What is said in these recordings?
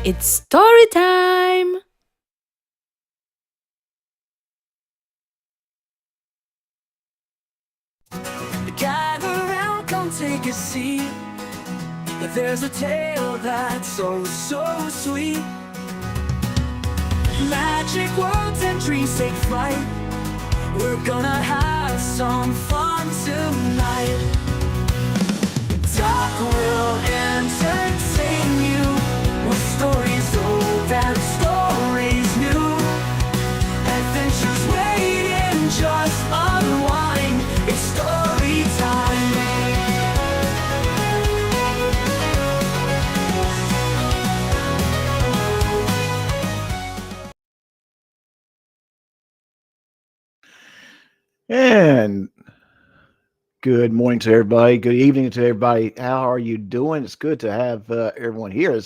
It's story time! Gather around, come take a seat. There's a tale that's so sweet. Magic words and dreams take flight. We're gonna have some fun tonight. Doc will entertain you with stories old and stories new. Adventures waiting, just unwind. It's story time. And good morning to everybody. Good evening to everybody. How are you doing? It's good to have everyone here.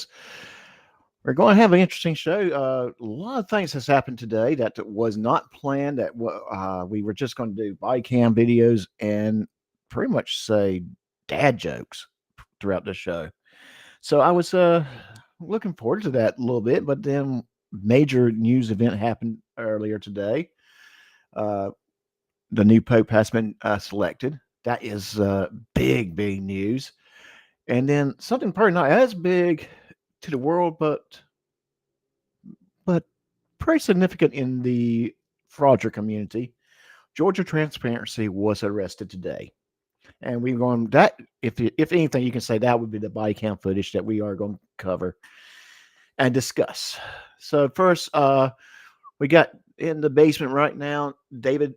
We're going to have an interesting show. A lot of things has happened today that was not planned. That we were just going to do body cam videos and pretty much say dad jokes throughout the show. So I was looking forward to that a little bit, but then major news event happened earlier today. The new pope has been selected. That is big news. And then something probably not as big to the world, but pretty significant in the fraudster community. Georgia Transparency was arrested today, and we're going that. If anything, you can say that would be the body cam footage that we are going to cover and discuss. So first, we got in the basement right now, David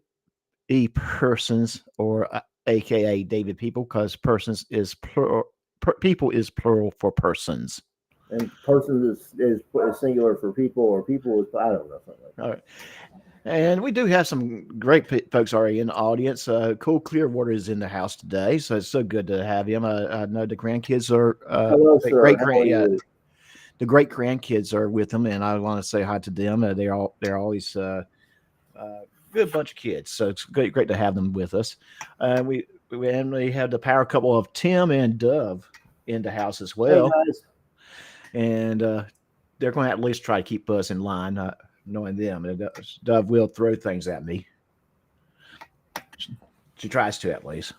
E. Persons, or AKA David People, because persons is plural. People is plural for persons. And person is singular for people, or people is, I don't know, something like that. All right. And we do have some great folks already in the audience. Cool Clearwater is in the house today, so it's so good to have him. I know the grandkids are Hello, sir. the great grandkids are with them, and I want to say hi to them. They're always good bunch of kids, so it's great to have them with us. We have the power couple of Tim and Dove in the house as well. Hey, guys. And they're going to at least try to keep us in line, knowing them. And Dove will throw things at me. She tries to, at least.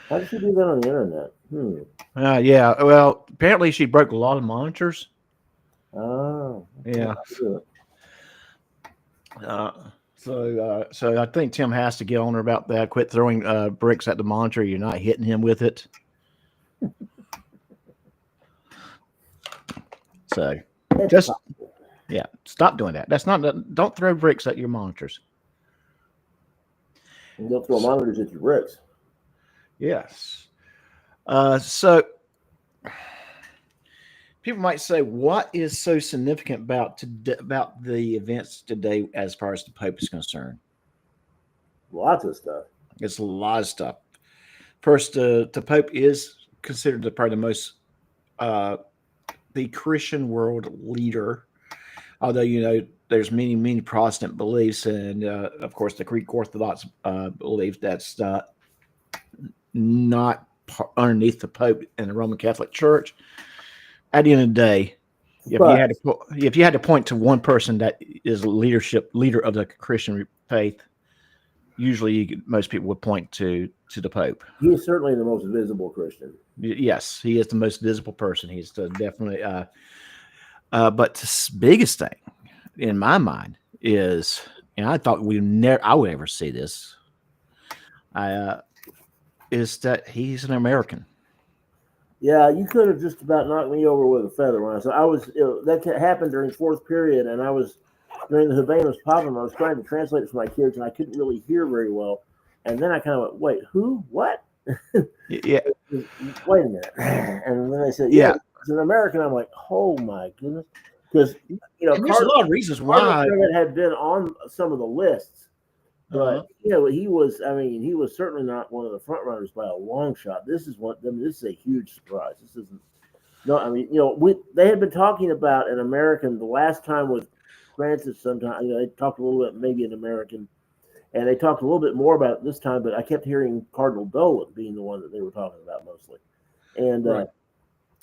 How did she do that on the internet? Yeah. Well, apparently she broke a lot of monitors. Oh. Yeah. So I think Tim has to get on her about that. Quit throwing bricks at the monitor. You're not hitting him with it. So just stop doing that. Don't throw bricks at your monitors. And don't throw monitors at your bricks. Yes. So people might say, what is so significant about the events today as far as the Pope is concerned? Lots of stuff. It's a lot of stuff. First, the Pope is considered probably the most the Christian world leader, although there's many Protestant beliefs, and of course the Greek Orthodox belief that's not underneath the Pope in the Roman Catholic Church. At the end of the day, if you had to point to one person that is leader of the Christian faith, usually most people would point to the Pope. He is certainly the most visible Christian. Yes, he is the most visible person. He's definitely. But the biggest thing in my mind is, and I thought I would ever see this, is that he's an American. Yeah, you could have just about knocked me over with a feather when I was. That happened during fourth period, and I was during the Habemus Papam. I was trying to translate it for my kids, and I couldn't really hear very well. And then I kind of went, "Wait, who? What?" Yeah. Wait a minute. And then they said, "Yeah, it's an American." I'm like, "Oh my goodness," because there's a lot of reasons why it had been on some of the lists, but he was. I mean, he was certainly not one of the front runners by a long shot. This is a huge surprise. This isn't. No, I mean, they had been talking about an American the last time with Francis. Sometime, they talked a little bit, maybe an American. And they talked a little bit more about it this time, but I kept hearing Cardinal Dolan being the one that they were talking about mostly. And right.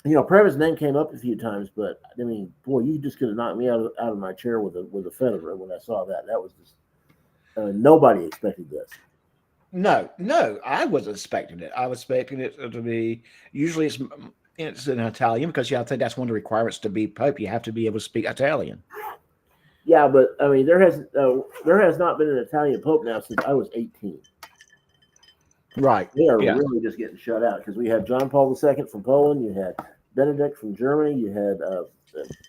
Preva's name came up a few times, but I mean, boy, you just could have knocked me out of my chair with a feather when I saw that. That was just nobody expected this. No, I wasn't expecting it. I was expecting it to be usually it's in Italian because I think that's one of the requirements to be Pope. You have to be able to speak Italian. Yeah, but I mean, there has not been an Italian Pope now since I was 18. Right. They are really just getting shut out because we had John Paul II from Poland, you had Benedict from Germany, you had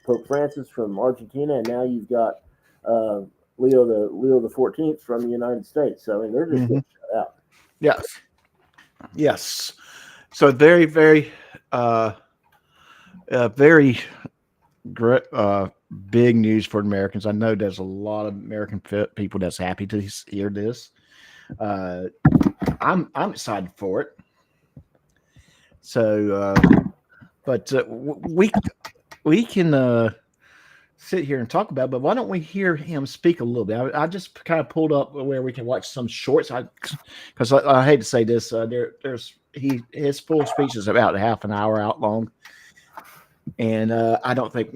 Pope Francis from Argentina, and now you've got Leo the 14th from the United States. So I mean, they're just getting shut out. Yes. So very, very, very great, big news for Americans. I know there's a lot of American people that's happy to hear this. I'm excited for it. So, but we can sit here and talk about it, but why don't we hear him speak a little bit? I just kind of pulled up where we can watch some shorts. Because I hate to say this, his full speech is about half an hour out long, and I don't think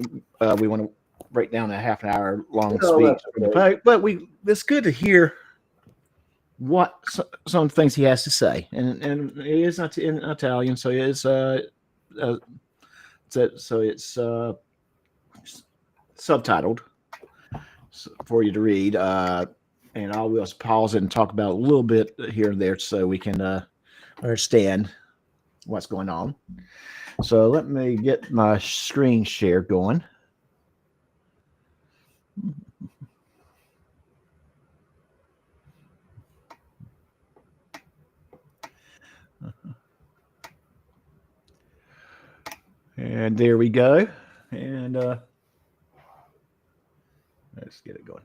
we want to break down a half an hour long speech. Okay. But it's good to hear what some things he has to say, and it is not in Italian, so it is so it's subtitled for you to read, and I will pause it and talk about a little bit here and there so we can understand what's going on. So let me get my screen share going. And there we go. And let's get it going.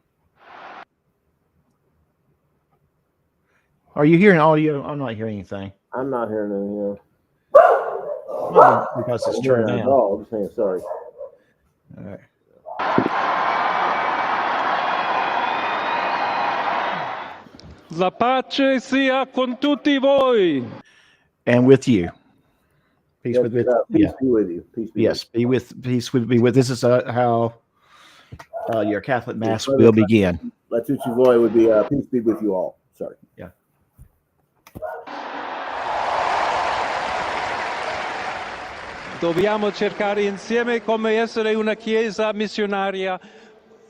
Are you hearing audio? I'm not hearing anything. I'm not hearing anything. Because it's turned down. I'm just saying sorry. All right. La pace sia con tutti voi. And with you. Peace Yes, with peace be with you. Peace be yes, with you. peace be with. This is how your Catholic Mass will begin. La tutti voi would be peace be with you all. Sorry. Yeah. Dobbiamo cercare insieme come essere una chiesa missionaria,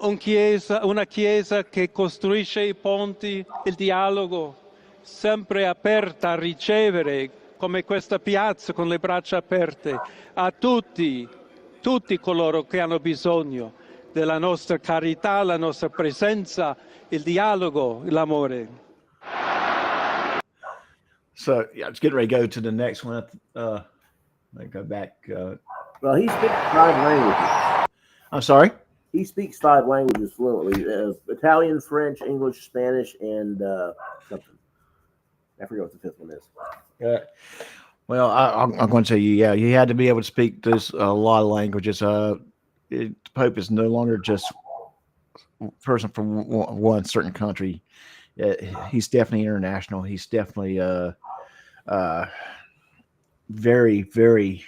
una chiesa che costruisce i ponti, il dialogo, sempre aperta a ricevere, come questa piazza con le braccia aperte, a tutti coloro che hanno bisogno della nostra carità, la nostra presenza, il dialogo, l'amore. So yeah, it's getting ready to go to the next one. Let me go back. Well, he speaks 5 languages. I'm sorry? He speaks 5 languages fluently: Italian, French, English, Spanish, and something. I forget what the 5th one is. Well, I'm going to tell you, yeah, you had to be able to speak this a lot of languages. Pope is no longer just a person from one certain country. He's definitely international. He's definitely very, very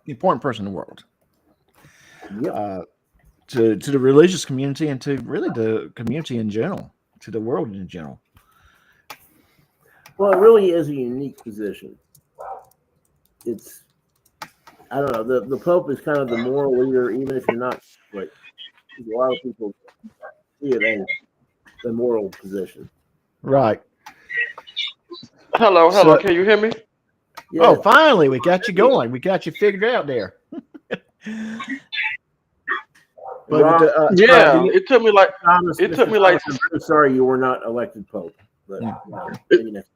important person in the world. Yep. To the religious community and to really the community in general, to the world in general. Well, it really is a unique position. It's, I don't know, the Pope is kind of the moral leader, even if you're not, like, a lot of people see it as the moral position. Right. Hello, can you hear me? Yeah. Oh, finally, we got you going. We got you figured out there. But Rob, it took me like Thomas, it Mr. took me like Thomas, I'm very sorry you were not elected Pope. But maybe next.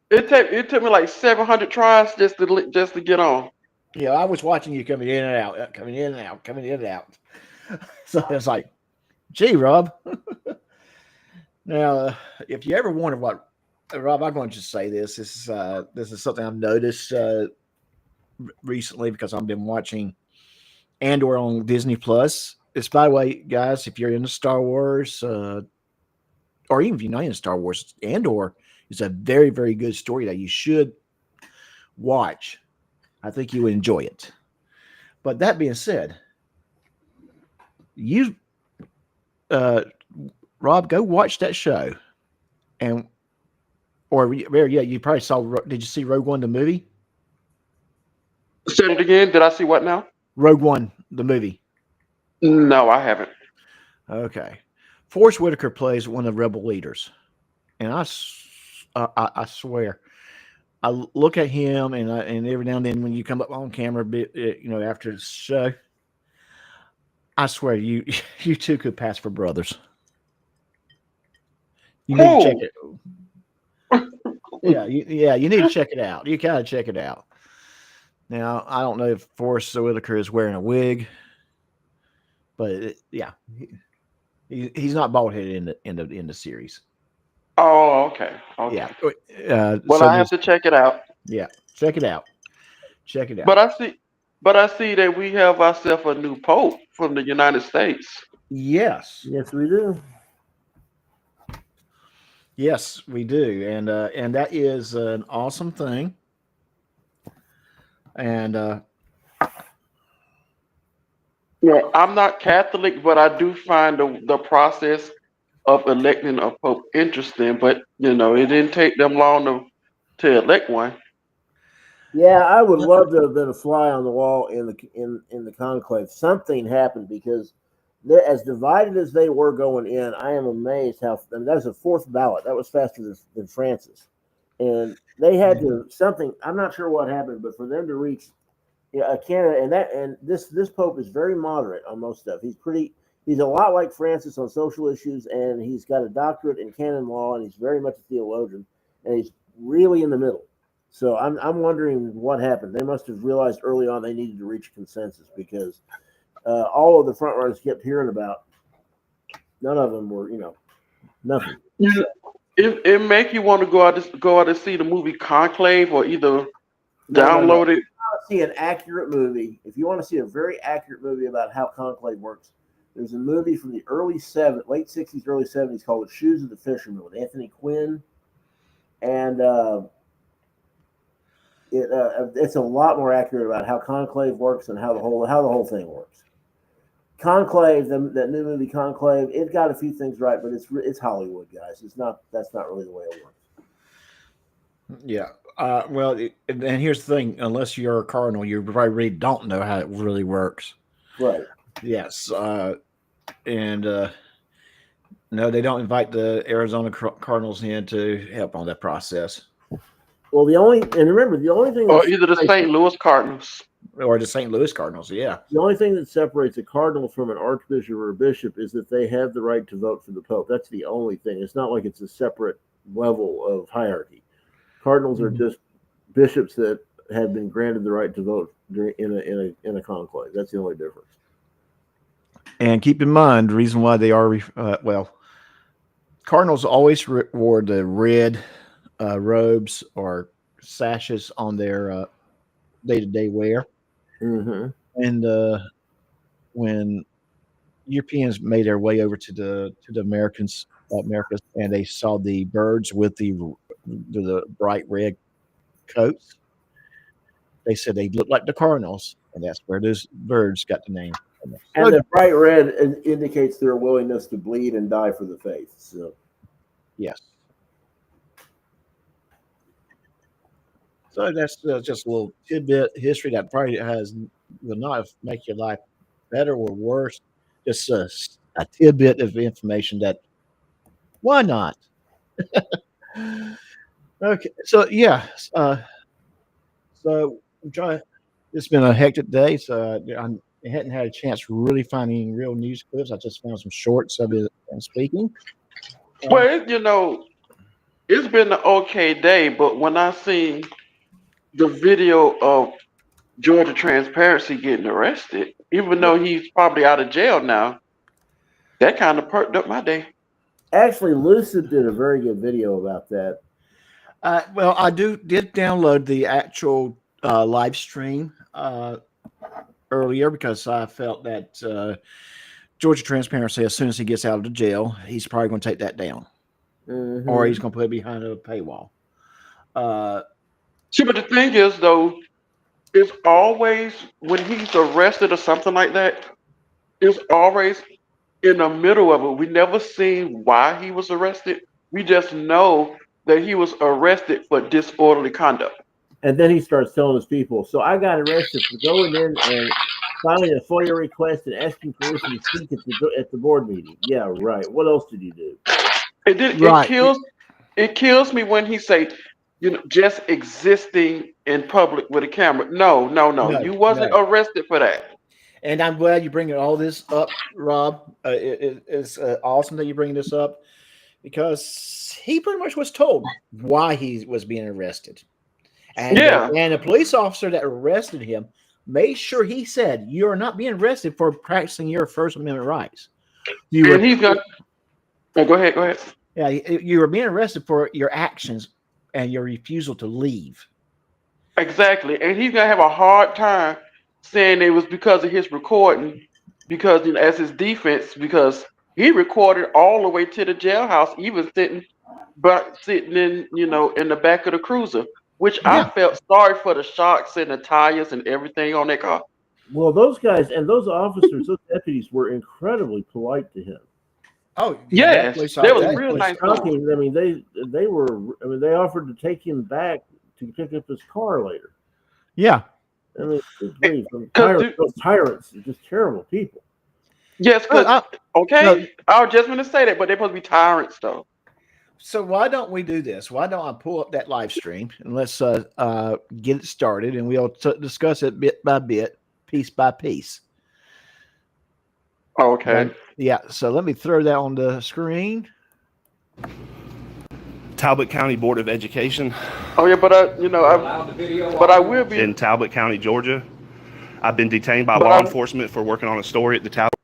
it took me like 700 tries just to get on. Yeah, I was watching you coming in and out, coming in and out, coming in and out. So it's like, gee, Rob. Now, if you ever wonder what, Rob, I'm going to just say this. This is something I've noticed recently because I've been watching Andor on Disney Plus. It's, by the way, guys, if you're into Star Wars, or even if you're not into Star Wars, Andor is a very, very good story that you should watch. I think you would enjoy it. But that being said, you, Rob, go watch that show, and yeah, you probably saw. Did you see Rogue One the movie? Say it again. Did I see what now? Rogue One the movie. No, I haven't. Okay, Forrest Whitaker plays one of the rebel leaders, and I swear, I look at him, and every now and then when you come up on camera, after the show, I swear you you two could pass for brothers. You need to check it. Yeah, you need to check it out. You gotta check it out. Now, I don't know if Forrest Whitaker is wearing a wig, but he's not bald headed in the series. Oh, okay. Okay. Yeah. Well, So I have to check it out. yeah, check it out. Check it out. But I see that we have ourselves a new pope from the United States. Yes, Yes, we do. yes, we do, and that is an awesome thing. And Yeah, I'm not Catholic, but I do find the process of electing a pope interesting. But it didn't take them long to elect one. Yeah, I would love to have been a fly on the wall in the conclave. Something happened because they're as divided as they were going in. I am amazed how that was a fourth ballot. That was faster than Francis, and they had to something. I'm not sure what happened, but for them to reach Canada and this Pope is very moderate on most stuff. He's a lot like Francis on social issues, and he's got a doctorate in canon law, and he's very much a theologian, and he's really in the middle. So I'm wondering what happened. They must have realized early on they needed to reach consensus because all of the front runners kept hearing about. None of them were, nothing. Yeah, it make you want to go out and see the movie Conclave, or either download it. See an accurate movie. If you want to see a very accurate movie about how conclave works, there's a movie from the late 60s, early 70s called Shoes of the Fisherman with Anthony Quinn, and it's a lot more accurate about how conclave works and how the whole thing works. Conclave, that new movie Conclave, it got a few things right, but it's Hollywood, guys. That's not really the way it works. yeah. Well, and here's the thing: unless you're a Cardinal, you probably really don't know how it really works. Right. Yes. And no, they don't invite the Arizona Cardinals in to help on that process. Well, the only thing, Or either the St. Louis Cardinals. Or the St. Louis Cardinals, yeah. the only thing that separates a cardinal from an archbishop or a bishop is that they have the right to vote for the Pope. That's the only thing. It's not like it's a separate level of hierarchy. Cardinals are just bishops that have been granted the right to vote in a conclave. That's the only difference. And keep in mind the reason why they are Cardinals always wore the red robes or sashes on their day-to-day wear. Mm-hmm. And when Europeans made their way over to the Americas, and they saw the birds with the bright red coats, they said they looked like the Cardinals, and that's where those birds got the name. And the bright red indicates their willingness to bleed and die for the faith. So, yes. So that's just a little tidbit history that probably will not make your life better or worse. Just a tidbit of information that why not? Okay, so yeah, so I'm trying. It's been a hectic day, so I hadn't had a chance to really find any real news clips. I just found some shorts of it speaking. Well, it's been an okay day, but when I seen the video of Georgia Transparency getting arrested, even though he's probably out of jail now, that kind of perked up my day. Actually, Lucid did a very good video about that. Well, I did download the actual live stream earlier because I felt that Georgia Transparency, as soon as he gets out of the jail, he's probably going to take that down, or he's going to put it behind a paywall. See, but the thing is, though, it's always when he's arrested or something like that. It's always in the middle of it. We never seen why he was arrested. We just know that he was arrested for disorderly conduct. And then he starts telling his people, so I got arrested for going in and filing a FOIA request and asking permission to speak at the board meeting. Yeah, right. What else did he do? Right. It kills me when he say, just existing in public with a camera. No. No, You wasn't no. arrested for that. And I'm glad you're bringing all this up, Rob. It's awesome that you're bringing this up because he pretty much was told why he was being arrested. And, and the police officer that arrested him made sure he said, you are not being arrested for practicing your First Amendment rights. He's got. Oh, go ahead. Yeah, you were being arrested for your actions and your refusal to leave. Exactly. And he's going to have a hard time saying it was because of his recording, because as his defense, because he recorded all the way to the jailhouse, even sitting in, in the back of the cruiser, which I felt sorry for the shocks and the tires and everything on that car. Well, those guys and those officers, those deputies were incredibly polite to him. Oh, yes, they was real nice. I mean, they offered to take him back to pick up his car later. Yeah. I mean, those tyrants are just terrible people. Yes, because I was just going to say that, but they're supposed to be tyrants, though. So why don't we do this? Why don't I pull up that live stream and let's get it started, and we'll discuss it bit by bit, piece by piece. Okay. Yeah. So let me throw that on the screen. Talbot County Board of Education. Oh yeah, but I will be in Talbot County, Georgia. I've been detained by law enforcement for working on a story at the Talbot.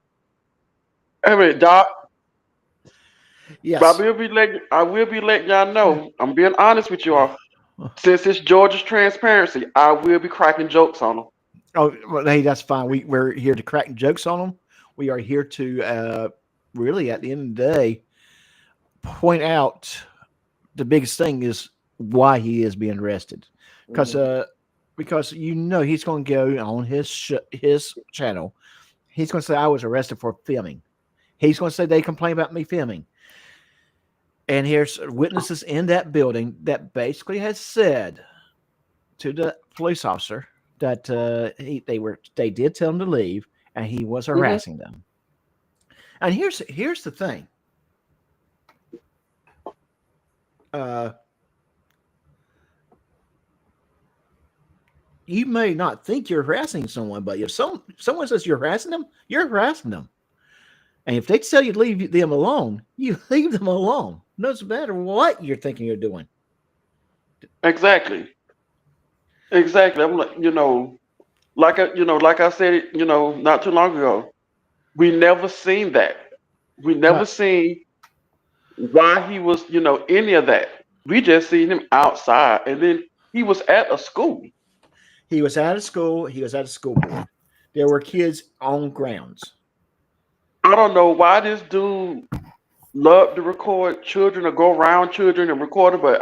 Hey, wait, Doc. Yes. But I will be letting y'all know. I'm being honest with you all. Since it's Georgia's transparency, I will be cracking jokes on them. Oh, well, hey, that's fine. We're here to crack jokes on them. We are here to really, at the end of the day, point out the biggest thing is why he is being arrested. Because he's going to go on his channel. He's going to say, I was arrested for filming. He's going to say they complain about me filming. And here's witnesses in that building that basically has said to the police officer that they did tell him to leave, and he was harassing them. And here's the thing. You may not think you're harassing someone, but if someone says you're harassing them, you're harassing them. And if they tell you to leave them alone, you leave them alone. No matter what you're thinking you're doing. Exactly. I'm like, like I said, not too long ago, we never seen that. We never seen why he was, any of that. We just seen him outside, and then he was at a school. He was at a school. He was at a school board. There were kids on grounds. I don't know why this dude loved to record children or go around children and record it, but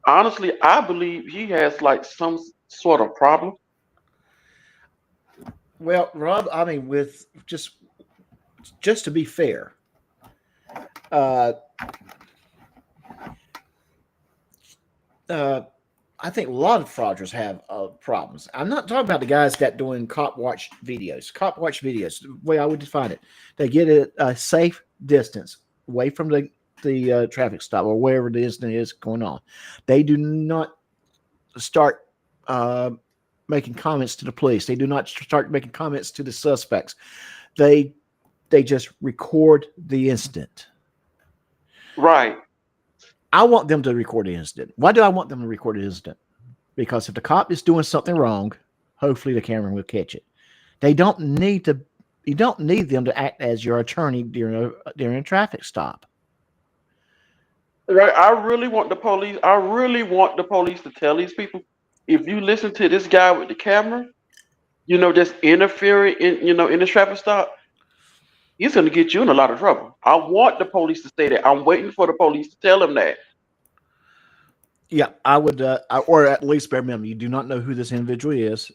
honestly, I believe he has like some sort of problem. Well, Rob, I mean, with just to be fair, I think a lot of fraudsters have problems. I'm not talking about the guys that doing cop watch videos. Cop watch videos, the way I would define it, they get a safe distance away from the traffic stop or wherever the incident is going on. They do not start making comments to the police. They do not start making comments to the suspects. They just record the incident. Right. I want them to record the incident. Why do I want them to record the incident? Because if the cop is doing something wrong, hopefully the camera will catch it. You don't need them to act as your attorney during a traffic stop. Right. I really want the police to tell these people, if you listen to this guy with the camera, just interfering in the traffic stop, he's going to get you in a lot of trouble. I want the police to say that. I'm waiting for the police to tell him that. Yeah, I would, or at least bare minimum, you do not know who this individual is.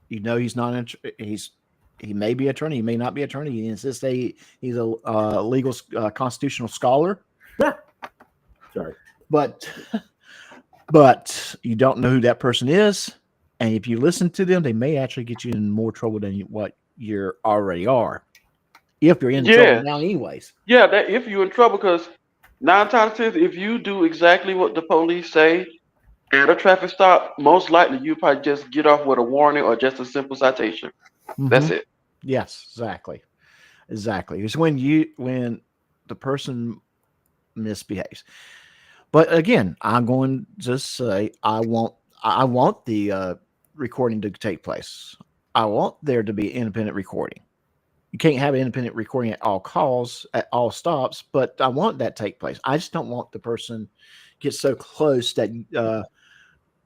You know he's not. He may be attorney. He may not be attorney. He insists he's a legal constitutional scholar. Sorry. But you don't know who that person is, and if you listen to them, they may actually get you in more trouble than what you already are. If you're in trouble now, anyways. Yeah, that if you're in trouble, because 9 times 10, if you do exactly what the police say at a traffic stop, most likely you probably just get off with a warning or just a simple citation. That's it. Yes, exactly. It's when the person misbehaves. But again, I'm going to say I want the recording to take place. I want there to be independent recording. You can't have an independent recording at all calls, at all stops, but I want that to take place. I just don't want the person get so close that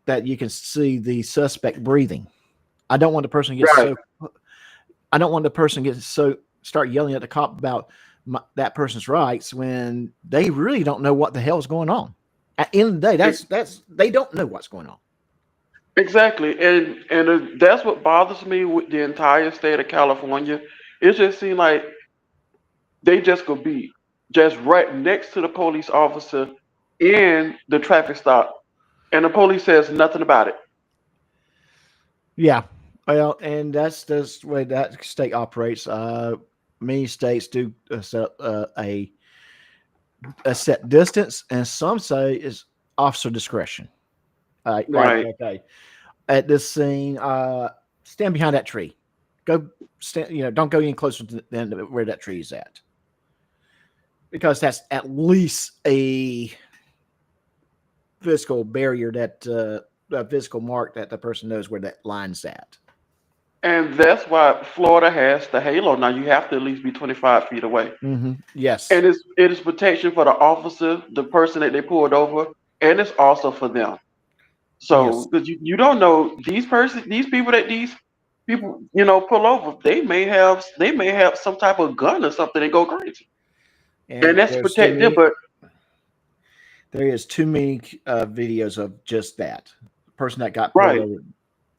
that you can see the suspect breathing. I don't want the person to get I don't want the person to get start yelling at the cop about that person's rights when they really don't know what the hell is going on. At the end of the day, that's they don't know what's going on. Exactly, and that's what bothers me with the entire state of California. It just seems like they just could be just right next to the police officer in the traffic stop, and the police says nothing about it. Yeah, well, and that's the way that state operates. Many states do set a set distance, and some say is officer discretion. Right. Like, okay, at this scene, stand behind that tree. Go stand. Don't go any closer than where that tree is at, because that's at least a physical barrier, that a physical mark that the person knows where that line's at. And that's why Florida has the halo. Now you have to at least be 25 feet away. Yes. And it is protection for the officer, the person that they pulled over, and it's also for them. So because you don't know these people pull over, they may have some type of gun or something and go crazy. And that's to protect them, but there is too many videos of just that. The person that got pulled over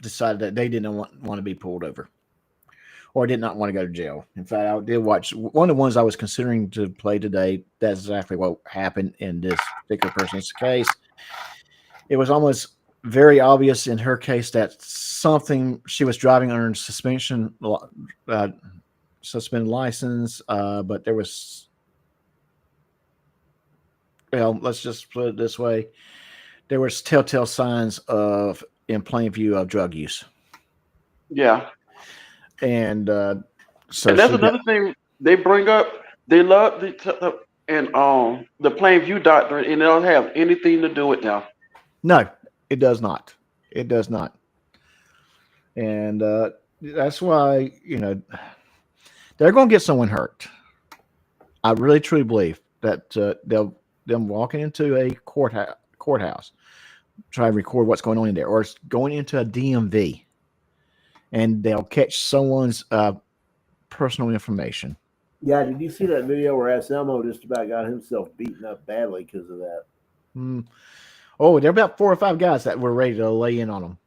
decided that they didn't want to be pulled over, or did not want to go to jail. In fact, I did watch one of the ones I was considering to play today. That's exactly what happened in this particular person's case. It was almost very obvious in her case that she was driving under suspended license, but there was, let's just put it this way. There was telltale signs in plain view of drug use. Yeah. And and that's another thing they bring up. They love the plain view doctrine, and it don't have anything to do with them. No, it does not. It does not. And that's why they're going to get someone hurt. I really truly believe that them walking into a courthouse, try to record what's going on in there, or going into a DMV, and they'll catch someone's personal information. Yeah, did you see that video where Anselmo just about got himself beaten up badly because of that? Oh, there are about 4 or 5 guys that were ready to lay in on him.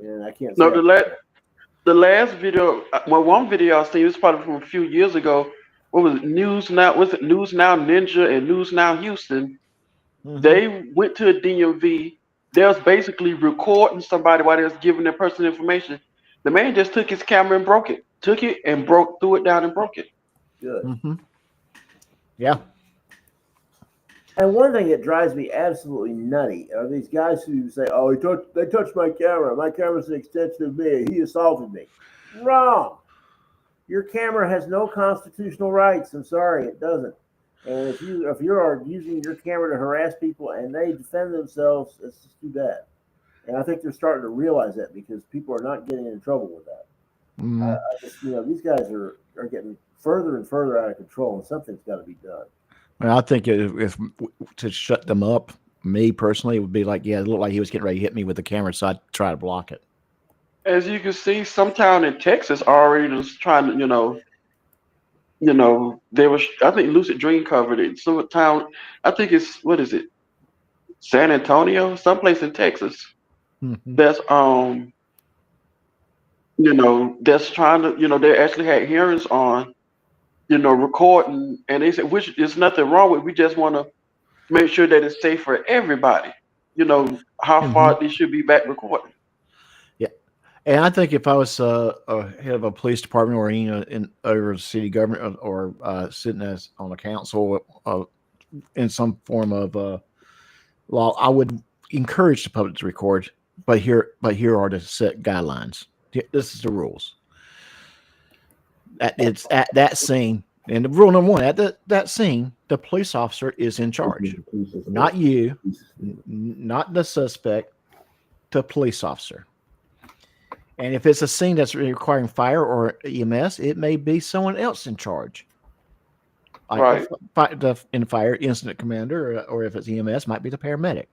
Yeah, I can't. No, the last video, one video I seen, was probably from a few years ago. What was it? News Now Ninja and News Now Houston. They went to a DMV. They was basically recording somebody while they was giving their personal information. The man just took his camera and broke it. Threw it down and broke it. Good. Yeah. And one thing that drives me absolutely nutty are these guys who say, "Oh, they touched my camera. My camera's an extension of me. He assaulted me." Wrong. Your camera has no constitutional rights. I'm sorry, it doesn't. And if you are using your camera to harass people and they defend themselves, it's just too bad. And I think they're starting to realize that, because people are not getting in trouble with that. These guys are getting further and further out of control, and something's got to be done. Well, I think if to shut them up, me personally, it would be like, it looked like he was getting ready to hit me with the camera, so I'd try to block it. As you can see, some town in Texas already was trying to, there was, I think Lucid Dream covered it. Some town, I think it's, what is it? San Antonio, someplace in Texas. Mhm. That's that's trying to, they actually had hearings on, recording, and they said, which is nothing wrong with. We just want to make sure that it's safe for everybody. How far they should be back recording. Yeah, and I think if I was a head of a police department or in over city government or sitting as on a council in some form of law, I would encourage the public to record. But here are the set guidelines. This is the rules. It's at that scene, and the rule number one, at that scene, the police officer is in charge, not you, not the suspect, the police officer. And if it's a scene that's requiring fire or EMS, it may be someone else in charge. Like Right. in fire, incident commander, or if it's EMS, might be the paramedic,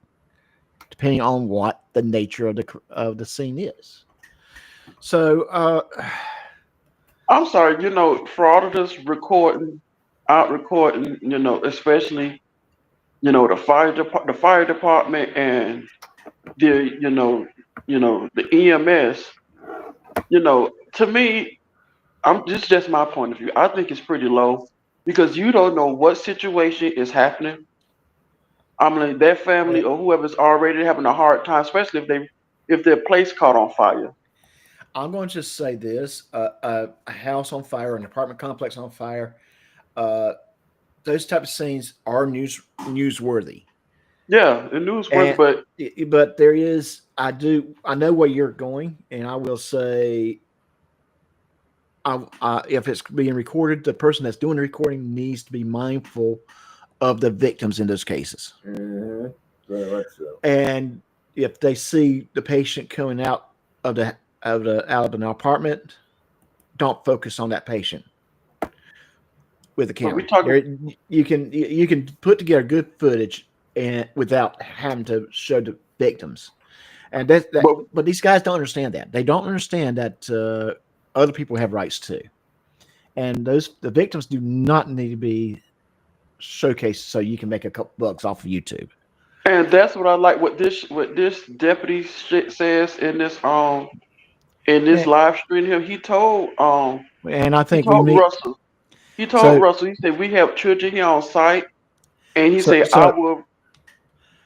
depending on what the nature of the scene is. So, I'm sorry, frauditors out recording, especially, the fire department and the EMS, to me, this is just my point of view. I think it's pretty low because you don't know what situation is happening. I mean, their family or whoever's already having a hard time, especially if their place caught on fire. I'm going to just say this: a house on fire, an apartment complex on fire. Those type of scenes are newsworthy. Yeah, the newsworthy, but there is. I know where you're going, and I will say, if it's being recorded, the person that's doing the recording needs to be mindful of the victims in those cases. Mm-hmm. Very much so. And if they see the patient coming out of an apartment, don't focus on that patient with the camera. You can put together good footage and without having to show the victims. And but these guys don't understand that. They don't understand that other people have rights too. And the victims do not need to be showcased so you can make a couple bucks off of YouTube. And that's what I like. What this deputy says in this live stream here, he told and I think Russell. He told Russell, he said, we have children here on site, and he said, I will.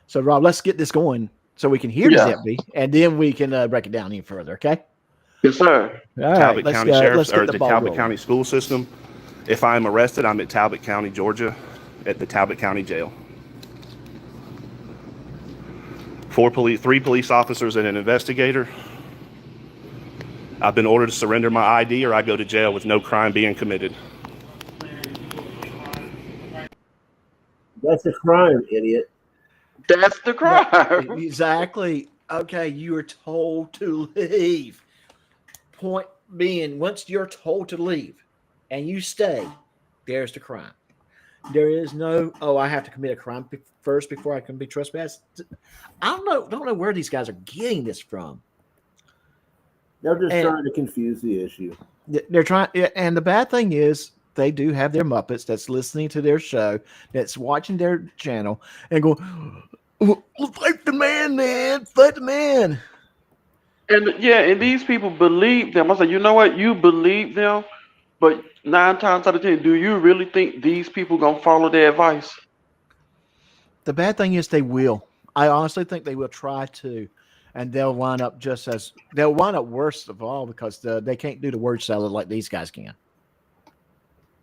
So Rob, let's get this going so we can hear the deputy, and then we can break it down even further. Okay. Yes, sir. All Talbot right, County Sheriff's or the Talbot rolling. County School System. If I'm arrested, I'm at Talbot County, Georgia, at the Talbot County Jail. 3 police officers and an investigator. I've been ordered to surrender my ID or I go to jail with no crime being committed. That's a crime, idiot. That's the crime. Exactly. Okay, you are told to leave. Point being, once you're told to leave and you stay, there's the crime. There is no, I have to commit a crime first before I can be trespassed. I don't know where these guys are getting this from. They're just trying to confuse the issue. They're trying, and the bad thing is they do have their Muppets that's listening to their show, that's watching their channel, and go, fight the man, man, fight the man. And these people believe them. I said, you know what? You believe them, but 9 times out of 10, do you really think these people gonna follow their advice? The bad thing is they will. I honestly think they will try to, and they'll wind up worst of all because they can't do the word salad like these guys can.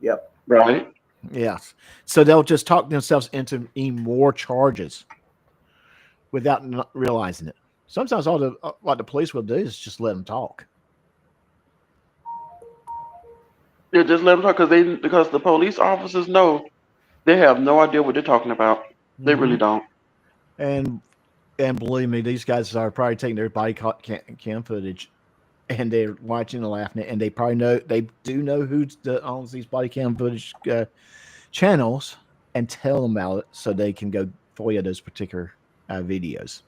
Yep. Right. Yes. So they'll just talk themselves into even more charges without not realizing it. Sometimes what the police will do is just let them talk. Yeah, just let them talk because the police officers know they have no idea what they're talking about. They really don't. And believe me, these guys are probably taking their body cam footage, and they're watching and laughing, and they do know who owns these body cam footage channels, and tell them about it so they can go FOIA those particular videos.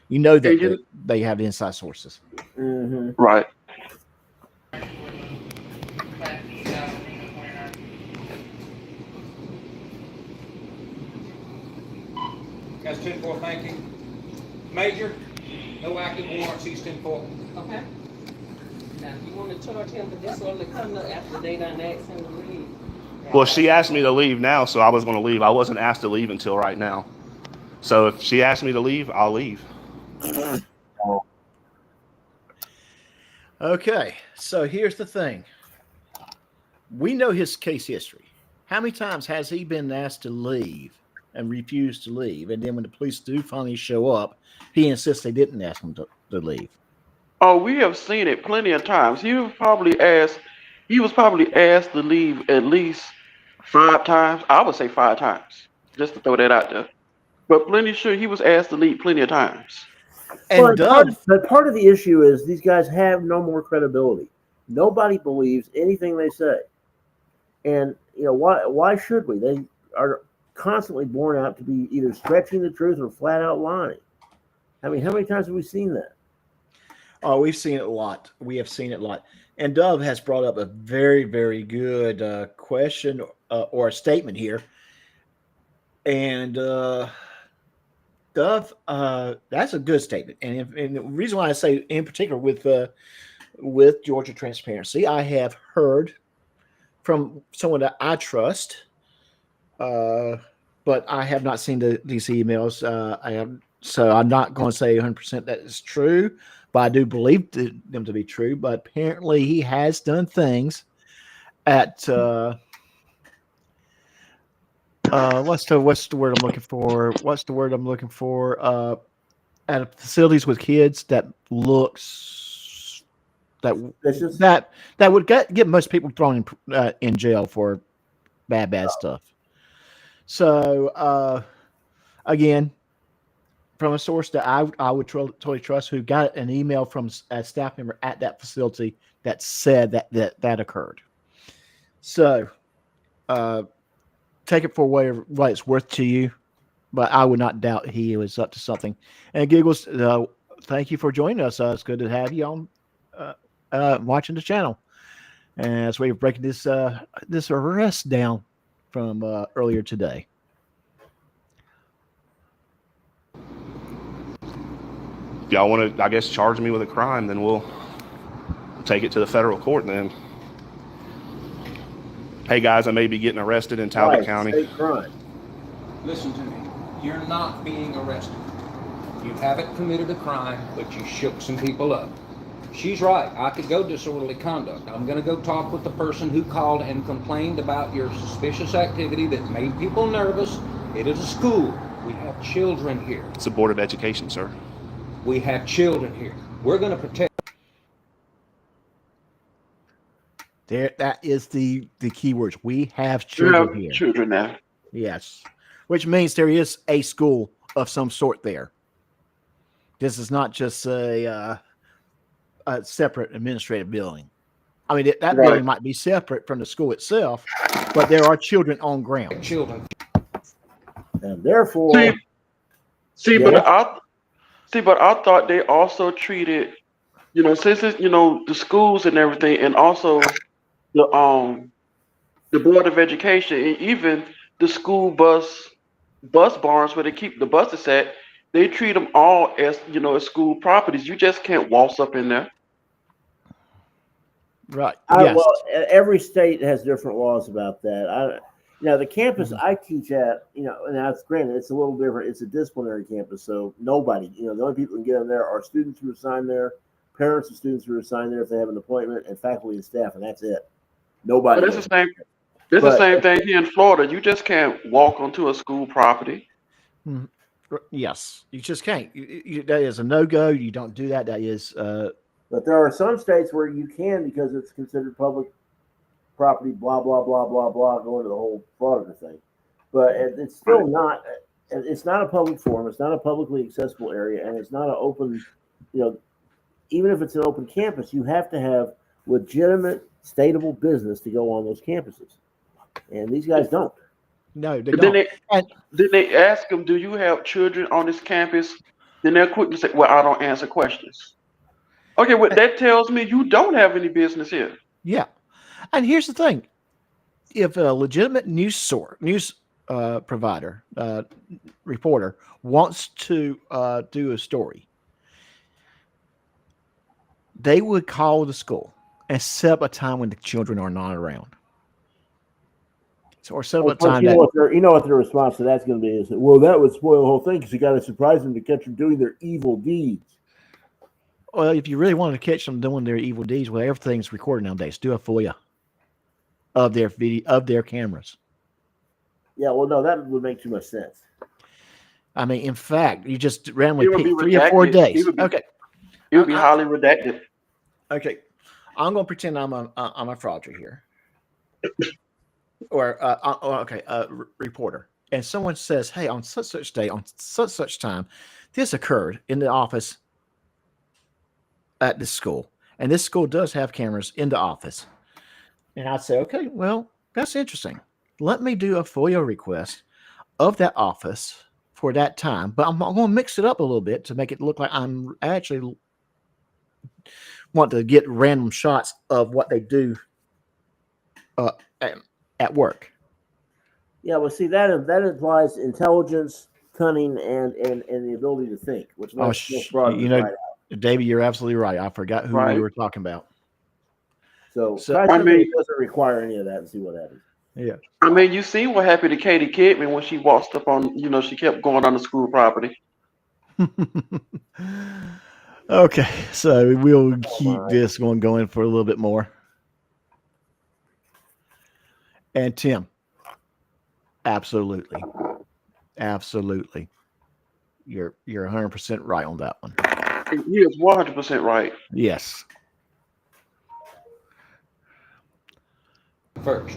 You know that they have inside sources. Mm-hmm. Right. Guys, 10-4, thank you. Major, no active warrants, he's 10-4. Okay. Now, if you want to charge him for disorderly conduct after they done asked him to leave. Well, she asked me to leave now, so I was going to leave. I wasn't asked to leave until right now. So if she asked me to leave, I'll leave. Okay, so here's the thing. We know his case history. How many times has he been asked to leave and refused to leave? And then when the police do finally show up, he insists they didn't ask him to leave. Oh, we have seen it plenty of times. He was probably asked to leave at least 5 times. I would say 5 times, just to throw that out there. But plenty sure he was asked to leave plenty of times. And part of the issue is these guys have no more credibility. Nobody believes anything they say. And why should we? They are constantly borne out to be either stretching the truth or flat out lying. I mean, how many times have we seen that? Oh, we've seen it a lot. We have seen it a lot. And Dove has brought up a very, very good question or a statement here. And Dove, that's a good statement. And the reason why I say in particular with Georgia Transparency, I have heard from someone that I trust, but I have not seen these emails. So I'm not going to say 100% that is true, but I do believe them to be true. But apparently, he has done things at what's the word I'm looking for? What's the word I'm looking for? At facilities with kids that looks that would get most people thrown in jail for bad stuff. So again, from a source that I would totally trust, who got an email from a staff member at that facility that said that occurred. So take it for what it's worth to you, but I would not doubt he was up to something. And Giggles, thank you for joining us. It's good to have you on watching the channel. And as we're breaking this arrest down from earlier today. If y'all want to, I guess, charge me with a crime, then we'll take it to the federal court then. Hey guys, I may be getting arrested in Talbot County. State crime. Listen to me. You're not being arrested. You haven't committed a crime, but you shook some people up. She's right. I could go disorderly conduct. I'm going to go talk with the person who called and complained about your suspicious activity that made people nervous. It is a school. We have children here. It's the Board of Education, sir. We have children here. We're going to protect. There, that is the key words. We have children here. Children now. Yes, which means there is a school of some sort there. This is not just a separate administrative building. I mean, that building might be separate from the school itself, but there are children on ground. Children. And therefore, but I thought they also treated, since it's, the schools and everything, and also the Board of Education, and even the school bus barns where they keep the buses at, they treat them all as, as school properties. You just can't waltz up in there. Right. Yes. Well, every state has different laws about that. The campus I teach at, and that's granted, it's a little different. It's a disciplinary campus, so nobody, the only people who can get in there are students who are assigned there, parents of students who are assigned there if they have an appointment, and faculty and staff, and that's it. Nobody. But it's the same thing here in Florida. You just can't walk onto a school property. Yes, you just can't. That is a no-go. You don't do that. That is. But there are some states where you can because it's considered public property. Blah blah blah blah blah. Going to the whole Florida thing, but it's still not. It's not a public forum. It's not a publicly accessible area, and it's not an open. Even if it's an open campus, you have to have legitimate, stateable business to go on those campuses, and these guys don't. No, they don't. Then they ask them, "Do you have children on this campus?" Then they're quick to say, "Well, I don't answer questions." Okay, well, that tells me you don't have any business here. Yeah, and here's the thing: if a legitimate news reporter wants to do a story, they would call the school and set up a time when the children are not around. So, or set up a time you know what their response to that's going to be is, well, that would spoil the whole thing because you got to surprise them to catch them doing their evil deeds. Well, if you really wanted to catch them doing their evil deeds, well, everything's recorded nowadays. Do a FOIA of their video of their cameras. Yeah, well, no, that would make too much sense. I mean, in fact, you just randomly pick 3 redacted. or 4 days. It would be highly redacted. Okay, I'm going to pretend I'm a frauder here, or reporter, and someone says, "Hey, on such day, on such time, this occurred in the office at this school, and this school does have cameras in the office." And I'd say, "Okay, well, that's interesting. Let me do a FOIA request of that office for that time, but I'm going to mix it up a little bit to make it look like I'm actually want to get random shots of what they do at work." Yeah, well, see, that implies intelligence, cunning, and the ability to think, which most fraud you know, right out. David, you're absolutely right. I forgot who we were talking about. So I mean, it doesn't require any of that, and see what happens. Yeah. I mean, you see what happened to Katie Kidman when she walked up on, she kept going on the school property. Okay, so we'll keep this one going for a little bit more. And Tim, absolutely, you're 100% right on that one. He is 100% right. Yes. First,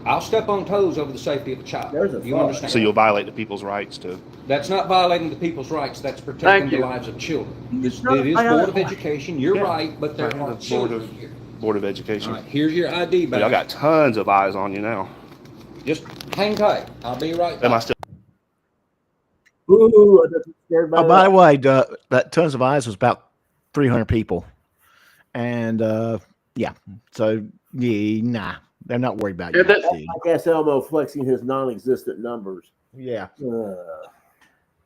I'll step on toes over the safety of a child. You understand? So you'll violate the people's rights to. That's not violating the people's rights. That's protecting the lives of children. It is Board of Education. You're right, but there are children here. Board of Education. All right, here's your ID badge. I got tons of eyes on you now. Just hang tight. I'll be right back. Am I still? Ooh, I'm scared by by the way, that tons of eyes was about 300 people, and yeah, so yeah, nah, they're not worried about you. I guess Elmo flexing his non-existent numbers. Yeah.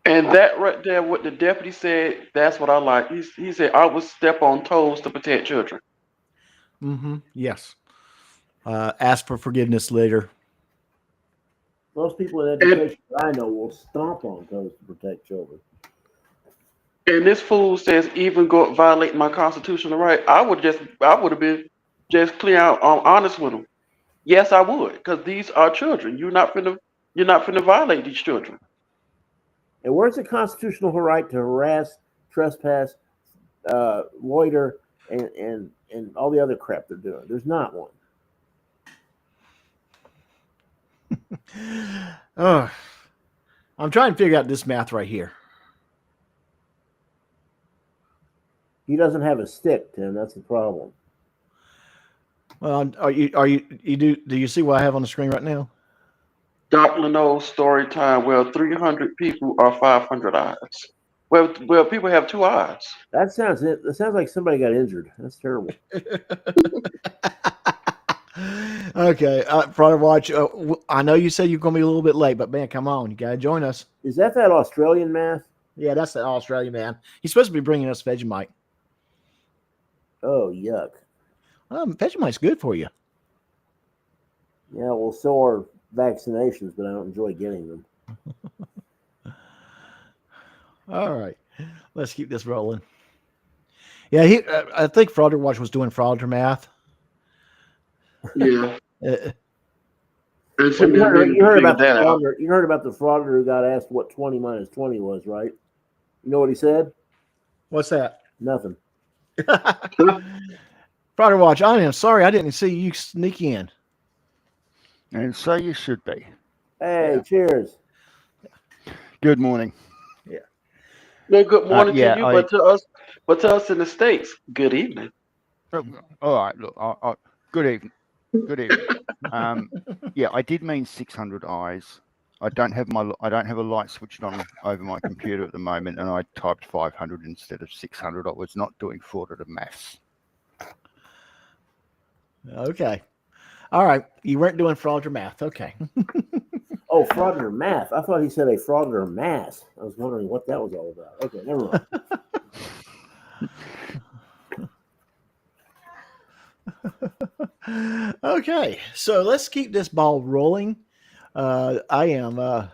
And that right there, what the deputy said, that's what I like. He said, I would step on toes to protect children. Mm-hmm. Yes. Ask for forgiveness later. Most people in education that I know will stomp on toes to protect children. And this fool says, even go violate my constitutional right. I would have been just clear out, honest with them. Yes, I would, because these are children. You're not finna violate these children. And where's the constitutional right to harass, trespass, loiter, and all the other crap they're doing? There's not one. I'm trying to figure out this math right here. He doesn't have a stick, Tim. That's the problem. Well, do you see what I have on the screen right now? Dr. Leno's story time. Well, 300 people are 500 eyes. Well, people have 2 eyes. That sounds like somebody got injured. That's terrible. Okay, Front Watch. I know you said you're going to be a little bit late, but man, come on, you got to join us. Is that Australian math? Yeah, that's the Australian man. He's supposed to be bringing us Vegemite. Oh, yuck. Vegemite's good for you. Yeah, well, so are vaccinations, but I don't enjoy getting them. All right, let's keep this rolling. Yeah, I think Frauder Watch was doing Frauder math. Yeah. You heard about the frauder who got asked what 20 minus 20 was, right? You know what he said? What's that? Nothing. Frauder Watch, I am sorry I didn't see you sneak in. And so you should be. Hey, cheers. Good morning. Yeah. Well, good morning to you, but to us in the States, good evening. All right, look, good evening. Good evening. Yeah, I did mean 600 eyes. I don't have a light switched on over my computer at the moment, and I typed 500 instead of 600. I was not doing fraudulent maths. Okay. All right. You weren't doing fraudulent math. Okay. Oh, fraudulent math. I thought he said a fraudulent mass. I was wondering what that was all about. Okay, never mind. Okay, so let's keep this ball rolling. I am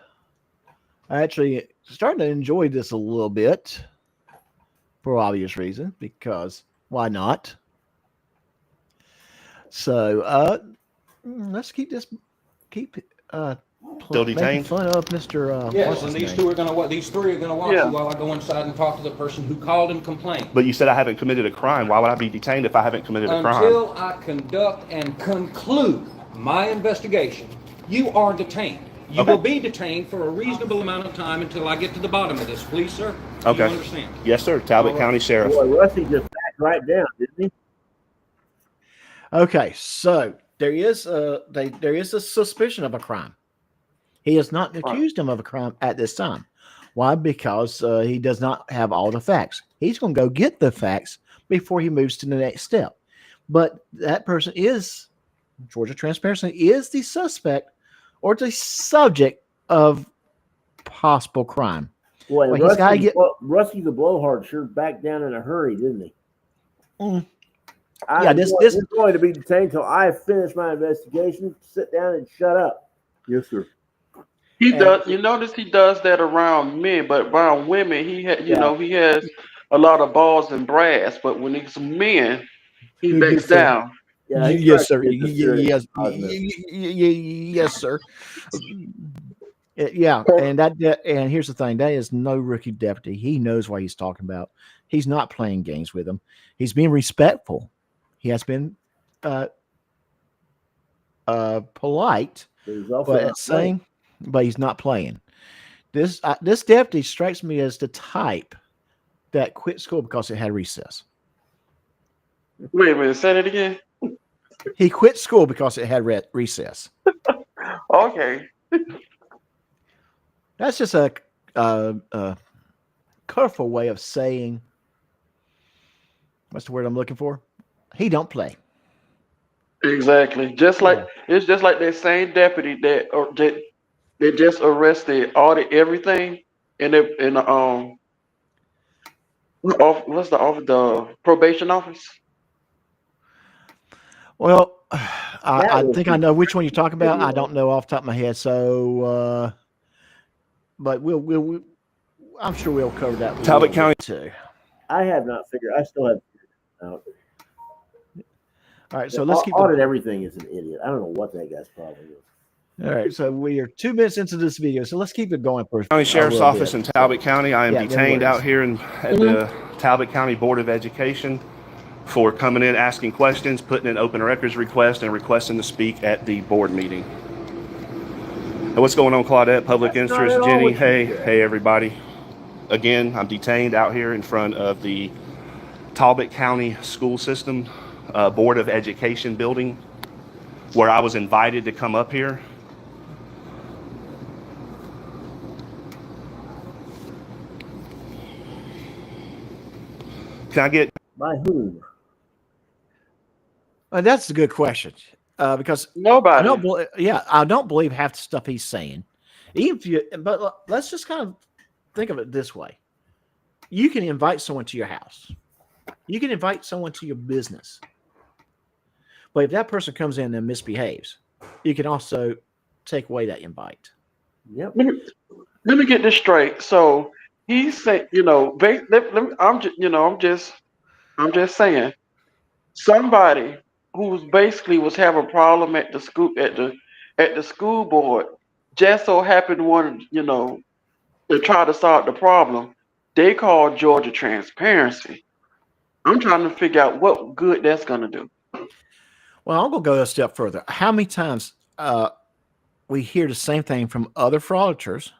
actually starting to enjoy this a little bit for obvious reasons, because why not? So let's keep Still making detained? fun of Mr. Yes, what's and his these name? two are going to these three are going to watch Yeah. you while I go inside and talk to the person who called and complained. But you said I haven't committed a crime. Why would I be detained if I haven't committed a crime? Until I conduct and conclude my investigation, you are detained. You Okay. will be detained for a reasonable amount of time until I get to the bottom of this. Please, sir. Do Okay. you understand? Yes, sir. Talbot All right. County Sheriff. Boy, Rusty just backed right down, didn't he? Okay, so there is a suspicion of a crime. He has not accused him of a crime at this time. Why? Because he does not have all the facts. He's going to go get the facts before he moves to the next step. But that person is, Georgia Transparency, is the suspect or the subject of possible crime. Boy, Well, he's gotta get- Rusty the blowhard sure backed down in a hurry, didn't he? Mm. He's going to be detained until I finish my investigation. Sit down and shut up. Yes, sir. He does. You notice he does that around men, but around women, he he has a lot of balls and brass. But when it's men, he backs down. Yeah, Yes, sir. Yes. Yes, sir. Yeah, and here's the thing: that is no rookie deputy. He knows what he's talking about. He's not playing games with him. He's being respectful. He has been polite, but he's not playing. This deputy strikes me as the type that quit school because it had recess. Wait a minute, say that again. He quit school because it had recess. Okay. That's just a colorful way of saying, what's the word I'm looking for? He don't play. Exactly. It's just like that same deputy that just arrested, audit everything in the what's the probation office? Well, I think I know which one you're talking about. I don't know off the top of my head. So, but we'll I'm sure we'll cover that. Talbot County too. I have not figured. I still have figured it out. All right, so let's keep audit everything is an idiot. I don't know what that guy's problem is. All right, so we are 2 minutes into this video, so let's keep it going for County Sheriff's Office in Talbot County. I am detained out here at the Talbot County Board of Education for coming in, asking questions, putting in open records request, and requesting to speak at the board meeting. Hey, what's going on, Claudette? Public interest, Jenny. Hey, everybody. Again, I'm detained out here in front of the Talbot County School System Board of Education building, where I was invited to come up here. Can I get by whom? That's a good question, because nobody. I don't believe half the stuff he's saying. But let's just kind of think of it this way: you can invite someone to your house, you can invite someone to your business, but if that person comes in and misbehaves, you can also take away that invite. Yep. Let me get this straight. So he said, I'm just saying, somebody who basically was having a problem at the school board just so happened to try to solve the problem. They called Georgia Transparency. I'm trying to figure out what good that's gonna do. Well, I'm gonna go a step further. How many times we hear the same thing from other frauditors,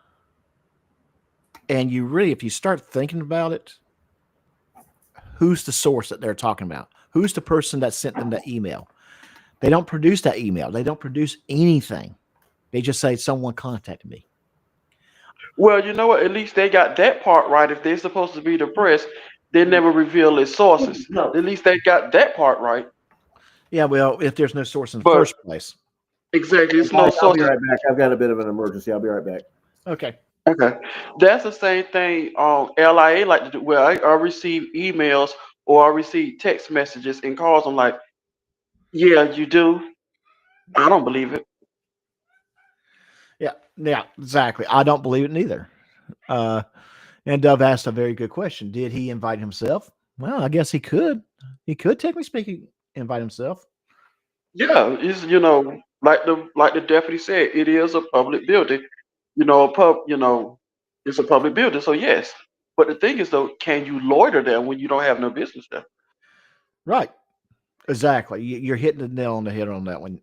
and if you start thinking about it, who's the source that they're talking about? Who's the person that sent them that email? They don't produce that email. They don't produce anything. They just say someone contacted me. Well, you know what? At least they got that part right. If they're supposed to be the press, they never reveal their sources. No. At least they got that part right. Yeah, well, if there's no source in the first place. Exactly. It's no I'll source. be right back. I've got a bit of an emergency. I'll be right back. Okay. Okay. That's the same thing LIA like to do. Well, I receive emails or I receive text messages and calls. I'm like, yeah, you do. I don't believe it. Yeah, exactly. I don't believe it neither. And Dove asked a very good question. Did he invite himself? Well, I guess he could. He could, technically speaking, invite himself. Yeah, it's like the deputy said, it is a public building. It's a public building, so yes. But the thing is though, can you loiter there when you don't have no business there? Right. Exactly. You're hitting the nail on the head on that one.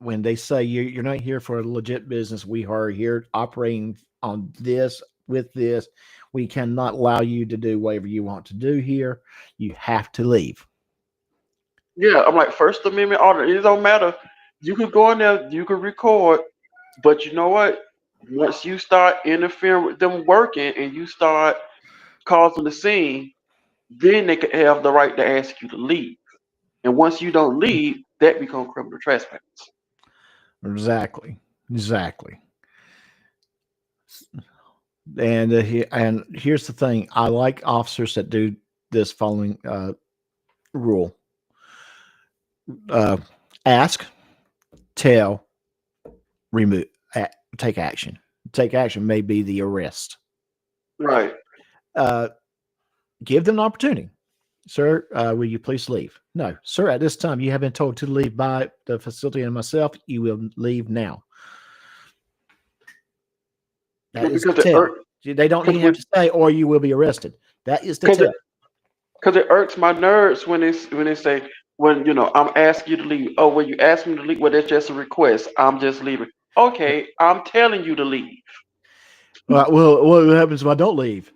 When they say you're not here for a legit business, we are here operating on this with this. We cannot allow you to do whatever you want to do here. You have to leave. Yeah, I'm like First Amendment order. It don't matter. You could go in there, you could record, but you know what? Once you start interfering with them working and you start causing the scene, then they could have the right to ask you to leave. And once you don't leave, that becomes criminal trespass. Exactly. And here's the thing. I like officers that do this following rule. Ask, tell, remove, take action. Take action may be the arrest. Right. Give them an opportunity. Sir, will you please leave? No, sir, at this time you have been told to leave by the facility and myself. You will leave now. That is the tell. They don't even have to say, or you will be arrested. That is the tell. Because it irks my nerves when they say, I'm asking you to leave. Oh, when you ask me to leave, well, that's just a request. I'm just leaving. Okay, I'm telling you to leave. Well, what happens if I don't leave?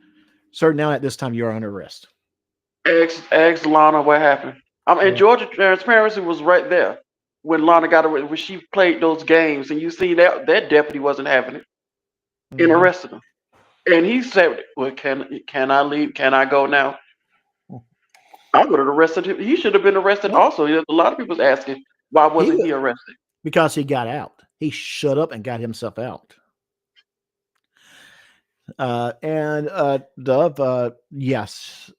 Sir, now at this time you're under arrest. Ask Lana what happened. And Georgia Transparency was right there when Lana got arrested, when she played those games, and you see that deputy wasn't having it and arrested him. And he said, well, can I leave? Can I go now? I would have arrested him. He should have been arrested also. A lot of people's asking, why wasn't he arrested? Because he got out. He shut up and got himself out. Dove, yes.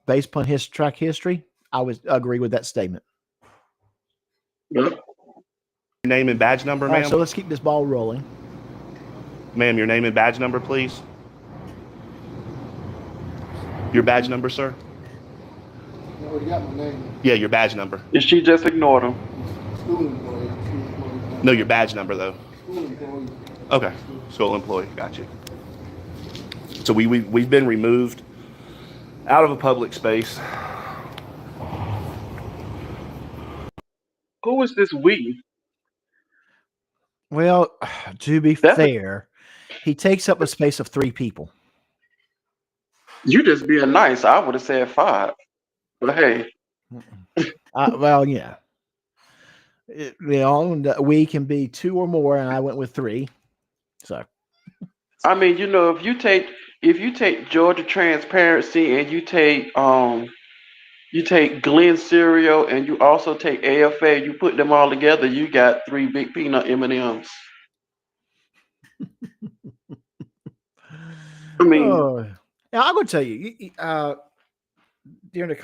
Based upon his track history, I would agree with that statement. Yeah. Your name and badge number, ma'am? So let's keep this ball rolling. Ma'am, your name and badge number, please. Your badge number, sir? You already got my name. Yeah, your badge number. And she just ignored him. School employee. No, your badge number, though. School employee. Okay, school employee, got you. So we've been removed out of a public space. Who is this we? Well, to be fair, he takes up a space of 3 people. You just being nice. I would have said 5. But hey. Well, yeah. We can be 2 or more, and I went with 3. So, I mean, if you take Georgia Transparency and you take Glen Cereal and you also take AFA, you put them all together, you got 3 big peanut M&Ms. I mean, now I'm going to tell you, during the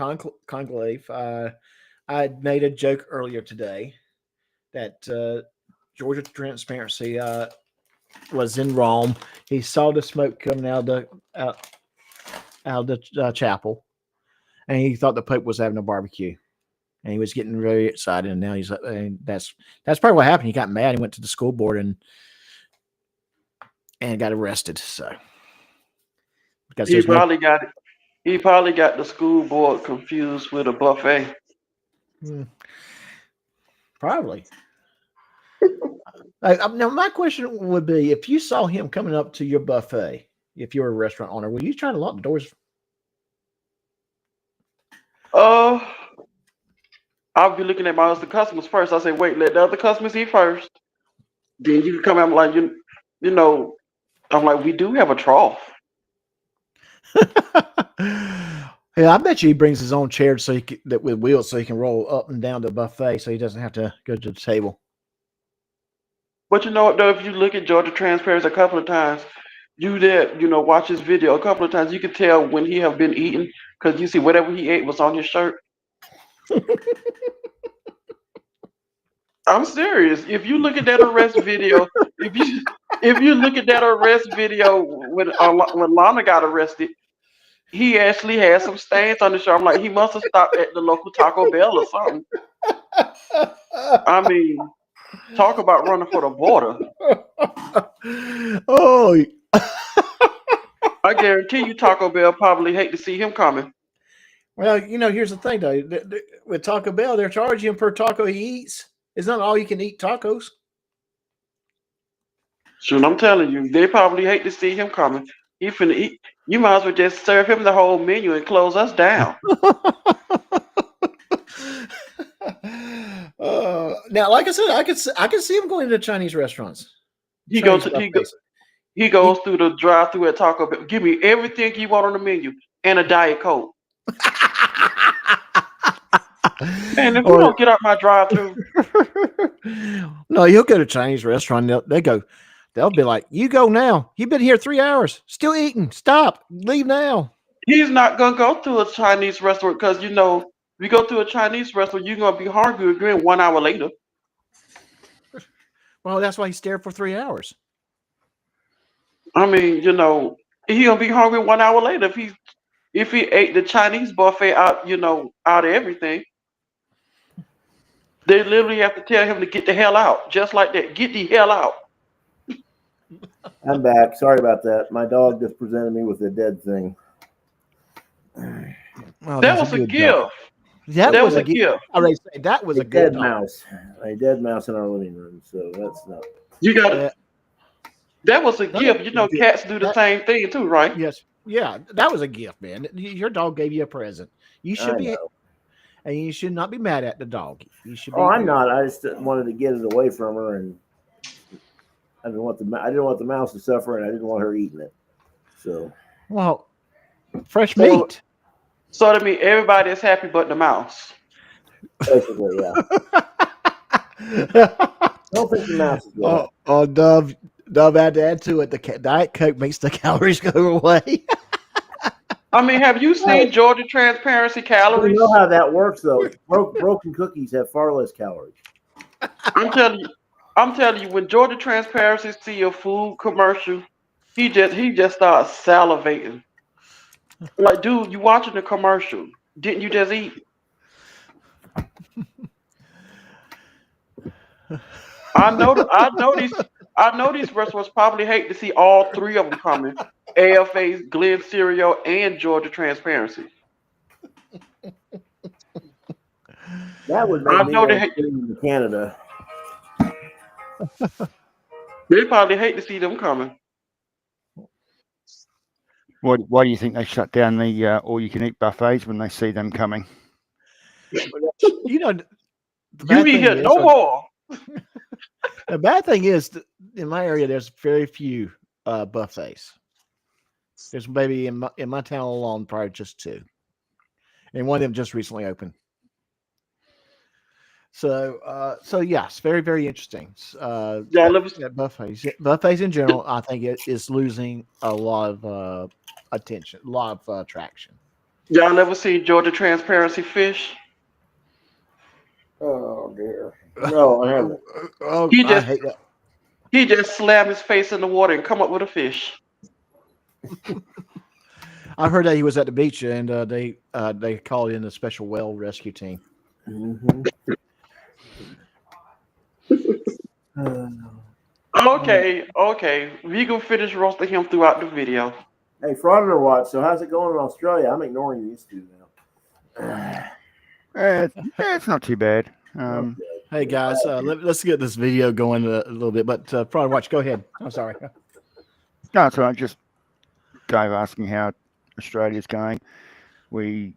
conclave, I made a joke earlier today that Georgia Transparency was in Rome. He saw the smoke coming out of the chapel, and he thought the Pope was having a barbecue, and he was getting very excited. And now he's and that's probably what happened. He got mad. He went to the school board and got arrested. So because he probably got the school board confused with a buffet. Probably. Now, my question would be: if you saw him coming up to your buffet, if you're a restaurant owner, will you try to lock the doors? I'll be looking at my other customers first. I say, wait, let the other customers eat first. Then you can come out. I'm like, I'm like, we do have a trough. Yeah, I bet you he brings his own chair with wheels so he can roll up and down the buffet, so he doesn't have to go to the table. But you know what though, if you look at Georgia Transparency a couple of times, watch his video a couple of times, you can tell when he have been eating because you see whatever he ate was on his shirt. I'm serious. If you look at that arrest video, if you look at that arrest video when Lana got arrested, he actually had some stains on his shirt. I'm like, he must have stopped at the local Taco Bell or something. I mean, talk about running for the border. Oh, I guarantee you Taco Bell probably hate to see him coming. well, here's the thing, though. With Taco Bell, they're charging him per taco he eats. It's not all you can eat tacos. Shoot, I'm telling you, they probably hate to see him coming. He finna eat. You might as well just serve him the whole menu and close us down. Now, like I said, I could see him going to Chinese restaurants. He goes through the drive-through at Taco Bell. Give me everything you want on the menu and a Diet Coke. Man, if you don't get out my drive-through. No, you'll go to a Chinese restaurant. They'll be like, "You go now. You've been here 3 hours, still eating. Stop. Leave now." He's not gonna go to a Chinese restaurant because if you go to a Chinese restaurant, you're gonna be hungry again 1 hour later. Well, that's why he stared for 3 hours. I mean, he's gonna be hungry 1 hour later if he ate the Chinese buffet out, out of everything. They literally have to tell him to get the hell out, just like that. Get the hell out. I'm back. Sorry about that. My dog just presented me with a dead thing. Well, that was a gift. That was a gift. I already say that was a good dead mouse. A dead mouse in our living room. So that's not. You got it. That was a gift. Cats do the same thing too, right? Yes. Yeah, that was a gift, man. Your dog gave you a present. You should be, and you should not be mad at the dog. You should. I'm not. I just wanted to get it away from her, and I didn't want the mouse to suffer, and I didn't want her eating it. So, well, fresh meat. So that means everybody is happy but the mouse. Basically, yeah. Don't think the mouse is good. Dove, had to add to it. The Diet Coke makes the calories go away. I mean, have you seen Georgia Transparency calories? You know how that works, though. Broken cookies have far less calories. I'm telling you, when Georgia Transparency see a food commercial, he just starts salivating. Like, dude, you watching the commercial? Didn't you just eat? I know these restaurants probably hate to see all three of them coming: AFA's, Glen Cereal, and Georgia Transparency. That would make me in Canada. They probably hate to see them coming. Why do you think they shut down the all-you-can-eat buffets when they see them coming? You be here no more. The bad thing is, in my area, there's very few buffets. There's maybe in my town alone, probably just 2, and one of them just recently opened. So yes, very, very interesting. Buffets in general, I think it is losing a lot of attention, a lot of traction. Y'all ever see Georgia Transparency fish? Oh dear. No, I haven't. He just slammed his face in the water and come up with a fish. I heard that he was at the beach and they called in a special whale rescue team. Mm-hmm. Okay. We can finish roasting him throughout the video. Hey, Frauditor Watch. So how's it going in Australia? I'm ignoring these two now. It's not too bad. Hey guys, let's get this video going a little bit. But Frauditor Watch, go ahead. I'm sorry. No, so I just Dave asking how Australia's going. We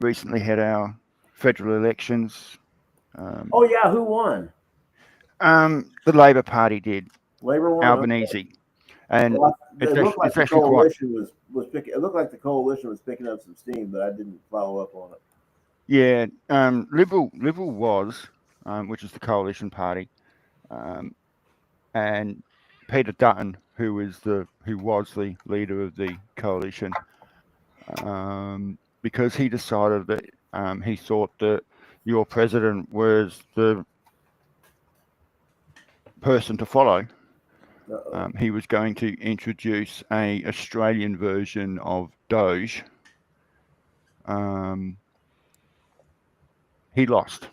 recently had our federal elections. Oh yeah, who won? The Labor Party did. Labor won. Albanese, and it looked like the coalition was picking. It looked like the coalition was picking up some steam, but I didn't follow up on it. Yeah, Liberal was, which is the coalition party. and Peter Dutton, who was the leader of the coalition, because he decided that he thought that your president was the person to follow. He was going to introduce a Australian version of Doge. He lost.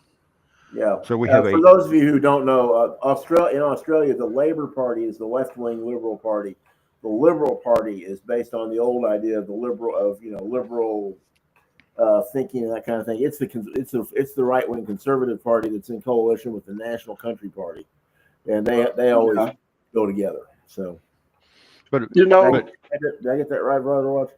Yeah. So we have for those of you who don't know, in Australia, the Labor Party is the left-wing Liberal Party. The Liberal Party is based on the old idea of the liberal thinking and that kind of thing. It's the right-wing Conservative Party that's in coalition with the National Country Party, and they always go together. So, but you know, did I get that right, Brother Watch?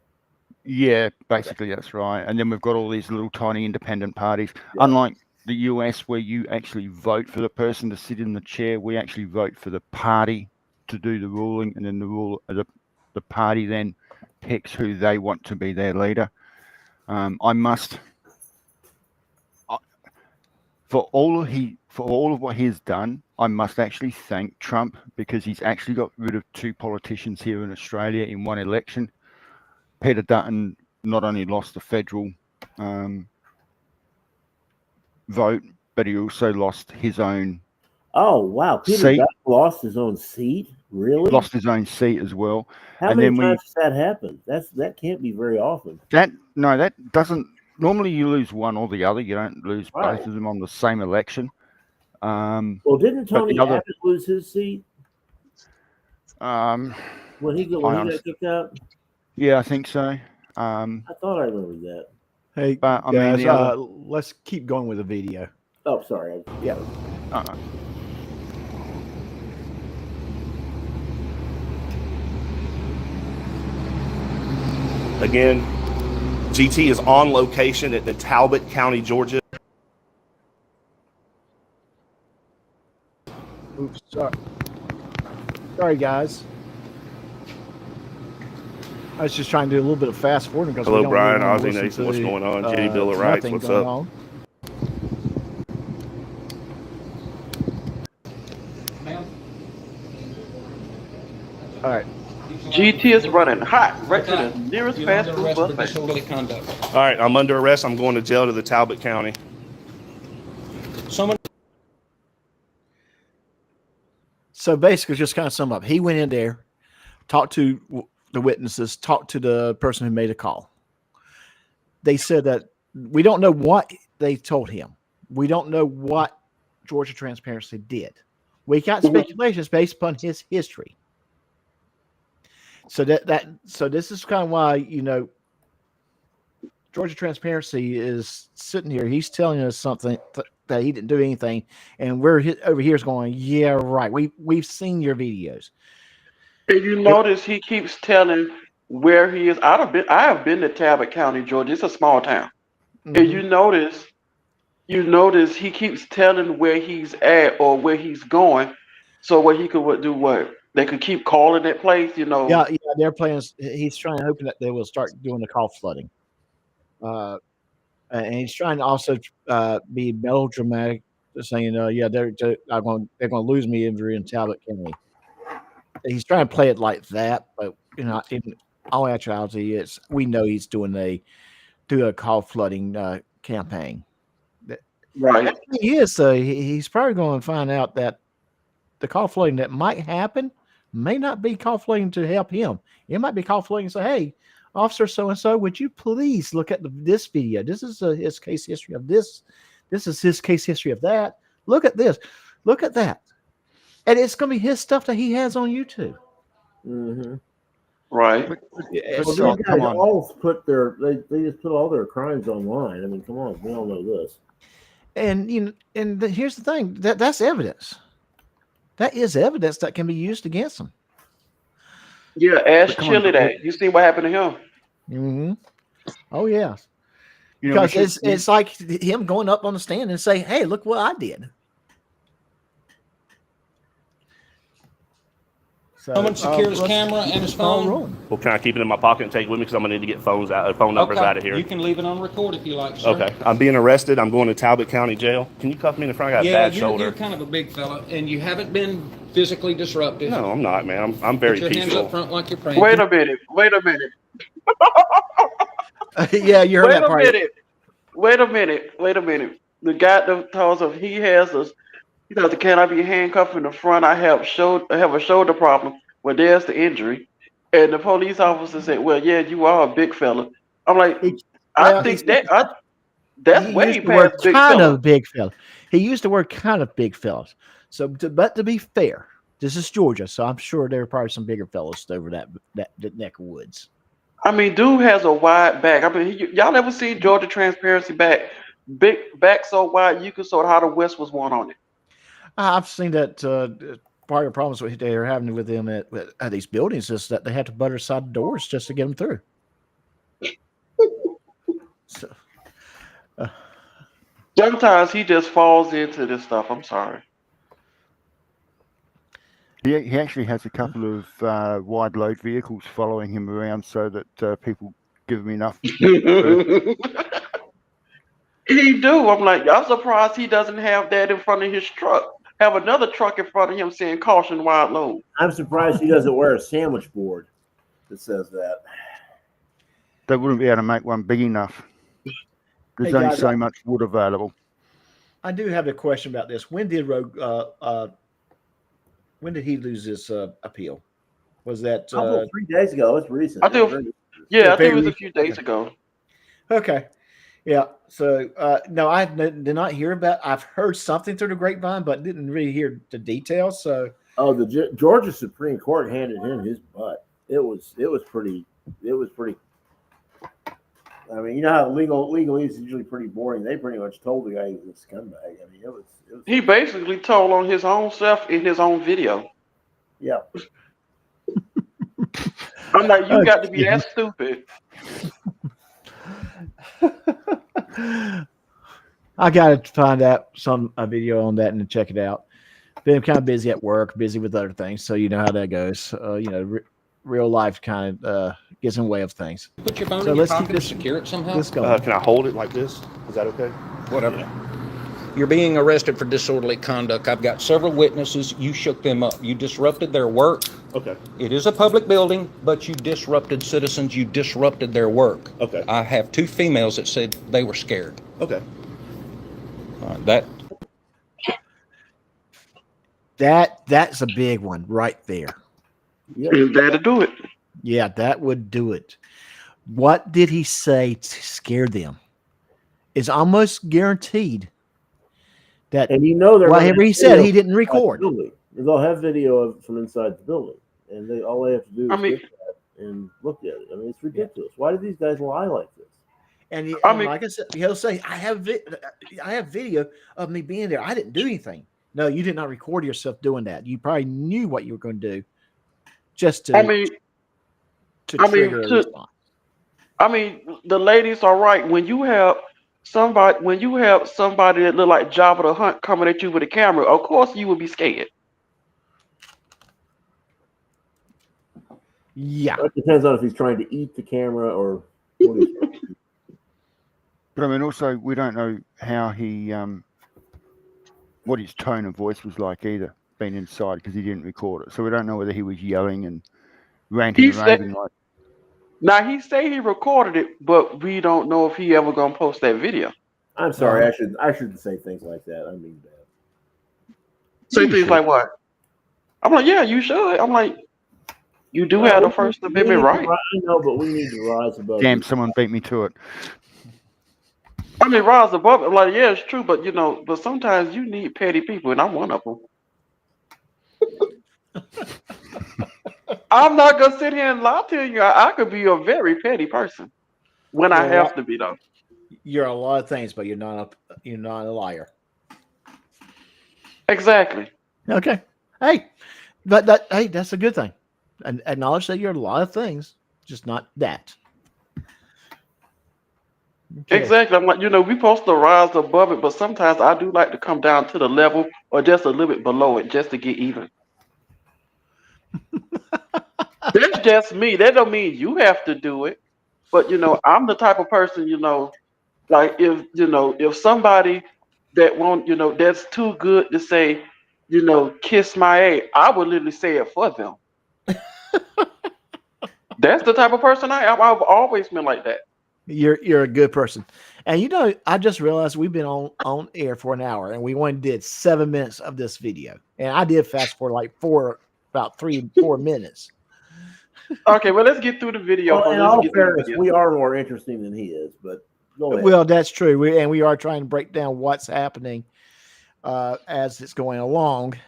Yeah, basically that's right. And then we've got all these little tiny independent parties. Yeah. Unlike the US, where you actually vote for the person to sit in the chair, we actually vote for the party to do the ruling, and then the party then picks who they want to be their leader. For all of what he has done, I must actually thank Trump, because he's actually got rid of 2 politicians here in Australia in one election. Peter Dutton not only lost the federal vote, but he also lost his own. Oh wow! Peter Dutton lost his own seat. Really? Lost his own seat as well. How many times has that happened? That can't be very often. That doesn't. Normally, you lose one or the other. You don't lose both of them on the same election. Well, didn't Tony Abbott lose his seat? When he got kicked out? Yeah, I think so. I thought I remembered that. Hey, but I guys, mean, let's keep going with the video. Oh, sorry. Yeah. Again, GT is on location at the Talbot County, Georgia. Oops, sorry, guys. I was just trying to do a little bit of fast forwarding because hello, Brian, Ozzy Nathan, what's going on? Jenny Bill of Rights, what's up? On. All right. GT is running hot right to the nearest fast food buffet. All right, I'm under arrest. I'm going to jail to the Talbot County. So basically, just kind of sum up. He went in there, talked to the witnesses, talked to the person who made a call. They said that we don't know what they told him. We don't know what Georgia Transparency did. We got speculations based upon his history. So so this is kind of why, Georgia Transparency is sitting here. He's telling us something that he didn't do anything, and we're over here is going, yeah, right. We've seen your videos. And you notice he keeps telling where he is. I have been to Talbot County, Georgia. It's a small town. Mm-hmm. And you notice he keeps telling where he's at or where he's going, so what he could do what? They could keep calling that place, Yeah, they're playing. He's hoping that they will start doing the call flooding. And he's trying to also be melodramatic, saying, they're going to lose me in Talbot County. He's trying to play it like that, but in all actuality, we know he's doing a call flooding campaign. Right. He is. He's probably going to find out that the call flooding that might happen may not be call flooding to help him. It might be call flooding and say, hey, Officer so-and-so, would you please look at this video? This is his case history of this. This is his case history of that. Look at this. Look at that. And it's going to be his stuff that he has on YouTube. Mm-hmm. Right. Well, these guys all they just put all their crimes online. I mean, come on, we all know this. And here's the thing, that's evidence. That is evidence that can be used against them. Yeah, ask Chili that. You see what happened to him? Mm-hmm. Oh yeah. Because it's like him going up on the stand and say, "Hey, look what I did." So, Someone secure his let's camera keep and his this call phone? rolling. Well, can I keep it in my pocket and take it with me? Because I'm gonna need to get phone numbers out of here. You can leave it on record if you like, sir. Okay. I'm being arrested. I'm going to Talbot County Jail. Can you cuff me in the front? I got a Yeah, bad shoulder. you're kind of a big fella, and you haven't been physically disruptive. No, I'm not, man. I'm very Put your hands peaceful. up front like you're praying. Wait a minute. Wait a minute. Yeah, you heard Wait that a part. minute. Wait a minute. Wait a minute. The guy that tells us he has us. He does. Can I be handcuffed in the front? I have a shoulder problem. Well, there's the injury. And the police officer said, "Well, yeah, you are a big fella." I'm like, I think that's He way used the word past big kind fella. of big fella. He used the word kind of big fellas. So, but to be fair, this is Georgia, so I'm sure there are probably some bigger fellas over that neck of woods. I mean, dude has a wide back. I mean, y'all ever seen Georgia Transparency back? Big back so wide you could sort how the West was won on it. I've seen that part of the problems they are having with them at these buildings is that they have to butter side the doors just to get them through. So, sometimes he just falls into this stuff. I'm sorry. He actually has a couple of wide load vehicles following him around so that people give him enough. He do. I'm like, I'm surprised he doesn't have that in front of his truck. Have another truck in front of him saying caution wide load. I'm surprised he doesn't wear a sandwich board that says that. They wouldn't be able to make one big enough. There's Hey, only guys, so much wood available. I do have a question about this. When did he lose his appeal? Was that 3 days ago? It's recent. I think, yeah, I think it was a few days ago. Okay. Yeah. So no, I did not hear about. I've heard something through the grapevine, but didn't really hear the details. So the Georgia Supreme Court handed him his butt. It was pretty. I mean, you know how legalese is usually pretty boring. They pretty much told the guy he was a scumbag. I mean, it was. He basically told on his own self in his own video. Yeah. I'm like, you got to be that stupid. I got to find out a video on that and check it out. Been kind of busy at work, busy with other things, so you know how that goes. Real life kind of gets in the way of things. Put your phone So in your let's keep pocket and this secure it somehow. This going. Can I hold it like this? Is that okay? Whatever. Yeah. You're being arrested for disorderly conduct. I've got several witnesses. You shook them up. You disrupted their work. Okay. It is a public building, but you disrupted citizens. You disrupted their work. Okay. I have 2 females that said they were scared. Okay. That's a big one right there. That'll do it. Yeah, that would do it. What did he say to scare them? It's almost guaranteed that, and you know, whatever he said, he didn't record. They'll have video from inside the building, and all they have to do is get that and look at it. I mean, it's ridiculous. Why do these guys lie like this? And like I said, he'll say, I have video of me being there. I didn't do anything. No, you did not record yourself doing that. You probably knew what you were going to do just to trigger a response. I mean, the ladies are right. When you have somebody that look like Jabba the Hutt coming at you with a camera, of course you will be scared. Yeah. It depends on if he's trying to eat the camera or what he's trying to do. But I mean, also, we don't know how he, what his tone of voice was like either, being inside, because he didn't record it. So we don't know whether he was yelling and ranting and raving like. Now he say he recorded it, but we don't know if he ever gonna post that video. I'm sorry, I shouldn't say things like that. I mean that. Say things like what? I'm like, yeah, you should. I'm like, you do have the First Amendment right. I know, but we need to rise above. Damn, someone beat me to it. I mean, rise above it. Like, yeah, it's true, but but sometimes you need petty people, and I'm one of them. I'm not gonna sit here and lie to you. I could be a very petty person when I have to be, though. You're a lot of things, but you're not a liar. Exactly. Okay. Hey, that's a good thing. And acknowledge that you're a lot of things, just not that. Okay. Exactly. I'm like, we supposed to rise above it, but sometimes I do like to come down to the level or just a little bit below it just to get even. That's just me. That don't mean you have to do it. But I'm the type of person, like if somebody that won't, that's too good to say, kiss my ass, I would literally say it for them. That's the type of person I am. I've always been like that. You're a good person. And I just realized we've been on air for an hour and we only did 7 minutes of this video. And I did fast for like about 3-4 minutes. Okay, well, let's get through the video. Well, in all fairness, we are more interesting than he is, but go ahead. Well, that's true. We are trying to break down what's happening as it's going along.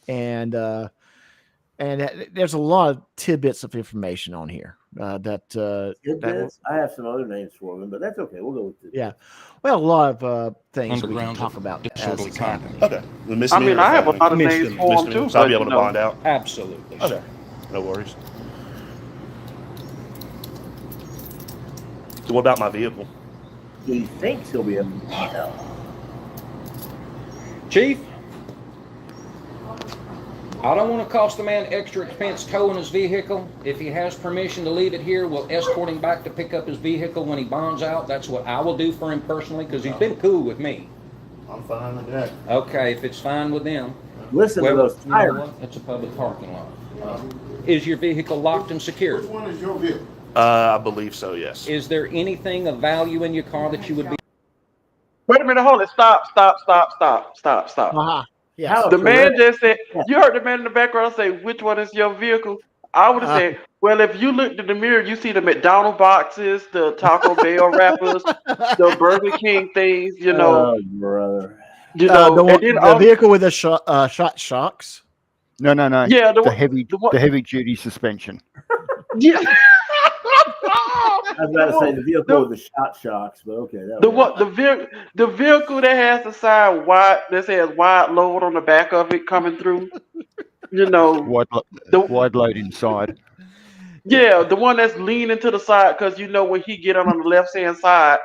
And there's a lot of tidbits of information on here. Tidbits? I have some other names for them, but that's okay. We'll go with it. Yeah. Well, a lot of things we can talk about as it's happening. Okay. I mean, I have a lot of names for them too. So I'll be able to bond out. Absolutely. Okay. No worries. So what about my vehicle? He thinks he'll be able to tell. Chief, I don't want to cost the man extra expense towing his vehicle. If he has permission to leave it here, we'll escort him back to pick up his vehicle when he bonds out. That's what I will do for him personally, because he's been cool with me. I'm fine with that. Okay, if it's fine with them. Listen to those tires. It's a public parking lot. Is your vehicle locked and secured? Which one is your vehicle? I believe so, yes. Is there anything of value in your car that you would be... Wait a minute, hold it. Stop. Uh-huh. Yeah. The man just said, you heard the man in the background say, which one is your vehicle? I would have said, well, if you looked in the mirror, you see the McDonald's boxes, the Taco Bell wrappers, the Burger King things, Oh, brother. The vehicle with the shot shocks. No. Yeah, the heavy duty suspension. Yeah. I was about to say the vehicle with the shot shocks, but okay. The vehicle that has the side wide, that says wide load on the back of it coming through. Wide load inside. Yeah, the one that's leaning to the side, because when he get on the left hand side,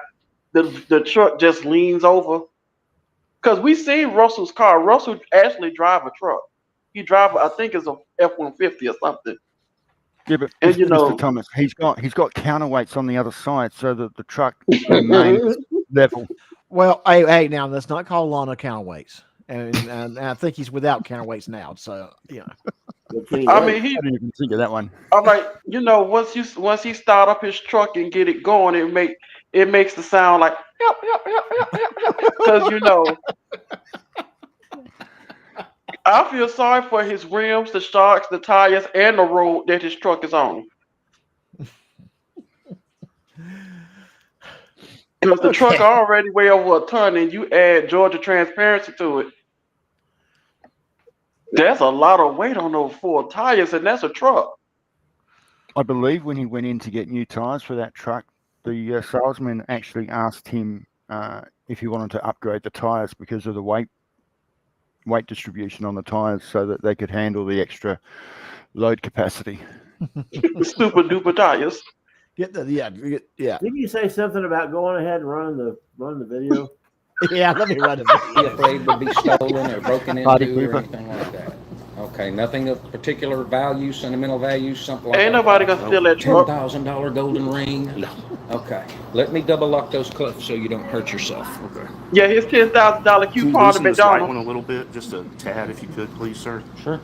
the truck just leans over. Because we seen Russell's car. Russell actually drive a truck. He drive, I think it's a F-150 or something. Yeah, but Mr. Thomas, he's got counterweights on the other side, so that the truck remains level. Well, hey, now let's not call Lana counterweights, and I think he's without counterweights now. So I didn't even think of that one. I'm like, once he start up his truck and get it going, it makes the sound like because I feel sorry for his rims, the shocks, the tires, and the road that his truck is on. Because the truck already weigh over a ton, and you add Georgia transparency to it. That's a lot of weight on those 4 tires, and that's a truck. I believe when he went in to get new tires for that truck, the salesman actually asked him if he wanted to upgrade the tires because of the weight distribution on the tires, so that they could handle the extra load capacity. Super duper tires. Yeah. Didn't you say something about going ahead and running the video? Yeah, let me run the video. Afraid would be stolen or broken into or anything like that. Okay, nothing of particular value, sentimental value, something like that. Ain't nobody gonna steal that truck. $10,000 golden ring. No. Okay, let me double lock those clips so you don't hurt yourself. Okay. Yeah, his $10,000 coupon to Loosen this light McDonald's. one a little bit, just a tad, if you could, please, sir. Sure.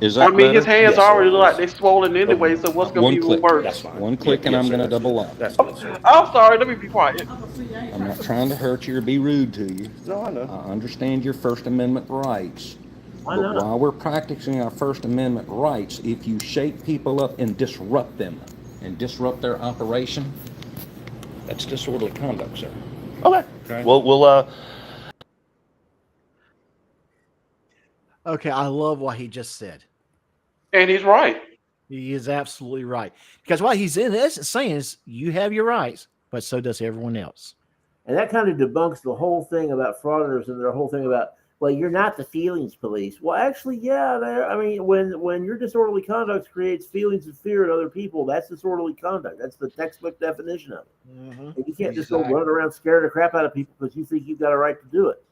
Is that his better? hands Yes, already sir. look like they're swollen anyway, so what's going to be even worse? That's fine. One click and I'm going to double lock. That's good, sir. I'm sorry, let me be quiet. I'm not trying to hurt you or be rude to you. No, I know. I understand your First Amendment rights. Why But not? while we're practicing our First Amendment rights, if you shake people up and disrupt them and disrupt their operation, that's disorderly conduct, sir. Okay. Well, we'll Okay, I love what he just said. And he's right. He is absolutely right. Because what he's in essence saying is you have your rights, but so does everyone else. And that kind of debunks the whole thing about fraudsters and their whole thing about well, you're not the feelings police. Well, actually, yeah. I mean, when your disorderly conduct creates feelings of fear in other people, that's disorderly conduct. That's the textbook definition of it. Mm-hmm. And you can't just go running around scaring the crap out of people because you think you've got a right to do it.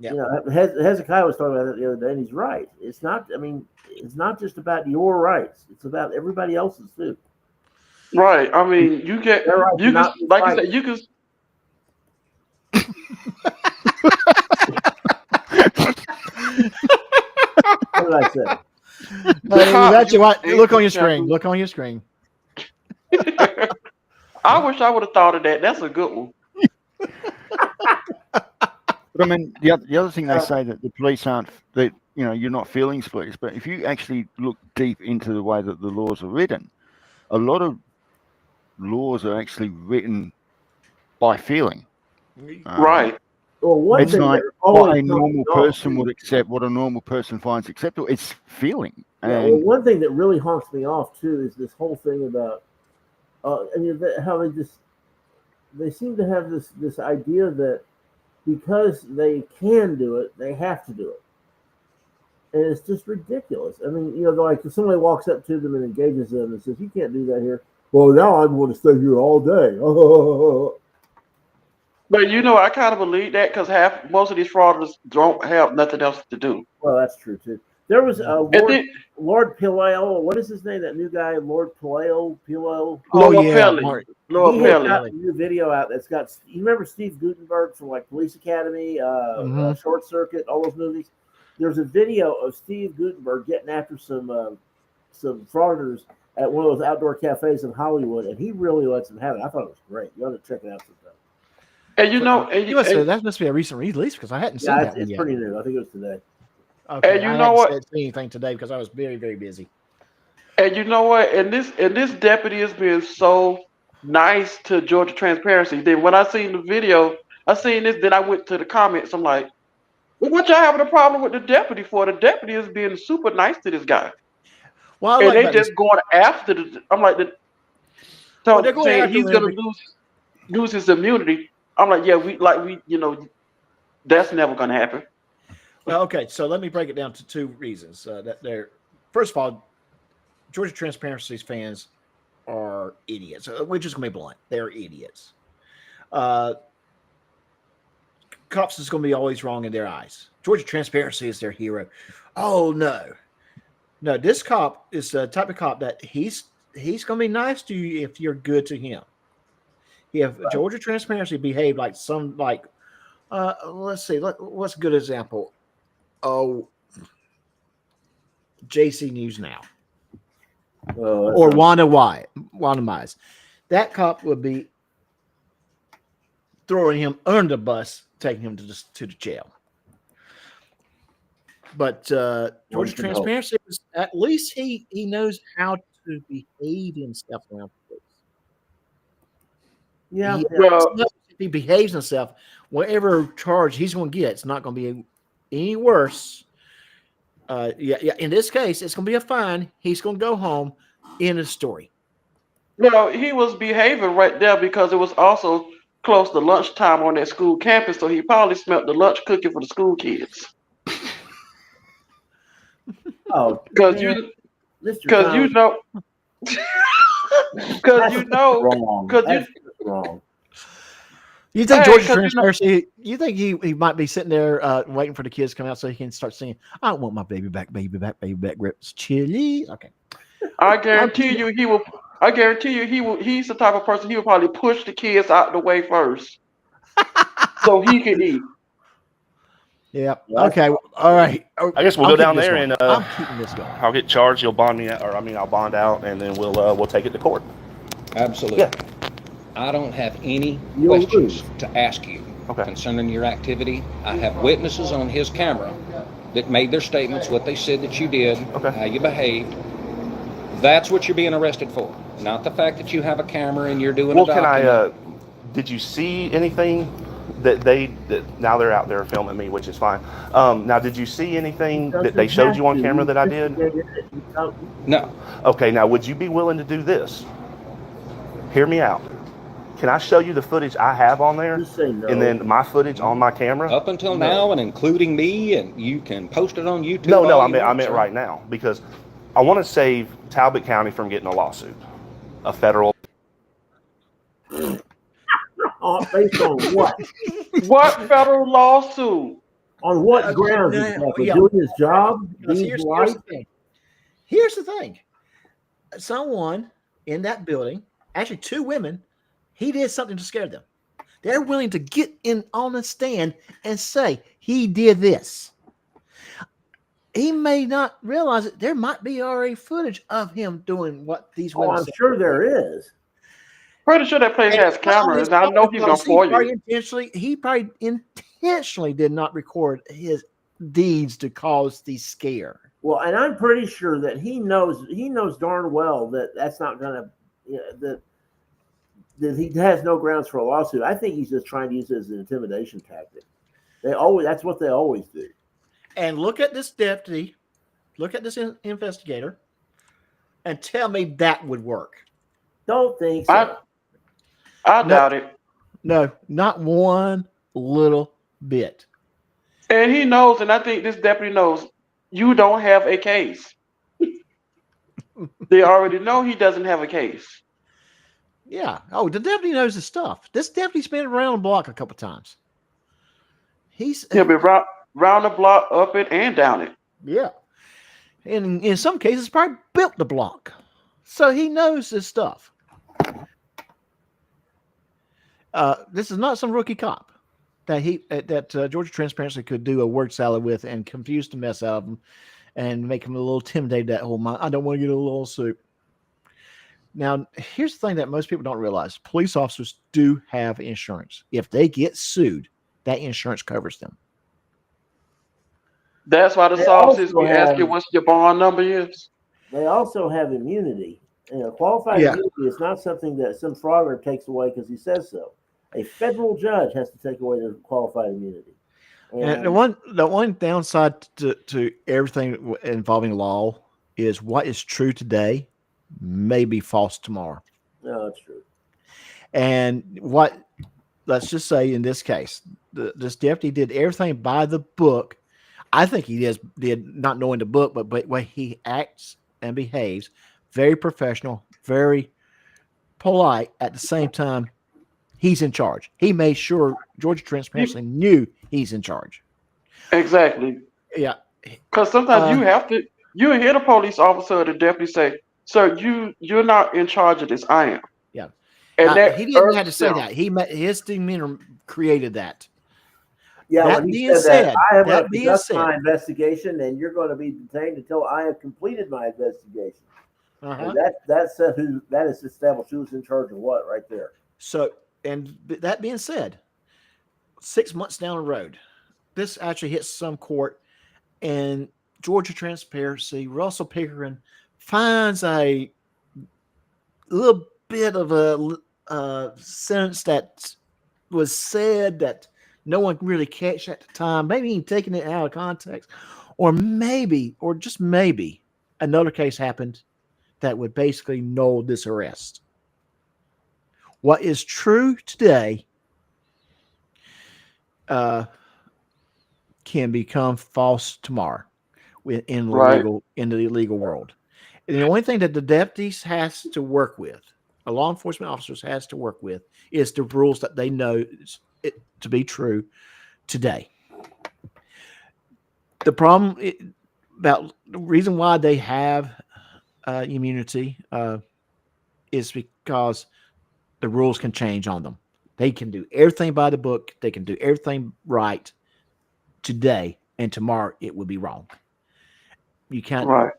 Yeah. You know, Hezekiah was talking about that the other day, and he's right. It's not. I mean, it's not just about your rights. It's about everybody else's too. Right. I mean, you can, like I said, you can. What did I say? Look on your screen. Look on your screen. I wish I would have thought of that. That's a good one. But I mean, the other thing they say that the police aren't, that you're not feelings police. But if you actually look deep into the way that the laws are written, a lot of laws are actually written by feeling. Right. Well, it's like what a normal person would accept, what a normal person finds acceptable. It's feeling. Yeah, well, one thing that really honks me off too is this whole thing about, how they seem to have this idea that because they can do it, they have to do it, and it's just ridiculous. I mean, like if somebody walks up to them and engages them and says, "You can't do that here." Well, now I'm going to stay here all day. But I kind of believe that because most of these fraudsters don't have nothing else to do. Well, that's true too. There was Lord Pilleo. What is his name? That new guy, Lord Pilleo. Oh yeah, Lord he has got Pelly. a new video out that's got. You remember Steve Gutenberg from like Police Academy, Short Circuit, all those movies? There's a video of Steve Gutenberg getting after some fraudsters at one of those outdoor cafes in Hollywood, and he really lets them have it. I thought it was great. You ought to check it out sometime. And that must be a recent release because I hadn't seen that. It's pretty new. I think it was today. Okay, and I hadn't seen anything today because I was very, very busy. And you know what? And this deputy is being so nice to Georgia Transparency. Then when I seen the video, I seen this. Then I went to the comments. I'm like, well, what y'all having a problem with the deputy for? The deputy is being super nice to this guy. Well, and they just going after the. I'm like, they're going saying after he's gonna lose his immunity. I'm like, yeah, that's never gonna happen. Well, okay, so let me break it down to two reasons. First of all, Georgia Transparency's fans are idiots. We're just going to be blunt. They're idiots. Cops is going to be always wrong in their eyes. Georgia Transparency is their hero. Oh, no. No, this cop is the type of cop that he's going to be nice to you if you're good to him. If Georgia Transparency behaved like let's see, what's a good example? Oh, JC News Now. Or Wanda Mize. That cop would be throwing him under the bus, taking him to the jail. But Georgia Transparency, at least he knows how to behave himself around police. Yeah. If he behaves himself, whatever charge he's going to get, it's not going to be any worse. In this case, it's going to be a fine. He's going to go home. End of story. No, he was behaving right there because it was also close to lunchtime on that school campus, so he probably smelled the lunch cooking for the school kids. Oh, because you know, wrong. You think Georgia Transparency? You think he might be sitting there waiting for the kids to come out so he can start singing? I want my baby back, grips, chili. Okay. I guarantee you he will. He's the type of person he will probably push the kids out the way first, so he can eat. Yeah. Okay. All right. I guess we'll go down there and I'm keeping this going. I'll get charged. You'll bond me, I'll bond out, and then we'll take it to court. Absolutely. Yeah. I don't have any questions to ask you concerning your activity. I have witnesses on his camera that made their statements, what they said that you did, how you behaved. That's what you're being arrested for, not the fact that you have a camera and you're doing a document. Did you see anything that now they're out there filming me, which is fine. Now, did you see anything that they showed you on camera that I did? No. Okay, now would you be willing to do this? Hear me out. Can I show you the footage I have on there? Just say no. And then my footage on my camera? Up until now, and including me, and you can post it on YouTube. No, I meant right now, because I want to save Talbot County from getting a lawsuit, a federal. Based on what? What federal lawsuit? On what grounds? Exactly? Doing his job? Here's the thing. Here's the thing. Someone in that building, actually 2 women, he did something to scare them. They're willing to get in on the stand and say he did this. He may not realize it. There might be already footage of him doing what these women I'm said. sure there is. Pretty sure that place has cameras. I know he's gonna for you. He probably intentionally did not record his deeds to cause the scare. Well, and I'm pretty sure that he knows darn well that that's not going to that he has no grounds for a lawsuit. I think he's just trying to use it as an intimidation tactic. That's what they always do. And look at this deputy, look at this investigator, and tell me that would work. Don't think so. I doubt it. No, not one little bit. And he knows, and I think this deputy knows, you don't have a case. They already know he doesn't have a case. Yeah. Oh, the deputy knows his stuff. This deputy's been around the block a couple times. He'll be round the block, up it and down it. Yeah. And in some cases, probably built the block. So he knows this stuff. This is not some rookie cop that Georgia Transparency could do a word salad with and confuse the mess out of him and make him a little intimidated that whole mind. I don't want to get a lawsuit. Now, here's the thing that most people don't realize. Police officers do have insurance. If they get sued, that insurance covers them. That's why the officers will ask you what's your bond number is. They also have immunity. Qualified immunity is not something that some frogger takes away because he says so. A federal judge has to take away their qualified immunity. And the one downside to everything involving law is what is true today may be false tomorrow. No, that's true. And let's just say in this case, this deputy did everything by the book. I think he did not knowing the book, but way he acts and behaves, very professional, very polite. At the same time, he's in charge. He made sure Georgia Transparency knew he's in charge. Exactly. Yeah. Because sometimes you hear the police officer or the deputy say, "Sir, you're not in charge of this. I am." Yeah. And he didn't have to say that. His demeanor created that. Yeah, that when he being said said, that, I have that to being conduct said, my investigation, and you're going to be detained until I have completed my investigation. Uh-huh. That is established who's in charge of what right there. So, and that being said, 6 months down the road, this actually hits some court, and Georgia Transparency, Russell Pickering finds a little bit of a sentence that was said that no one can really catch at the time, maybe even taking it out of context, or just maybe another case happened that would basically null this arrest. What is true today can become false tomorrow in the legal world. And the only thing that the deputies has to work with, a law enforcement officers has to work with, is the rules that they know it to be true today. The problem about the reason why they have immunity is because the rules can change on them. They can do everything by the book. They can do everything right today, and tomorrow it will be wrong. You can't. Right.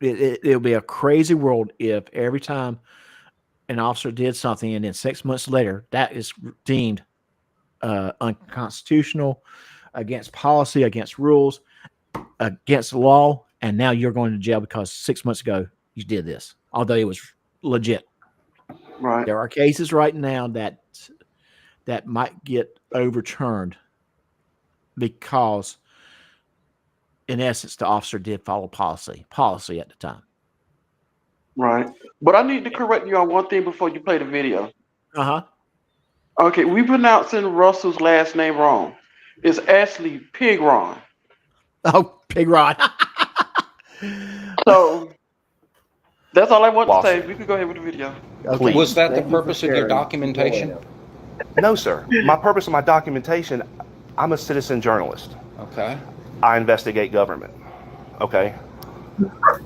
It'll be a crazy world if every time an officer did something and then 6 months later that is deemed unconstitutional, against policy, against rules, against law, and now you're going to jail because 6 months ago you did this, although it was legit. Right. There are cases right now that might get overturned because, in essence, the officer did follow policy at the time. Right. But I need to correct you on one thing before you play the video. Uh-huh. Okay, we pronouncing Russell's last name wrong. It's actually Pigron. Oh, Pig Rod. So that's all I want to say. Lawsuit. We could go ahead with the video. Okay. Please. Was that the Thank you for purpose of your sharing. documentation? Go ahead. No, sir. My purpose of my documentation, I'm a citizen journalist. Okay. I investigate government. Okay.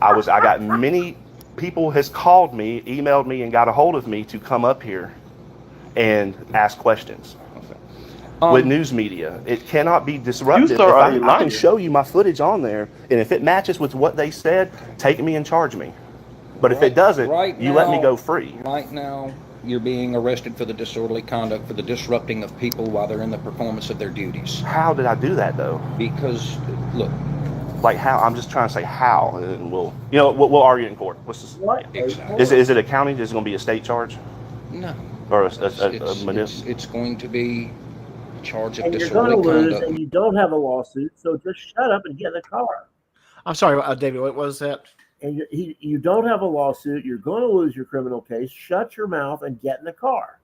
I got many people has called me, emailed me, and got a hold of me to come up here and ask questions. With news media, it cannot be disrupted. You, sir, are a I liar. can show you my footage on there, and if it matches with what they said, take me and charge me. But if it doesn't, you let me go free. Right now, you're being arrested for the disorderly conduct, for the disrupting of people while they're in the performance of their duties. How did I do that, though? Because, look. Like how? I'm just trying to say how, and we'll argue in court. What's this? What? Exactly. Is it a county? Is it going to be a state charge? No. Or It's going to be a charge of And you're going to disorderly lose, conduct. and you don't have a lawsuit, so just shut up and get in the car. I'm sorry, David. What was that? And you don't have a lawsuit. You're going to lose your criminal case. Shut your mouth and get in the car.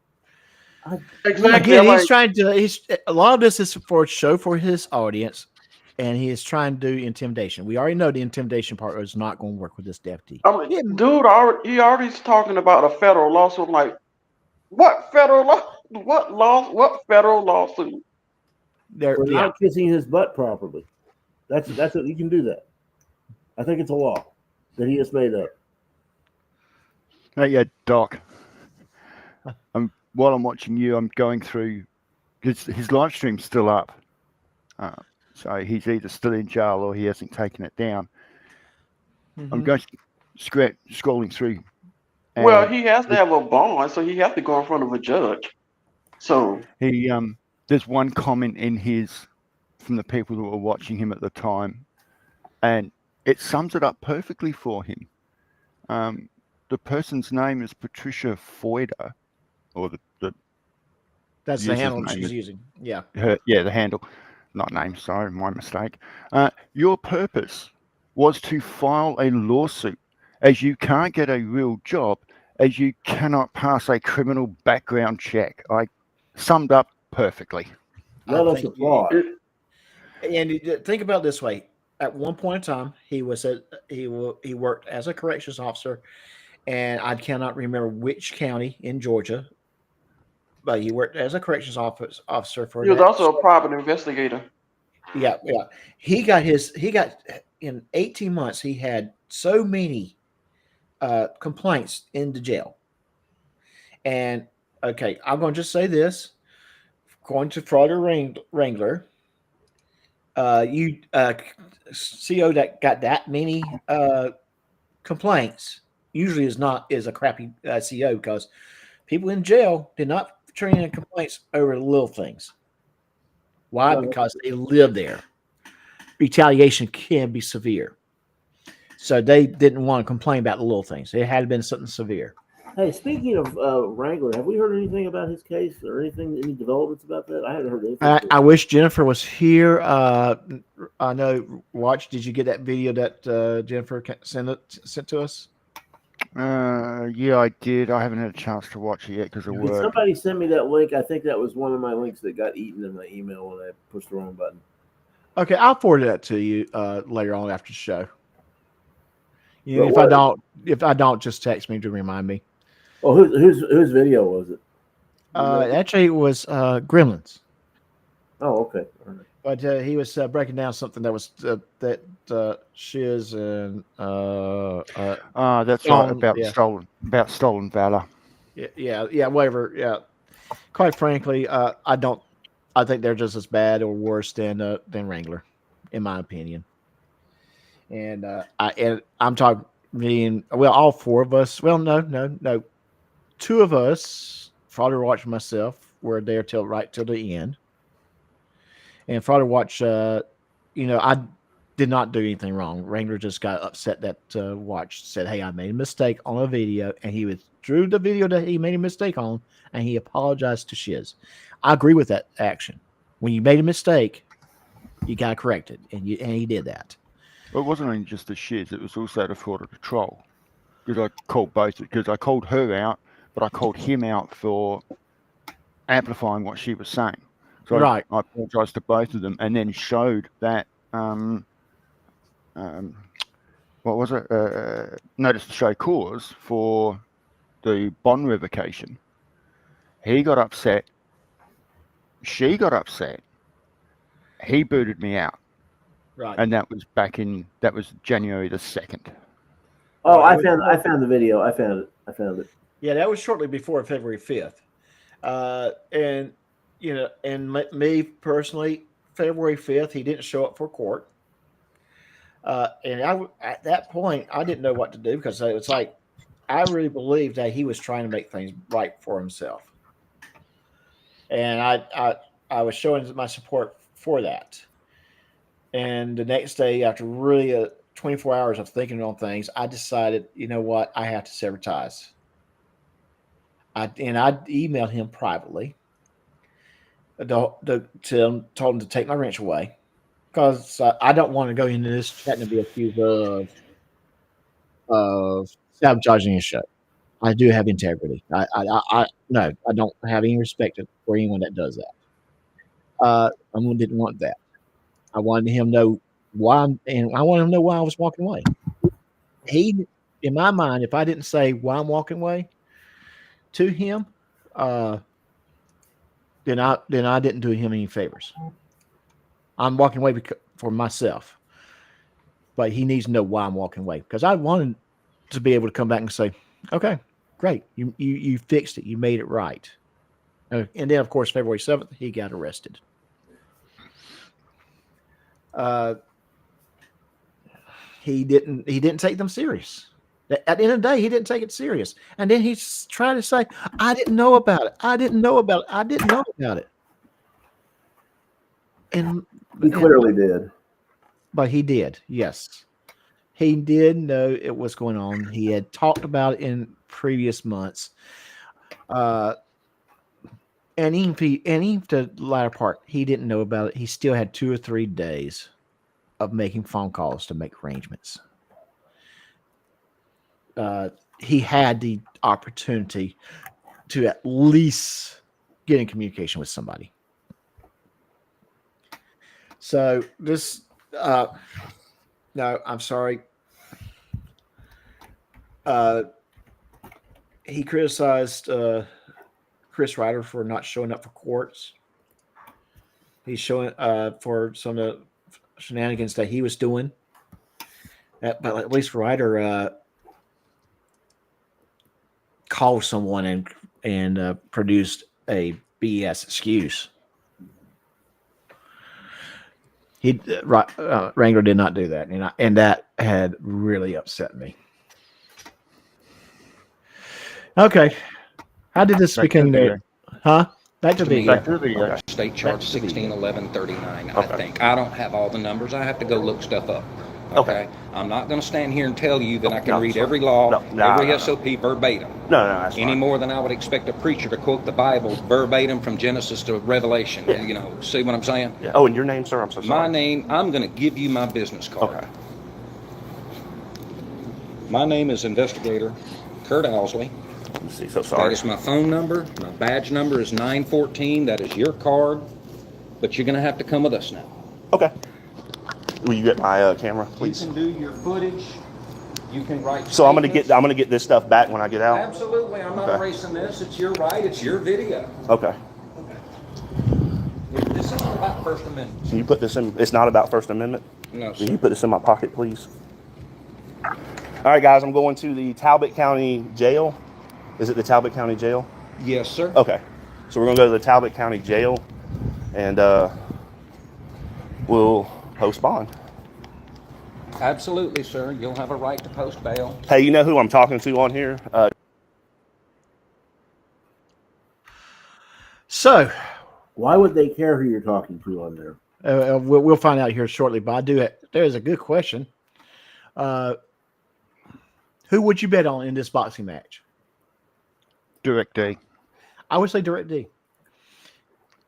Exactly. Again, he's trying to. A lot of this is for a show for his audience, and he is trying to do intimidation. We already know the intimidation part is not going to work with this deputy. Dude, he already's talking about a federal lawsuit. Like, what federal law? What federal lawsuit? We're not kissing his butt properly. That's what you can do that. I think it's a law that he has made up. Yeah, Doc. While I'm watching you, I'm going through his live stream's still up. So he's either still in jail or he hasn't taken it down. I'm going scrolling through. Well, he has to have a bond, so he has to go in front of a judge. So there's one comment in from the people who were watching him at the time, and it sums it up perfectly for him. The person's name is Patricia Foyder, or that's the handle she's using. Yeah. The handle, not name. Sorry, my mistake. Your purpose was to file a lawsuit, as you can't get a real job, as you cannot pass a criminal background check. I summed up perfectly. No, that's a fraud. And think about it this way: at one point in time, he worked as a corrections officer, and I cannot remember which county in Georgia, but he worked as a corrections officer for. He was also a private investigator. Yeah. He got in 18 months. He had so many complaints in the jail. And okay, I'm going to just say this: going to Fraud Wrangler, you CO that got that many complaints usually is a crappy CO, because people in jail did not turn in complaints over little things. Why? Because they live there. Retaliation can be severe. So they didn't want to complain about the little things. It had been something severe. Hey, speaking of Wrangler, have we heard anything about his case or any developments about that? I haven't heard anything. I wish Jennifer was here. I know. Did you get that video that Jennifer sent to us? Yeah, I did. I haven't had a chance to watch it yet because of work. Somebody sent me that link. I think that was one of my links that got eaten in my email when I pushed the wrong button. Okay, I'll forward that to you later on after the show. If I don't, just text me to remind me. Well, whose video was it? Actually, it was Gremlins. Oh, okay. All right. But he was breaking down something that was Shiz and that's right, about stolen valor. Yeah, whatever. Yeah, quite frankly, I think they're just as bad or worse than Wrangler, in my opinion. And I'm talking all four of us. Well, no, two of us, Father Watch and myself, were there till the end. And Father Watch, I did not do anything wrong. Wrangler just got upset that Watch said, "Hey, I made a mistake on a video," and he withdrew the video that he made a mistake on, and he apologized to Shiz. I agree with that action. When you made a mistake, you got to correct it, and he did that. Well, it wasn't only just the Shiz; it was also the fraud of the troll. Because I called both. Because I called her out, but I called him out for amplifying what she was saying. So Right. I apologized to both of them, and then showed that what was it? Notice to show cause for the bond revocation. He got upset. She got upset. He booted me out. Right. And that was January the 2nd. Oh, I found the video. I found it. Yeah, that was shortly before February 5th. And me personally, February 5th, he didn't show up for court. And at that point, I didn't know what to do, because it was like, I really believed that he was trying to make things right for himself. And I was showing my support for that. And the next day, after really 24 hours of thinking on things, I decided, you know what, I have to sever ties. I emailed him privately. Told him to take my wrench away, because I don't want to go into this chatting to be accused of sabotaging his show. I do have integrity. I don't have any respect for anyone that does that. I didn't want that. I wanted him to know why, and I wanted him to know why I was walking away. In my mind, if I didn't say why I'm walking away to him, then I didn't do him any favors. I'm walking away for myself, but he needs to know why I'm walking away, because I wanted to be able to come back and say, okay, great, you fixed it, you made it right. And then, of course, February 7th, he got arrested. He didn't take them serious. At the end of the day, he didn't take it serious. And then he's trying to say, I didn't know about it. I didn't know about it. I didn't know about it. And he clearly did. But he did, yes. He did know it was going on. He had talked about it in previous months. And even the latter part, he didn't know about it. He still had 2 or 3 days of making phone calls to make arrangements. He had the opportunity to at least get in communication with somebody. So this, no, I'm sorry. He criticized Chris Ryder for not showing up for courts. He's showing for some of the shenanigans that he was doing. But at least Ryder called someone and produced a BS excuse. Wrangler did not do that, and that had really upset me. Okay, how did this become there? Huh? Back to the Okay. State charge 161139. I think I don't have all the numbers. I have to go look stuff up. Okay. I'm not going to stand here and tell you that I can read every law, every SOP verbatim. No, that's any more than I would expect a preacher to quote the Bible verbatim from Genesis to Revelation. Yeah. You know, see what I'm saying? Yeah. Oh, and your name, sir? I'm so sorry. My name, I'm going to give you my business card. Okay. My name is Investigator Kurt Owsley. Let me see. So sorry. That is my phone number. My badge number is 914. That is your card. But you're going to have to come with us now. Okay. Will you get my camera, please? You can do your footage. You can write. So I'm gonna get this stuff back when I get out. Absolutely, I'm not erasing this. It's your right. It's your video. Okay. This isn't about First Amendment. Can you put this in? It's not about First Amendment. No, sir. Can you put this in my pocket, please? All right, guys. I'm going to the Talbot County Jail. Is it the Talbot County Jail? Yes, sir. Okay. So we're gonna go to the Talbot County Jail, and we'll post bond. Absolutely, sir. You'll have a right to post bail. Hey, you know who I'm talking to on here? So, why would they care who you're talking to on there? We'll find out here shortly. But there's a good question. Who would you bet on in this boxing match? Direct D. I would say Direct D.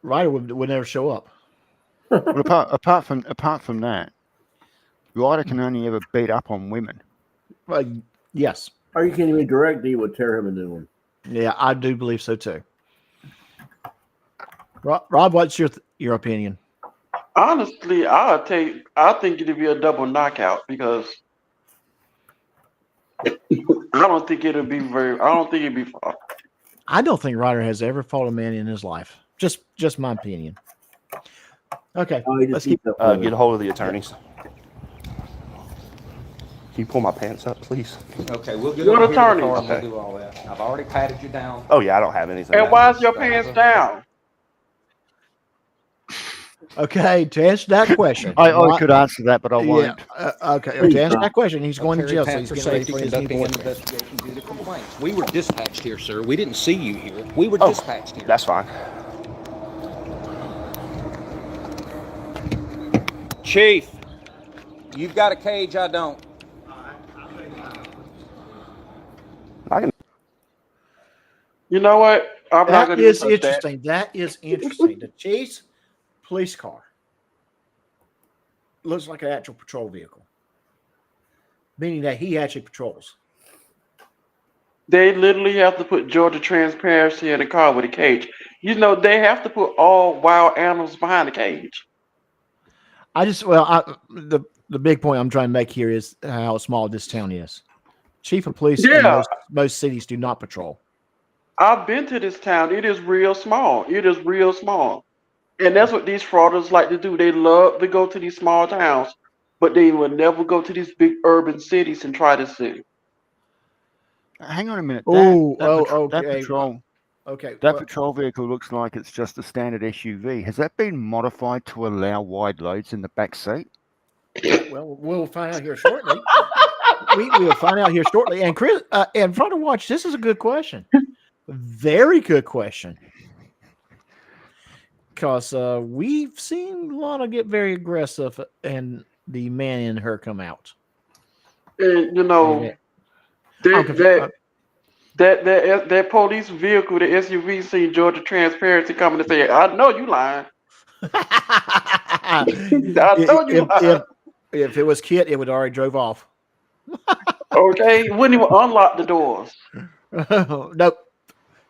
Ryder would never show up. Well, apart from that, Ryder can only ever beat up on women. Yes. Are you kidding me? Direct D would tear him a new one. Yeah, I do believe so too. Rob, what's your opinion? Honestly, I think it'd be a double knockout because I don't think it'd be far. I don't think Ryder has ever fought a man in his life. Just my opinion. Okay, let's keep. Get a hold of the attorneys. Can you pull my pants up, please? Okay, we'll get What over here to the attorney? car and Okay. we'll do all that. I've already patted you down. Oh yeah, I don't have anything. And why is your pants down? Okay, to answer that question, I could answer that, but I won't. Okay, to answer that question, he's going to Carry jail. So Pat he's for getting ready safety, for his new conducting an boyfriend. investigation due to complaints. We were dispatched here, sir. We didn't see you here. We were dispatched here. That's fine. Chief, you've got a cage, I don't. I can. You know what? I'm not That gonna is touch interesting. That is interesting. The Chief's police car looks like an actual patrol vehicle, meaning that he actually patrols. They literally have to put Georgia Transparency in a car with a cage. You know, they have to put all wild animals behind the cage. The big point I'm trying to make here is how small this town is. Chief of police in Yeah. most cities do not patrol. I've been to this town. It is real small. It is real small. And that's what these frauders like to do. They love to go to these small towns, but they will never go to these big urban cities and try to sue. Hang on a minute. Okay. That patrol. Okay. That patrol vehicle looks like it's just a standard SUV. Has that been modified to allow wide loads in the back seat? Well, we'll find out here shortly. we will find out here shortly. And Chris, and front of watch, this is a good question. Very good question. Because we've seen Lana get very aggressive and the man in her come out. And you know, that police vehicle, the SUV, seen Georgia Transparency coming to say, "I know you lying." I know you lying. If it was Kit, it would already drove off. Okay, wouldn't even unlock the doors. Nope.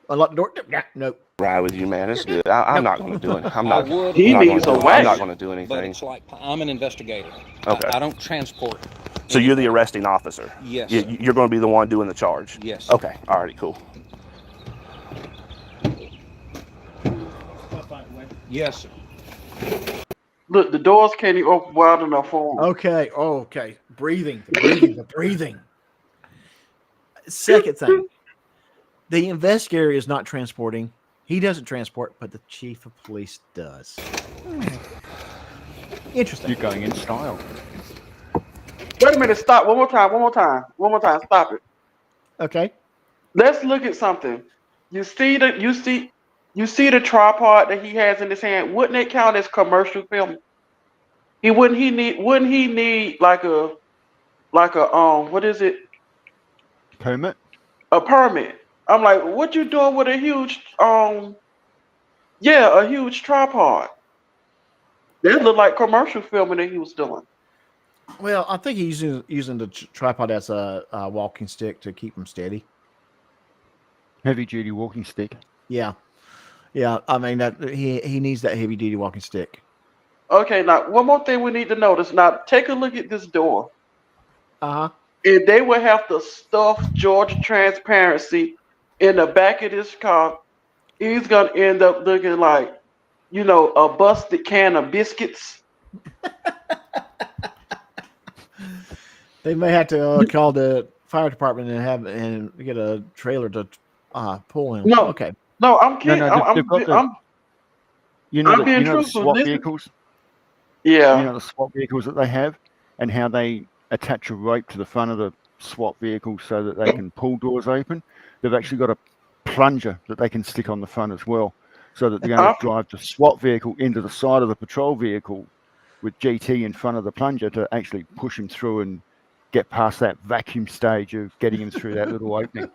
Unlock the door. Nope. Ride with you, man. It's good. I'm not going to do it. I'm not. He I'm not needs gonna a do it. I'm not wagon. going to do But anything. it's like, I'm an investigator. Okay. I don't transport. So you're the arresting officer. Yes. You're going to be the one doing the charge. Yes. Okay. All right. Cool. Yes, sir. Look, the doors can't even open wide enough for him. Okay. Okay. Breathing. The breathing. Second thing. The investigator is not transporting. He doesn't transport, but the chief of police does. Interesting. You're going in style. Wait a minute, stop. One more time. Stop it. Okay. Let's look at something. You see the tripod that he has in his hand. Wouldn't it count as commercial film? Wouldn't he need like a what is it? Permit? A permit. I'm like, what you doing with a huge a huge tripod? That looked like commercial filming that he was doing. Well, I think he's using the tripod as a walking stick to keep him steady. Heavy duty walking stick. Yeah. I mean that he needs that heavy duty walking stick. Okay, now one more thing we need to notice. Now take a look at this door. Uh-huh. And they would have to stuff Georgia Transparency in the back of this car. He's gonna end up looking like, a busted can of biscuits. They may have to call the fire department and get a trailer to pull him. No, okay. No, I'm kidding. No, I'm being the truthful. SWAT vehicles? Yeah. The SWAT vehicles that they have and how they attach a rope to the front of the SWAT vehicle so that they can pull doors open. They've actually got a plunger that they can stick on the front as well so that they're going to drive the SWAT vehicle into the side of the patrol vehicle with GT in front of the plunger to actually push him through and get past that vacuum stage of getting him through that little opening.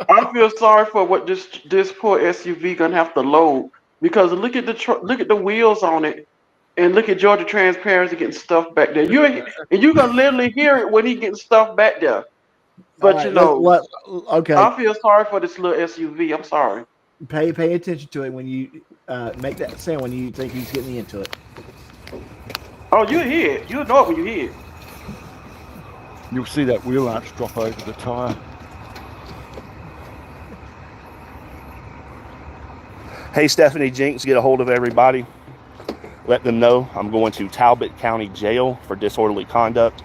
I feel sorry for what this poor SUV gonna have to load, because look at the wheels on it, and look at Georgia Transparency getting stuff back there. You're gonna literally hear it when he getting stuff back there. But okay. I feel sorry for this little SUV. I'm sorry. Pay attention to it when you Make that sound when you think he's getting into it. Oh, you hear it. You'll know it when you hear it. You'll see that wheel arch drop over the tire. Hey, Stephanie Jinks, get a hold of everybody. Let them know I'm going to Talbot County Jail for disorderly conduct,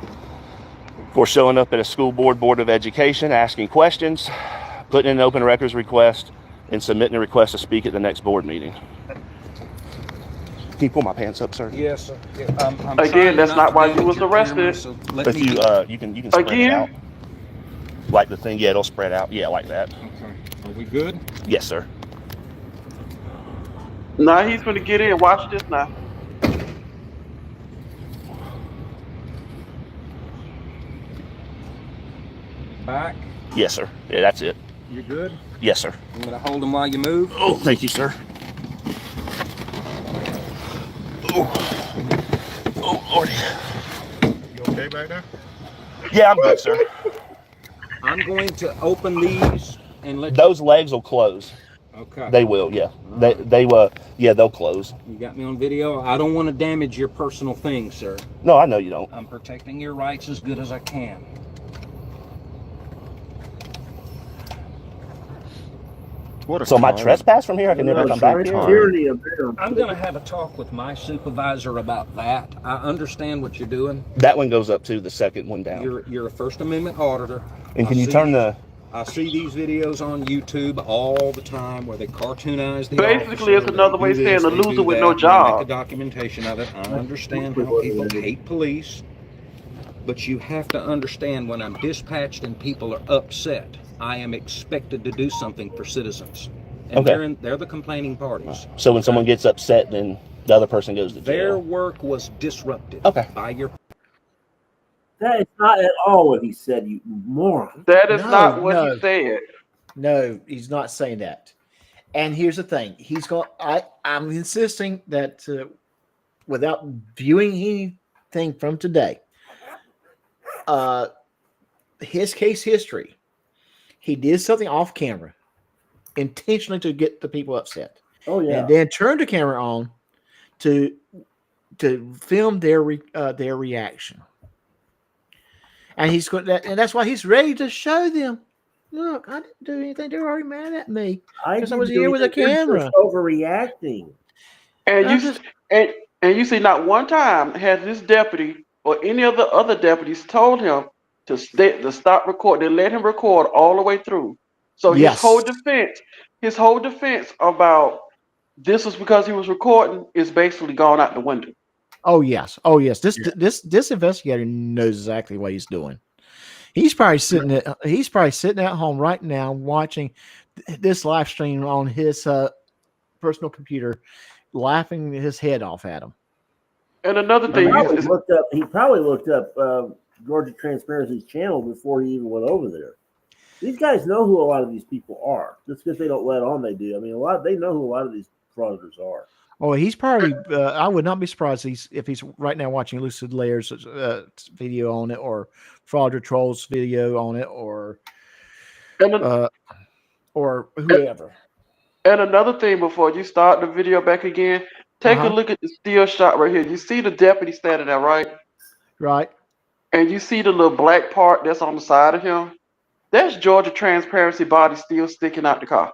for showing up at a school board of education, asking questions, putting in an open records request, and submitting a request to speak at the next board meeting. Can you pull my pants up, sir? Yes, sir. I'm Again, that's trying not why you damage was your arrested. camera, so let If me you get- you can spread it out. Like the thing, yeah, it'll spread out. Yeah, like that. Okay. Are we good? Yes, sir. Now he's gonna get in. Watch this now. Back. Yes, sir. Yeah, that's it. You're good? Yes, sir. I'm gonna hold them while you move. Oh, thank you, sir. Oh, Lordy. You okay back there? Yeah, I'm good, sir. I'm going to open these and let Those legs will close. Okay. They will, yeah. Yeah, they'll close. You got me on video. I don't want to damage your personal things, sir. No, I know you don't. I'm protecting your rights as good as I can. So my trespass from here, I can never come back here? I'm going to have a talk with my supervisor about that. I understand what you're doing. That one goes up to the second one down. You're a First Amendment auditor. And can you turn the... I see these videos on YouTube all the time where they cartoonize the Basically, it's another way of saying a loser with no Make a job. documentation of it. I understand how people hate police, but you have to understand when I'm dispatched and people are upset, I am expected to do something for citizens. And Okay. they're the complaining parties. So when someone gets upset, then the other person goes to Their jail. work was disrupted by your... That is not at all what he said, you moron. That is not what he said. No, he's not saying that. And here's the thing: I'm insisting that without viewing anything from today, his case history, he did something off camera, intentionally to get the people upset. Oh yeah, and then turned the camera on to film their reaction. And he's going, and that's why he's ready to show them. Look, I didn't do anything. They're already mad at me because I was here with a camera. Overreacting. And you see, not one time has this deputy or any of the other deputies told him to stop recording. They let him record all the way through. So his whole defense about this was because he was recording is basically gone out the window. Oh yes. This investigator knows exactly what he's doing. He's probably sitting at home right now watching this live stream on his personal computer, laughing his head off at him. And another thing, he probably looked up Georgia Transparency's channel before he even went over there. These guys know who a lot of these people are. Just because they don't let on, they do. I mean, they know who a lot of these fraudsters are. Oh, he's probably. I would not be surprised if he's right now watching Lucid Layers video on it, or Fraudster Trolls video on it, or whoever. And another thing, before you start the video back again, take a look at the still shot right here. You see the deputy standing there, right? Right. And you see the little black part that's on the side of him. That's Georgia Transparency body still sticking out the car.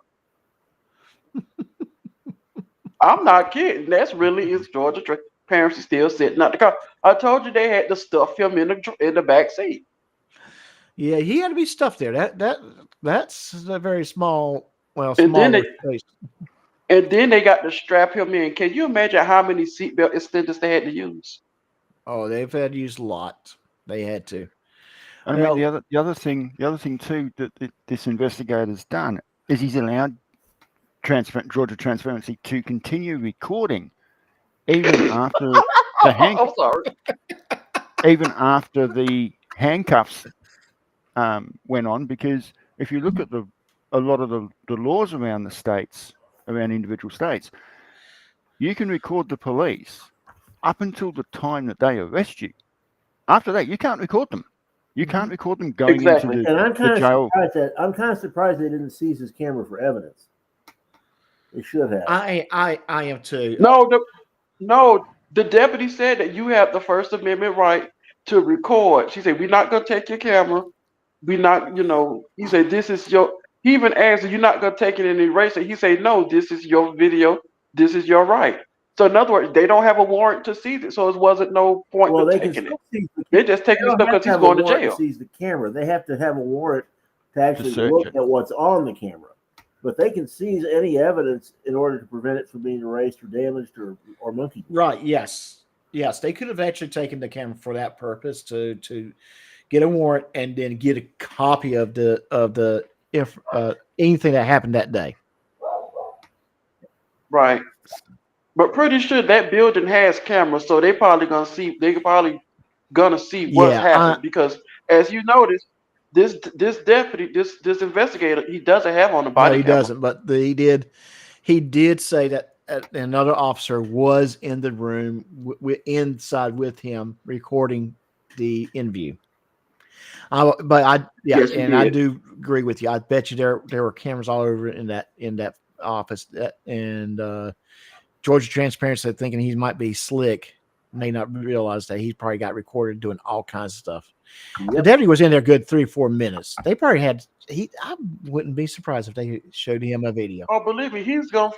I'm not kidding. That's really is Georgia Transparency still sitting out the car. I told you they had to stuff him in the back seat. Yeah, he had to be stuffed there. That's a very small. Well, and then they got to strap him in. Can you imagine how many seatbelt extenders they had to use? Oh, they've had to use a lot. They had to. I mean, the other thing too that this investigator's done is he's allowed Georgia Transparency to continue recording even after even after the handcuffs went on, because if you look at a lot of the laws around the states, around individual states, you can record the police up until the time that they arrest you. After that, you can't record them. You can't record them going into the And I'm kind jail. of surprised they didn't seize his camera for evidence. It should have. I am too. No, the deputy said that you have the First Amendment right to record. She said, we're not going to take your camera. We're not, he said, this is your, he even asked, you're not going to take it and erase it. He said, no, this is your video. This is your right. So in other words, they don't have a warrant to seize it. So it wasn't no point Well, to they can taking it. still seize the They're just taking the stuff because he's going to jail. Seize the camera. They have to have a warrant to actually search look it. at what's on the camera. But they can seize any evidence in order to prevent it from being erased or damaged or monkeyed. Right. Yes. They could have actually taken the camera for that purpose to get a warrant and then get a copy of the anything that happened that day. Right. But pretty sure that building has cameras, so they probably gonna see. They probably gonna see what's happened because, as you notice, this deputy, this investigator, he doesn't have on the body. No, he camera. doesn't. But he did say that another officer was in the room inside with him recording the interview. I do agree with you. I bet you there were cameras all over in that office. And Georgia Transparency, thinking he might be slick, may not realize that he probably got recorded doing all kinds of stuff. Yep. The deputy was in there good 3 or 4 minutes. They probably had. I wouldn't be surprised if they showed him a video. Oh, believe me, Mongo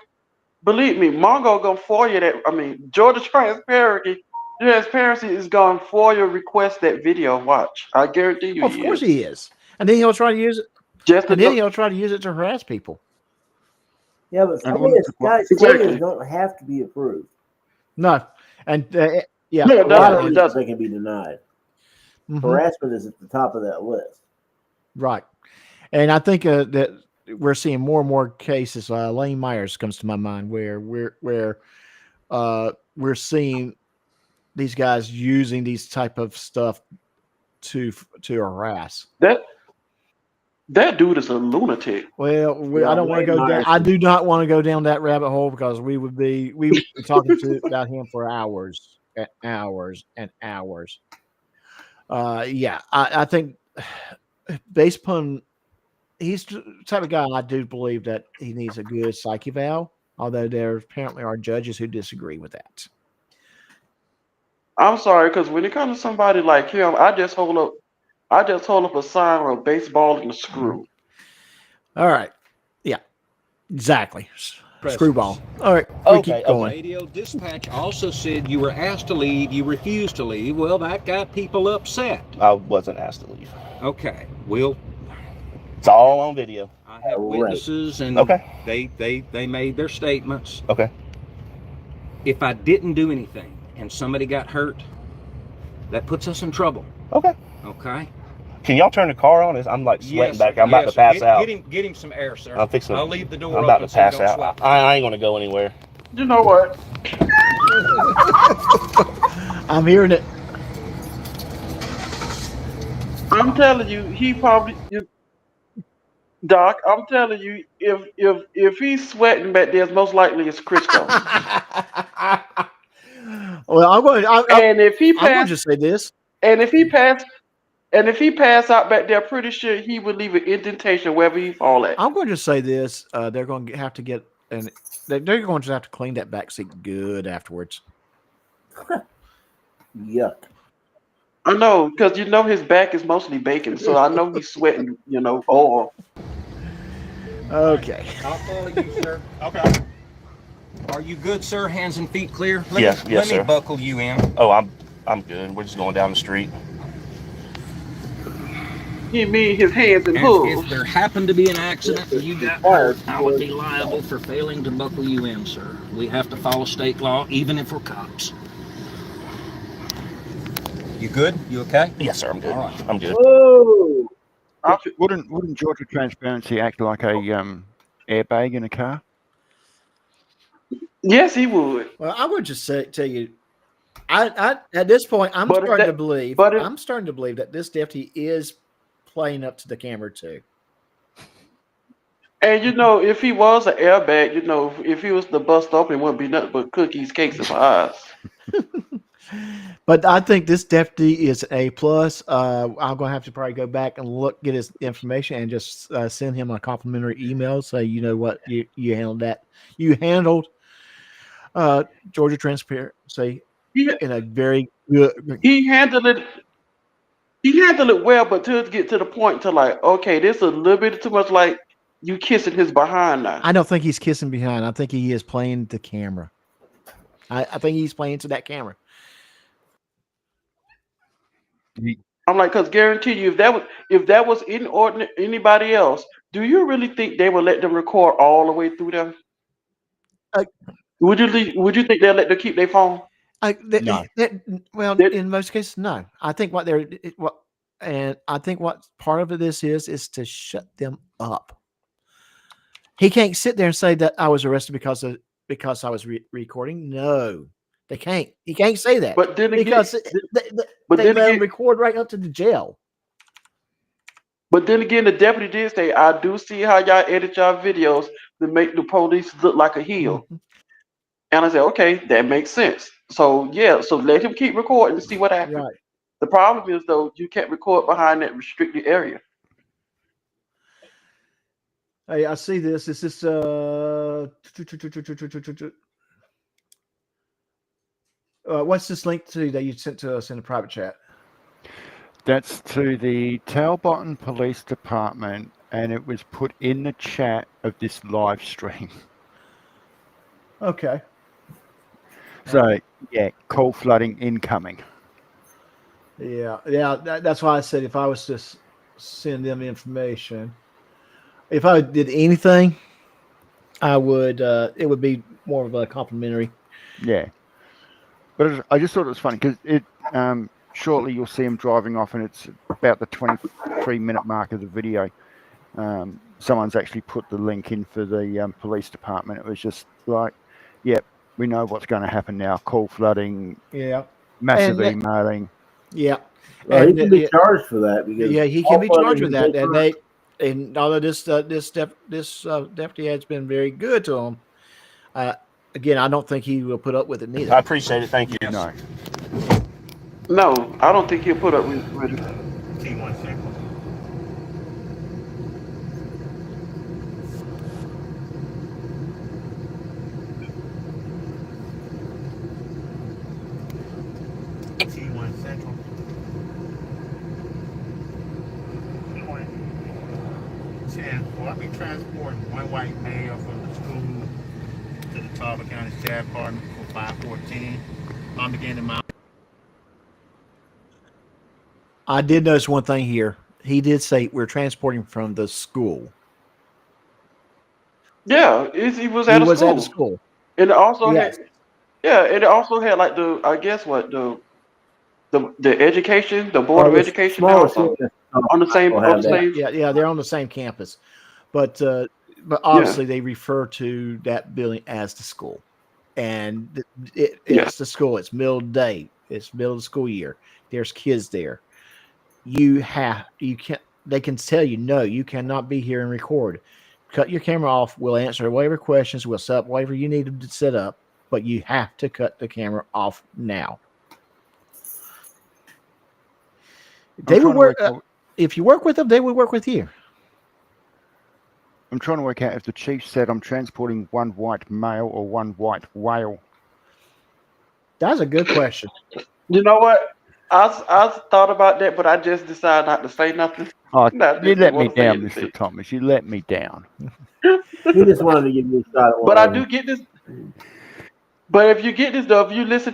gonna FOIA that. I mean, Georgia Transparency is gonna FOIA request that video. Watch, I guarantee you. Of course he is, and then he'll try to use it. He'll try to use it to harass people. Yeah, but some of these guys' videos don't have to be approved. No, and a lot of reasons they can be denied. Mm-hmm. Harassment is at the top of that list. Right, and I think that we're seeing more and more cases. Lane Myers comes to my mind where we're seeing these guys using these type of stuff to harass. That dude is a lunatic. Well, I don't want to go down. I do not want to go down that rabbit hole because we would be talking about him for hours and hours and hours. I think based upon he's the type of guy, I do believe that he needs a good psych eval. Although there apparently are judges who disagree with that. I'm sorry, because when it comes to somebody like him, I just hold up a sign or a baseball and a screw. All right. Yeah. Exactly. Screwball. All right. We keep going. Radio dispatch also said you were asked to leave. You refused to leave. Well, that got people upset. I wasn't asked to leave. Okay. Well, it's all on video. I have witnesses, and they made their statements. Okay. If I didn't do anything and somebody got hurt, that puts us in trouble. Okay. Okay. Can y'all turn the car on? I'm like sweating back. I'm about to pass out. Get him some air, sir. I'm fixing. I'll leave the door. I'm about to pass out. I ain't gonna go anywhere. You know what? I'm hearing it. I'm telling you, Doc. I'm telling you, if he's sweating back there, it's most likely it's Crisco. Well, I'm going to just say this. And if he pass out back there, pretty sure he would leave an indentation wherever he fall at. I'm going to say this: they're going to have to get they're going to have to clean that back seat good afterwards. Yuck! I know, because his back is mostly bacon, so I know he's sweating. Oil. Okay. I'll follow you, sir. Okay. Are you good, sir? Hands and feet clear? Yes, Let me sir. buckle you in. Oh, I'm good. We're just going down the street. He mean his hands and And hooves. if there happened to be an accident and you got hurt, I would be liable for failing to buckle you in, sir. We have to follow state law, even if we're cops. You good? You okay? Yes, sir. I'm good. All right. I'm good. Whoa! Wouldn't Georgia Transparency act like a airbag in a car? Yes, he would. Well, I would just tell you, I at this point, I'm starting to believe that this deputy is playing up to the camera too. And if he was an airbag, if he was the bust open, it wouldn't be nothing but cookies, cakes, and pies. But I think this deputy is A plus. I'm gonna have to probably go back and get his information and just send him a complimentary email. Say, you know what, you handled that. You handled Georgia Transparency in a very good. He handled it. He handled it well, but to get to the point to like, okay, this is a little bit too much like you kissing his behind now. I don't think he's kissing behind. I think he is playing the camera. I think he's playing to that camera. I'm like, because guarantee you, if that was anybody else, do you really think they would let them record all the way through them? Would you think they'll let them keep their phone? No. In most cases, no. I think what part of this is to shut them up. He can't sit there and say that I was arrested because I was recording. No, they can't. He can't say that. But then again, because they let him record right up to the jail. But then again, the deputy did say, "I do see how y'all edit y'all videos to make the police look like a heel." Mm-hmm. And I said, "Okay, that makes sense." So yeah, so let him keep recording and see what happens. Right. The problem is though, you can't record behind that restricted area. Hey, I see this. This is what's this link to that you sent to us in the private chat? That's to the Talbotton Police Department, and it was put in the chat of this live stream. Okay. So yeah, call flooding incoming. Yeah. That's why I said if I was to send them information, if I did anything, I would. It would be more of a complimentary. Yeah, but I just thought it was funny because it. Shortly, you'll see him driving off, and it's about the 23-minute mark of the video. Someone's actually put the link in for the police department. It was just like, yep, we know what's going to happen now. Call flooding. Yeah. Massive emailing. Yeah. Well, he can be charged for that because he can be charged with that, and although this deputy has been very good to him, again, I don't think he will put up with it neither. I appreciate it. Thank you. No, I don't think he'll put up with it. T1 second. T1 Central. Well, I'll be transporting one white male from the school to the Talbot County Sheriff Department for 514. I'm beginning my. I did notice one thing here. He did say we're transporting from the school. Yeah, he was at a school. And it also had, and it also had like the education, the board of education also on the same. Yeah, they're on the same campus, but obviously they refer to that building as the school, and it's the school. It's middle of the day. It's middle of the school year. There's kids there. They can tell you, no, you cannot be here and record. Cut your camera off. We'll answer whatever questions. We'll set up whatever you need to set up, but you have to cut the camera off now. They will work. If you work with them, they will work with you. I'm trying to work out if the chief said I'm transporting one white male or one white whale. That's a good question. You know what? I thought about that, but I just decided not to say nothing. Oh, you let me down, Mr. Thomas. You let me down. He just wanted to give me a shot. But I do get this. But if you get this though, if you listen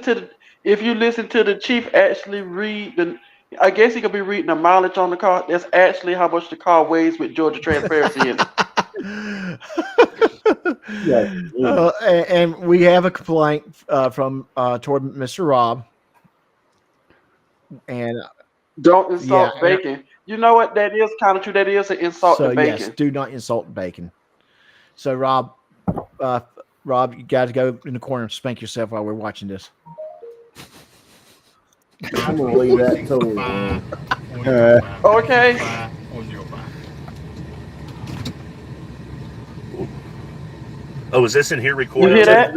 to the chief actually read I guess he could be reading the mileage on the car. That's actually how much the car weighs with Georgia Transparency in it. And we have a complaint from toward Mr. Rob. And don't insult bacon. You know what? That is kind of true. That is an insult to bacon. Yes, do not insult bacon. So Rob, you got to go in the corner and spank yourself while we're watching this. I'm gonna leave that totally. Okay. Oh, is this in here recording? You hear that?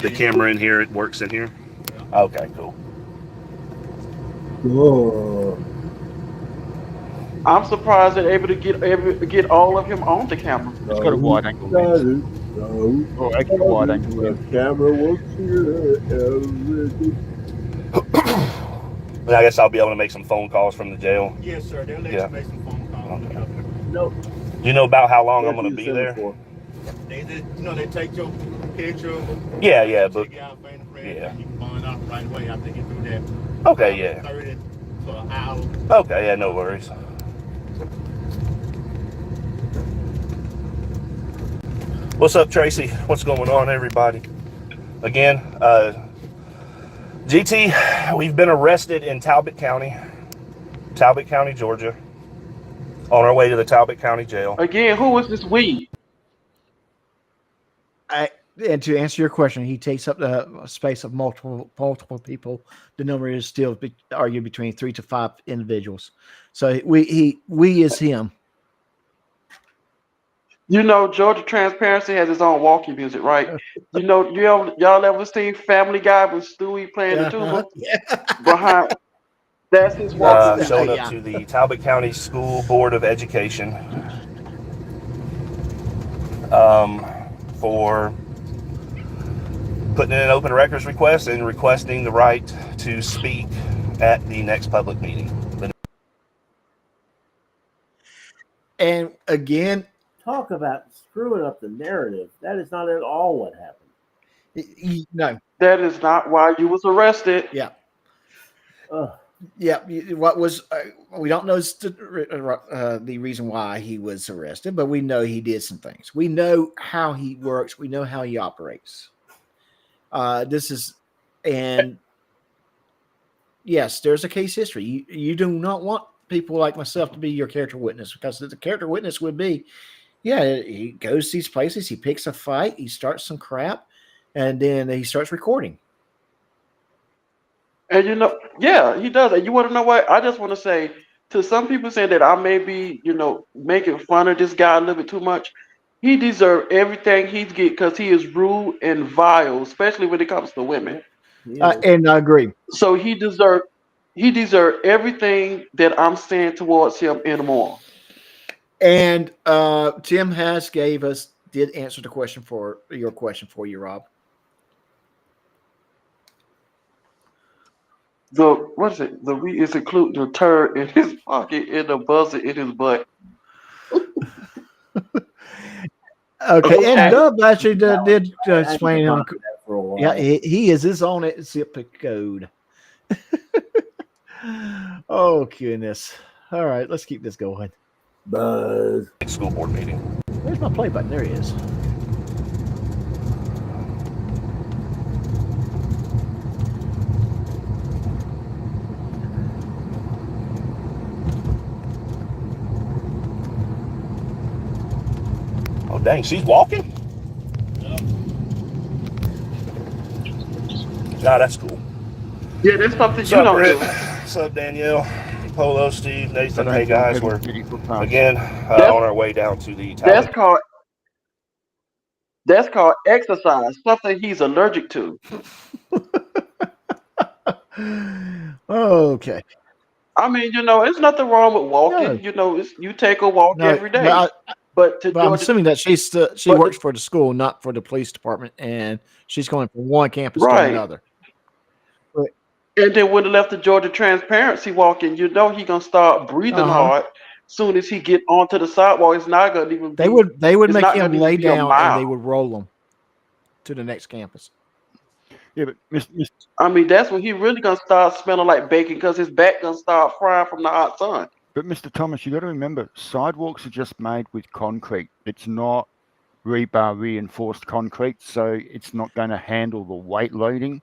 The camera in here, it works in here? Okay, cool. Oh. I'm surprised they're able to get all of him on the camera. It's got a wide angle lens. No, Or actually, wide angle the lens. camera works here. I guess I'll be able to make some phone calls from the jail. Yes, sir. They'll let Yeah. you make some phone calls. Okay. No. Do you know about how long I'm That's going to what be you there? said before. They take your picture. Yeah, but check you out, fingerprint, yeah. and you can bond out right away after you get through that. Okay, yeah. 30 to an hour. Okay, yeah, no worries. What's up, Tracy? What's going on, everybody? Again, GT, we've been arrested in Talbot County, Georgia, on our way to the Talbot County Jail. Again, who is this we? And to answer your question, he takes up the space of multiple people. The number is still argued between 3 to 5 individuals. So we is him. You know, Georgia Transparency has its own walkie music, right? You know, y'all ever seen Family Guy with Stewie playing the tuba? Behind, that's his walkie music. Showing up to the Talbot County School Board of Education for putting in an open records request and requesting the right to speak at the next public meeting. And again, talk about screwing up the narrative. That is not at all what happened. No, that is not why you was arrested. Yeah. Yeah. What was we don't know the reason why he was arrested, but we know he did some things. We know how he works. We know how he operates. And yes, there's a case history. You do not want people like myself to be your character witness, because the character witness would be, he goes to these places, he picks a fight, he starts some crap, and then he starts recording. And you know, he does. And you want to know what? I just want to say to some people saying that I may be, making fun of this guy a little bit too much. He deserves everything he's get because he is rude and vile, especially when it comes to women. And I agree. So he deserved everything that I'm saying towards him and more. And Tim did answer your question for you, Rob. What is it? The we is including the turd in his pocket and the buzzer in his butt. Okay, and Dub actually did explain him. Yeah, he is his own zip code. Oh goodness! All right, let's keep this going. Buzz. School board meeting. Where's my play button? There he is. Oh dang, she's walking? Nah, that's cool. Yeah, that's something What's you up, don't Britt? do. What's up, Danielle? Polo, Steve, Nathan. Hey guys, we're again on our way down to the tower. That's called exercise, something he's allergic to. Okay. I mean, there's nothing wrong with walking. No. You take a walk every day. But I'm assuming that she works for the school, not for the police department, and she's going from one campus to another. And then when they left the Georgia Transparency walking, he gonna start breathing hard. Soon as he get onto the sidewalk, it's not gonna even. They would make him lay down and they would roll him to the next campus. Yeah, but I mean, that's when he really gonna start smelling like bacon, because his back gonna start frying from the hot sun. But Mr. Thomas, you got to remember, sidewalks are just made with concrete. It's not rebar reinforced concrete, so it's not going to handle the weight loading,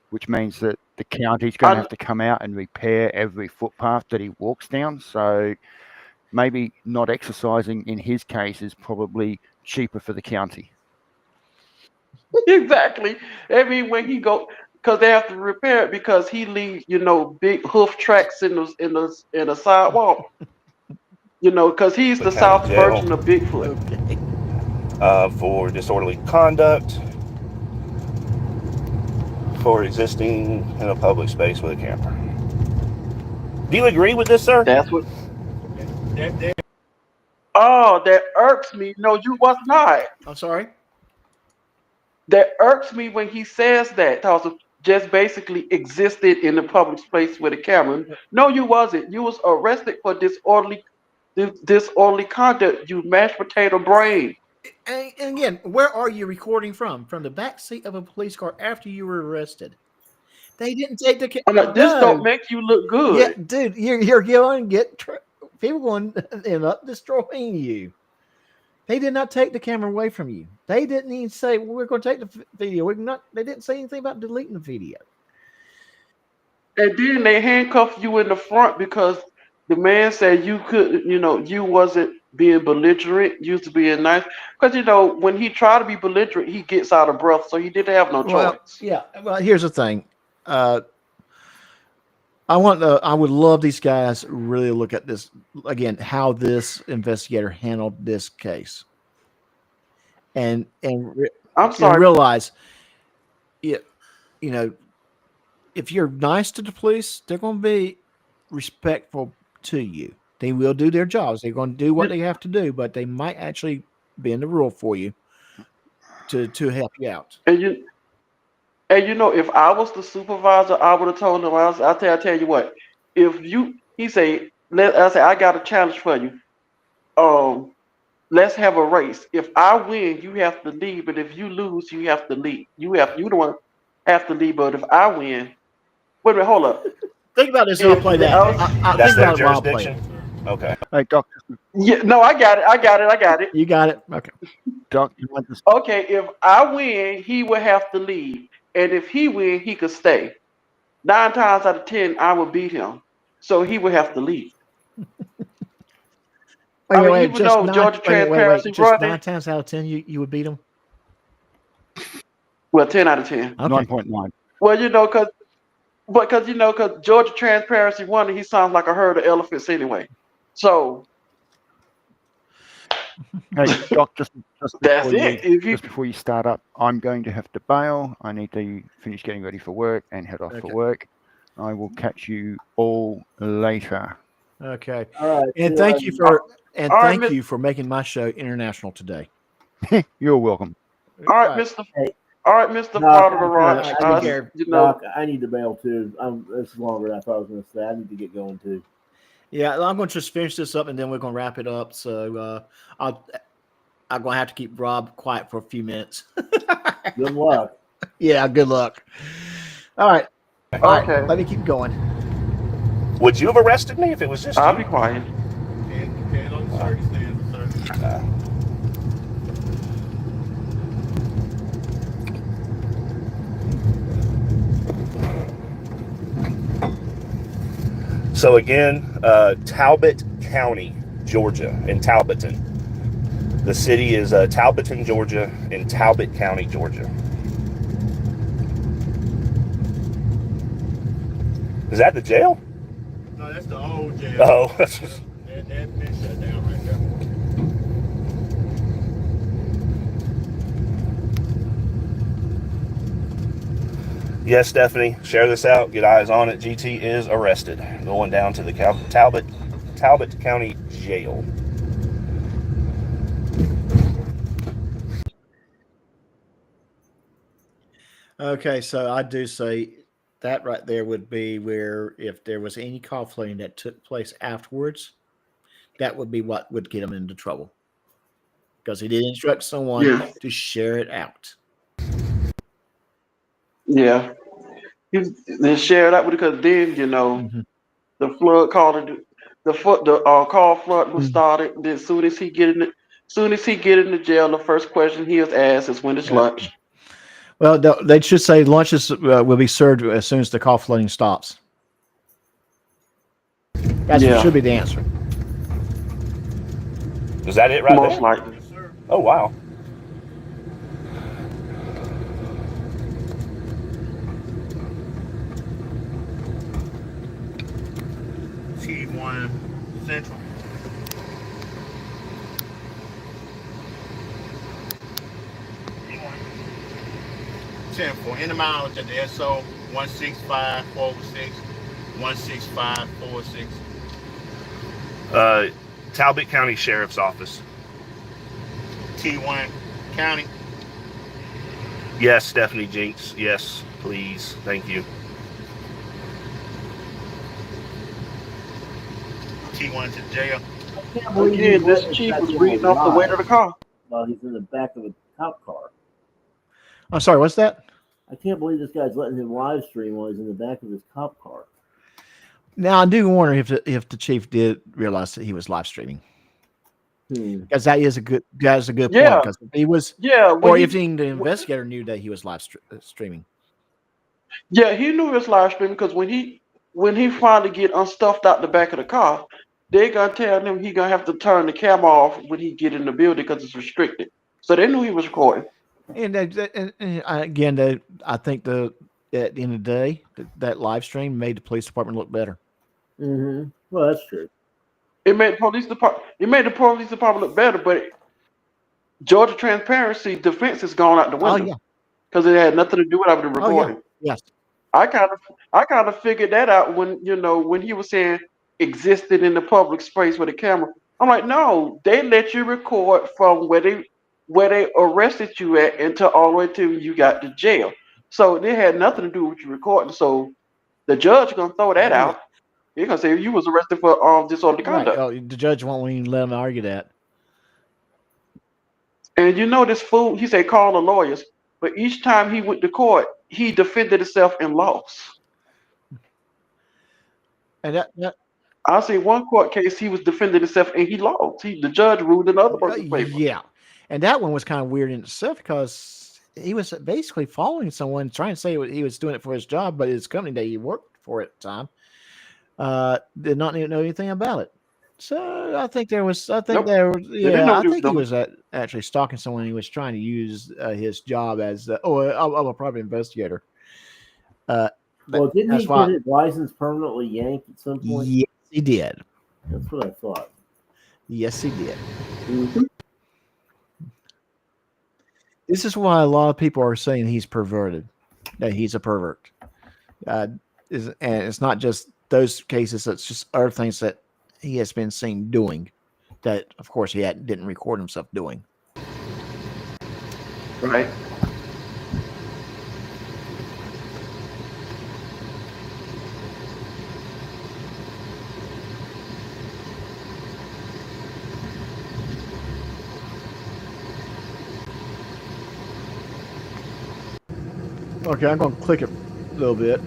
which means that the county's going to have to come out and repair every footpath that he walks down. So maybe not exercising in his case is probably cheaper for the county. Exactly. I mean, when he go, because they have to repair it, because he leaves, big hoof tracks in the sidewalk. Because he's the South version of Bigfoot. For disorderly conduct, for existing in a public space with a camera. Do you agree with this, sir? That's what. That Oh, that irks me. No, you was not. I'm sorry. That irks me when he says that. Because just basically existed in the public place with a camera. No, you wasn't. You was arrested for disorderly conduct. You mashed potato brain. And again, where are you recording from? From the back seat of a police car after you were arrested. They didn't take the I'm like, this don't make you look good. Yeah, dude, you're going to get people going to end up destroying you. They did not take the camera away from you. They didn't even say, well, we're going to take the video. They didn't say anything about deleting the video. And then they handcuffed you in the front because the man said you couldn't, you wasn't being belligerent, you was being nice. Because, when he tried to be belligerent, he gets out of breath, so he didn't have no choice. Yeah. Well, here's the thing. I would love these guys really look at this again, how this investigator handled this case, and I'm sorry. and realize, if you're nice to the police, they're going to be respectful to you. They will do their jobs. They're going to do what they have to do, but they might actually bend the rule for you to help you out. And if I was the supervisor, I would have told him. I tell you what. He say, I got a challenge for you. Let's have a race. If I win, you have to leave, but if you lose, you have to leave. You the one have to leave. But if I win, wait a minute, hold up. Think about this. I'll play that. That's their jurisdiction. Okay. Hey, Doc. Yeah, no, I got it. You got it. Okay. Doc, you want this? Okay, if I win, he would have to leave. And if he win, he could stay. 9 times out of 10, I would beat him. So he would have to leave. Even though Georgia Transparency just 9 times out of 10, you would beat him? Well, 10 out of 10. Okay. 9.9. Well, because Georgia Transparency won, he sounds like a herd of elephants anyway. So Hey, Doc, just that's it. Just before you start up, I'm going to have to bail. I need to finish getting ready for work and head off for work. I will catch you all later. Okay. All right. And thank you for making my show international today. You're welcome. All right, Mr. Part of the Rock. Doc, I need to bail too. This is longer than I thought I was going to say. I need to get going too. Yeah, I'm going to just finish this up and then we're going to wrap it up. So I'm going to have to keep Rob quiet for a few minutes. Good luck. Yeah, good luck. All right. Okay. Let me keep going. Would you have arrested me if it was just I'll you? be quiet. depends on the circumstances, sir. So again, Talbot County, Georgia, in Talbotton. The city is Talbotton, Georgia, in Talbot County, Georgia. Is that the jail? No, that's the old jail. Oh. That's been shut down right there. Yes, Stephanie, share this out. Get eyes on it. GT is arrested. Going down to the Talbot County Jail. Okay, so I do say that right there would be where if there was any call flooding that took place afterwards, that would be what would get him into trouble. Because he did instruct someone to share it out. Yeah. They share it out because then, the flood called the call flood was started. Then as soon as he get in the jail, the first question he is asked is when is lunch. Well, they should say lunches will be served as soon as the call flooding stops. That should be the answer. Is that it right Most there? likely. Oh, wow. T1 Central. For any mileage at the SO 165406, 16546. Talbot County Sheriff's Office. T1 County. Yes, Stephanie Jinks. Yes, please. Thank you. T1 to jail. Again, this chief was reading off the way to the car. While he's in the back of a cop car. I'm sorry, what's that? I can't believe this guy's letting him live stream while he's in the back of his cop car. Now I do wonder if the chief did realize that he was live streaming, because that is a good point. Because if he was, or if the investigator knew that he was live streaming. Yeah, he knew he was live streaming because when he finally get unstuffed out the back of the car, they gonna tell him he gonna have to turn the camera off when he get in the building because it's restricted. So they knew he was recording. And again, I think at the end of the day, that live stream made the police department look better. Mm-hmm. Well, that's true. It made the police department look better, but Georgia Transparency defense has gone out the window because it had nothing to do with the recording. Yes, I kind of figured that out when he was saying existed in the public space with a camera. I'm like, no, they let you record from where they arrested you at until all the way till you got to jail. So they had nothing to do with you recording. So the judge gonna throw that out. He's gonna say you was arrested for disorderly conduct. Right. Oh, the judge won't even let him argue that. And this fool, he said call the lawyers, but each time he went to court, he defended himself and lost. And I see one court case he was defending himself and he lost. The judge ruled in other person's favor. Yeah, and that one was kind of weird in itself because he was basically following someone, trying to say he was doing it for his job, but his company that he worked for at the time did not even know anything about it. So I think he was actually stalking someone. He was trying to use his job as a private investigator. Well, didn't he get his license permanently yanked at some point? Yes, he did. That's what I thought. Yes, he did. Mm-hmm. This is why a lot of people are saying he's perverted, that he's a pervert. And it's not just those cases; it's just other things that he has been seen doing that, of course, he didn't record himself doing. Right. Okay, I'm going to click it a little bit.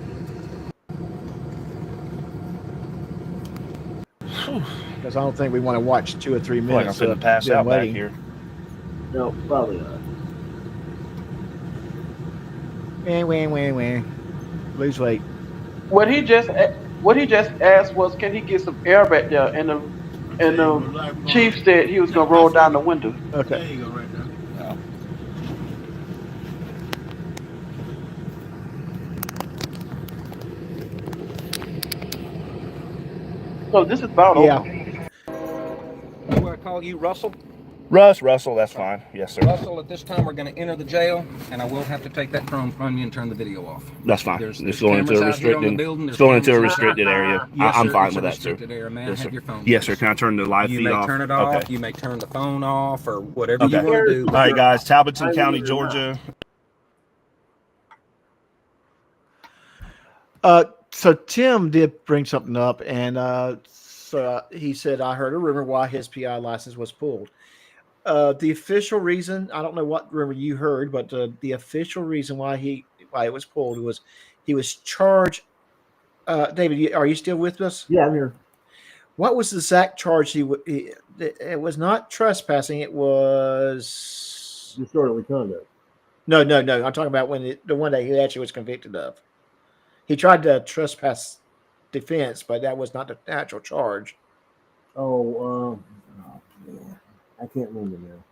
Because I don't think we want to watch 2 or 3 minutes. I'm pass out back here. No, probably not. Lose weight. What he just asked was, can he get some air back there? And the chief said he was gonna roll down the window. Okay. There you go, right there. So this is about over. Do I call you Russell? Russell, that's fine. Yes, sir. Russell, at this time we're going to enter the jail, and I will have to take that phone from you and turn the video off. That's fine. There's It's going into a restricted area. Yes, I'm sir, fine it's with a that, sir. restricted area. May I have your phone? Yes, sir. Can I turn the live feed off? You may turn it off. Okay. You may turn the phone off, or whatever you Okay. want to do. All right, guys. Talbotton County, Georgia. So Tim did bring something up, and so he said, I heard a rumor why his PI license was pulled. The official reason, I don't know what rumor you heard, but the official reason why it was pulled was he was charged. David, are you still with us? Yeah, I'm here. What was the exact charge? It was not trespassing. It was disorderly conduct. No. I'm talking about the one that he actually was convicted of. He tried to trespass defense, but that was not the actual charge. Oh, man. I can't remember now.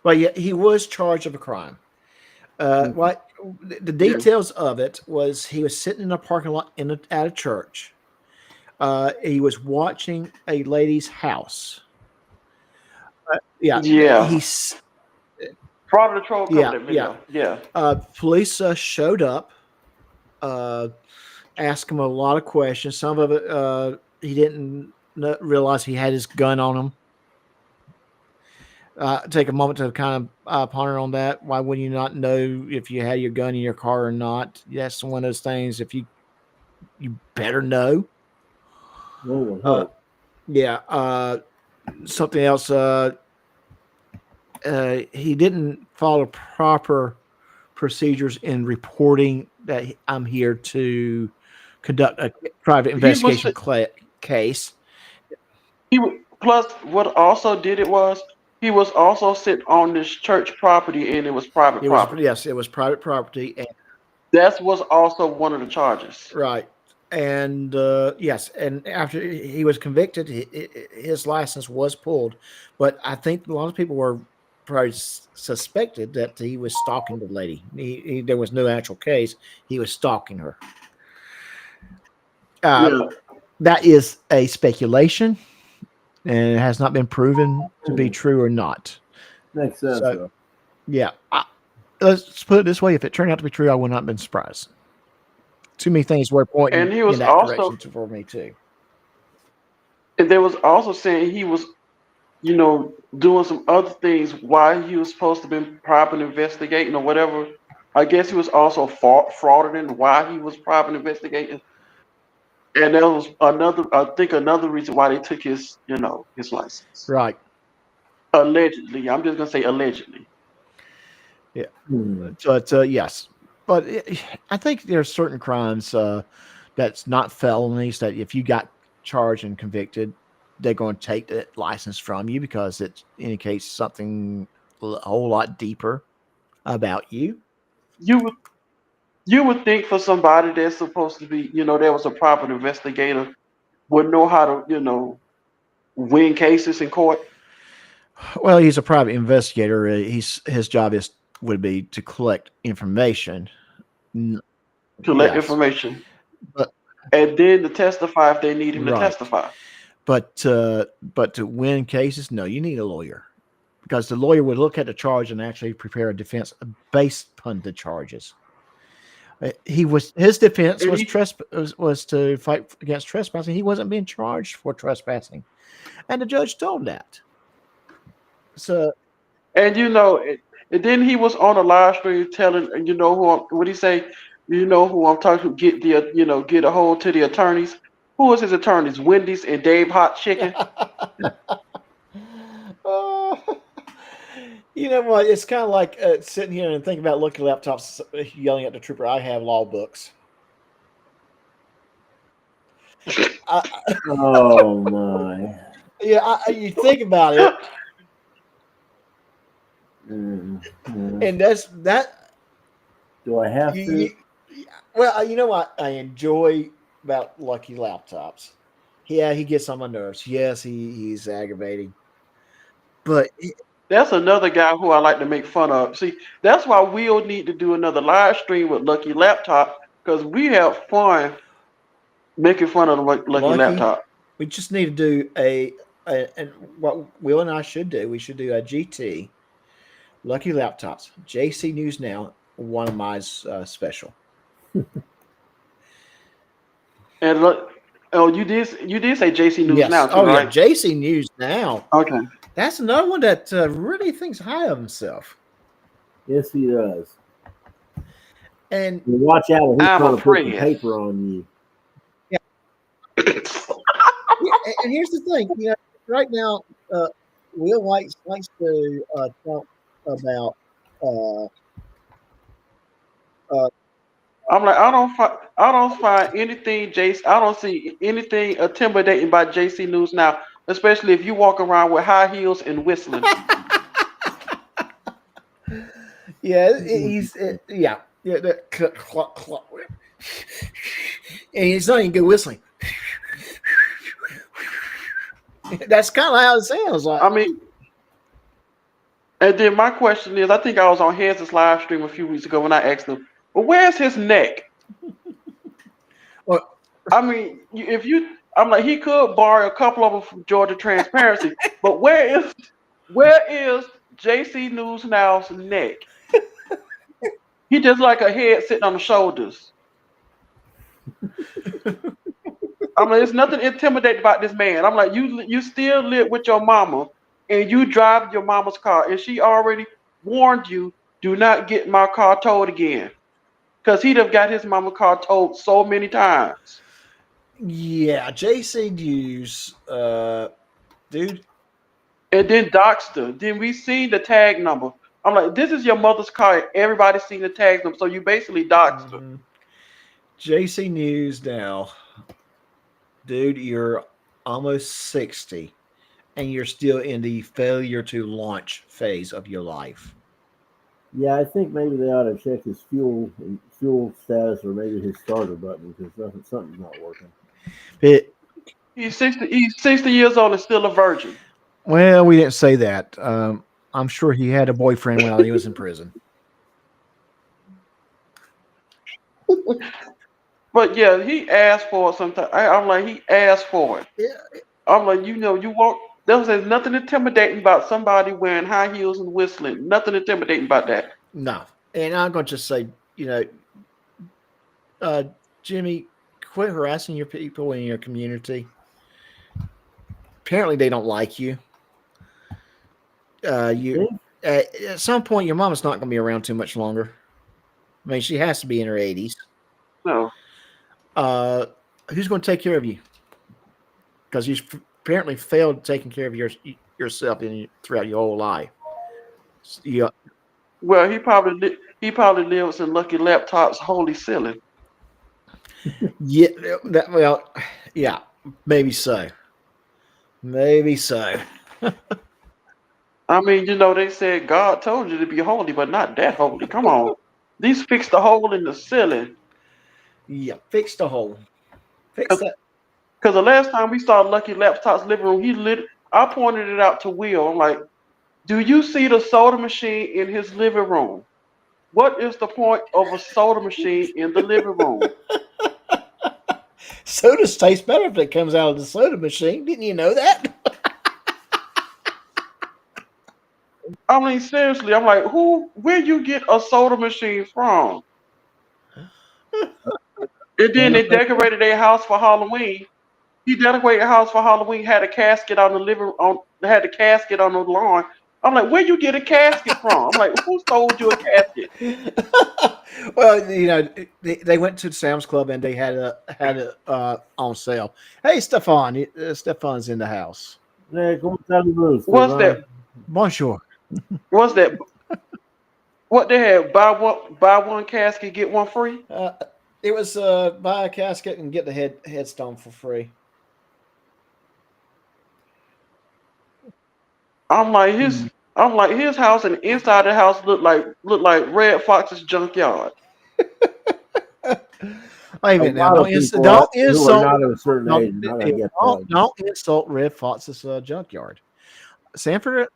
Well, yeah, he was charged of a crime. What the details of it was, he was sitting in a parking lot at a church. He was watching a lady's house. He's Fraud of the troll. Yeah. Police showed up. asked him a lot of questions. Some of it he didn't realize he had his gun on him. Take a moment to kind of ponder on that. Why would you not know if you had your gun in your car or not? That's one of those things. If you better know. Yeah. Something else. He didn't follow proper procedures in reporting that I'm here to conduct a private investigation case. Plus, what also did it was he was also sitting on this church property, and it was private property. Yes, it was private property, and that was also one of the charges. Right. And yes, and after he was convicted, his license was pulled. But I think a lot of people were probably suspected that he was stalking the lady. There was no actual case. He was stalking her. That is a speculation, and it has not been proven to be true or not. Makes sense. So, yeah. Let's put it this way: if it turned out to be true, I would not have been surprised. Too many things were pointing and he was in that also, direction for me too. And they was also saying he was, doing some other things while he was supposed to be private investigating or whatever. I guess he was also fraudulent while he was private investigating. And that was another reason why they took his license. Right. Allegedly. I'm just gonna say allegedly. Yeah. But yes. But I think there are certain crimes that's not felonies that if you got charged and convicted, they're going to take the license from you because it indicates something a whole lot deeper about you. You would think for somebody that's supposed to be, there was a private investigator, would know how to, win cases in court. Well, he's a private investigator. His job would be to collect information. Information. And then to testify if they need him to testify. But to win cases, no, you need a lawyer. Because the lawyer would look at the charge and actually prepare a defense based upon the charges. His defense was to fight against trespassing. He wasn't being charged for trespassing, and the judge told him that. So, and then he was on a live stream telling, what he say? You know who I'm talking to? Get a hold to the attorneys. Who was his attorneys? Wendy's and Dave Hot Chicken. You know what? It's kind of like sitting here and thinking about looking at laptops, yelling at the trooper, "I have law books." Oh my! Yeah, you think about it, and that's that. Do I have to? Well, you know what I enjoy about Lucky Laptops? Yeah, he gets on my nerves. Yes, he's aggravating, but. That's another guy who I like to make fun of. See, that's why we'll need to do another live stream with Lucky Laptop because we have fun making fun of the Lucky Laptop. We just need to do and what Will and I should do. We should do a GT Lucky Laptops JC News Now. One of my special. And look, you did say JC News Now too, right? Yeah, JC News Now. Okay. That's another one that really thinks high of himself. Yes, he does. And watch out when he's trying to put the paper on you. Yeah. And here's the thing, right now, Will likes to talk about. I'm like, I don't find anything, Jace. I don't see anything intimidating by JC News Now. Especially if you walk around with high heels and whistling. Yeah, and he's not even good whistling. That's kind of how it sounds like. I mean, and then my question is, I think I was on Hez's live stream a few weeks ago when I asked him, well, where's his neck? Well, I mean, I'm like, he could borrow a couple of them from Georgia Transparency, but where is JC News Now's neck? He just like a head sitting on the shoulders. I'm like, there's nothing intimidating about this man. I'm like, you still live with your mama, and you drive your mama's car, and she already warned you, do not get my car towed again, because he'd have got his mama car towed so many times. Yeah, JC News, dude. And then Doxter. Then we seen the tag number. I'm like, this is your mother's car. Everybody's seen the tag number, so you basically doxed her. JC News now. Dude, you're almost 60 and you're still in the failure to launch phase of your life. Yeah, I think maybe they ought to check his fuel status, or maybe his starter button, because something's not working. He's 60 years old and still a virgin. Well, we didn't say that. I'm sure he had a boyfriend while he was in prison. But yeah, he asked for it sometimes. I'm like, he asked for it. Yeah. I'm like, you won't. There's nothing intimidating about somebody wearing high heels and whistling. Nothing intimidating about that. No. And I'm going to just say, Jimmy, quit harassing your people in your community. Apparently they don't like you. At some point, your mama's not going to be around too much longer. I mean, she has to be in her 80s. No. Who's going to take care of you? Because you apparently failed taking care of yourself throughout your whole life. Yeah. Well, he probably lives in Lucky Laptop's holy ceiling. Yeah. Yeah. Maybe so. Maybe so. I mean, they said God told you to be holy, but not that holy. Come on. These fix the hole in the ceiling. Yeah, fix the hole. Fix that. Because the last time we saw Lucky Laptop's living room, I pointed it out to Will. I'm like, do you see the soda machine in his living room? What is the point of a soda machine in the living room? Sodas taste better if it comes out of the soda machine. Didn't you know that? I mean, seriously, I'm like, where you get a soda machine from? And then they decorated their house for Halloween. He decorated the house for Halloween, had a casket on had the casket on the lawn. I'm like, where you get a casket from? I'm like, who sold you a casket? Well, they went to Sam's Club and they had it on sale. Hey, Stefan, Stefan's in the house. What's that? Bonjour. What's that? What they had? Buy one casket, get one free. It was buy a casket and get the headstone for free. I'm like his house and the inside of the house look like Red Fox's junkyard. Wait a minute now. Don't insult Red Fox's junkyard. Sanford.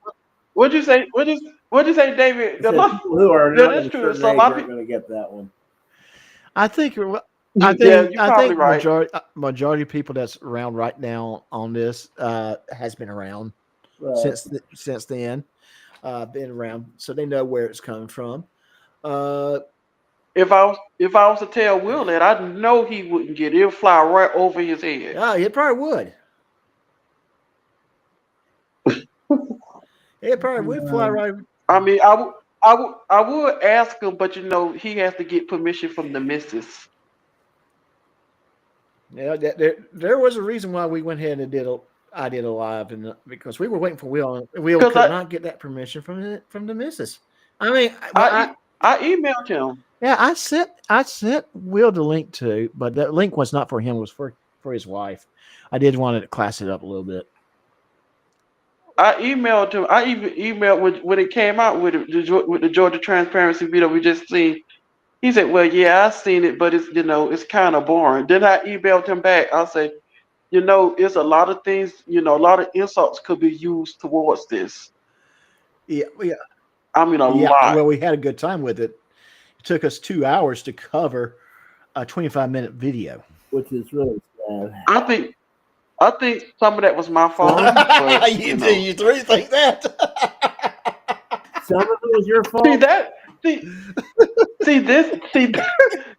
What'd you say? What'd you say, David? That's true. So a lot of people are going to get that one. I think right. majority of people that's around right now on this has been around since then. Been around, so they know where it's coming from. If I was to tell Will that, I know he wouldn't get it. It'll fly right over his head. Yeah, it probably would. It probably would fly right. I mean, I would ask him, but he has to get permission from the missus. Yeah, there was a reason why we went ahead and I did a live, and because we were waiting for Will. Will could not get that permission from the missus. I mean, I emailed him. Yeah, I sent Will the link too, but that link was not for him; it was for his wife. I did want to class it up a little bit. I emailed him. I even emailed when it came out with the Georgia Transparency video we just seen. He said, "Well, yeah, I seen it, but it's kind of boring." Then I emailed him back. I said, it's a lot of things. A lot of insults could be used towards this. Yeah. I mean, lot. Well, we had a good time with it. It took us 2 hours to cover a 25-minute video, which is really sad. I think some of that was my fault. But, you really think that? Some of it was your fault. See this. See,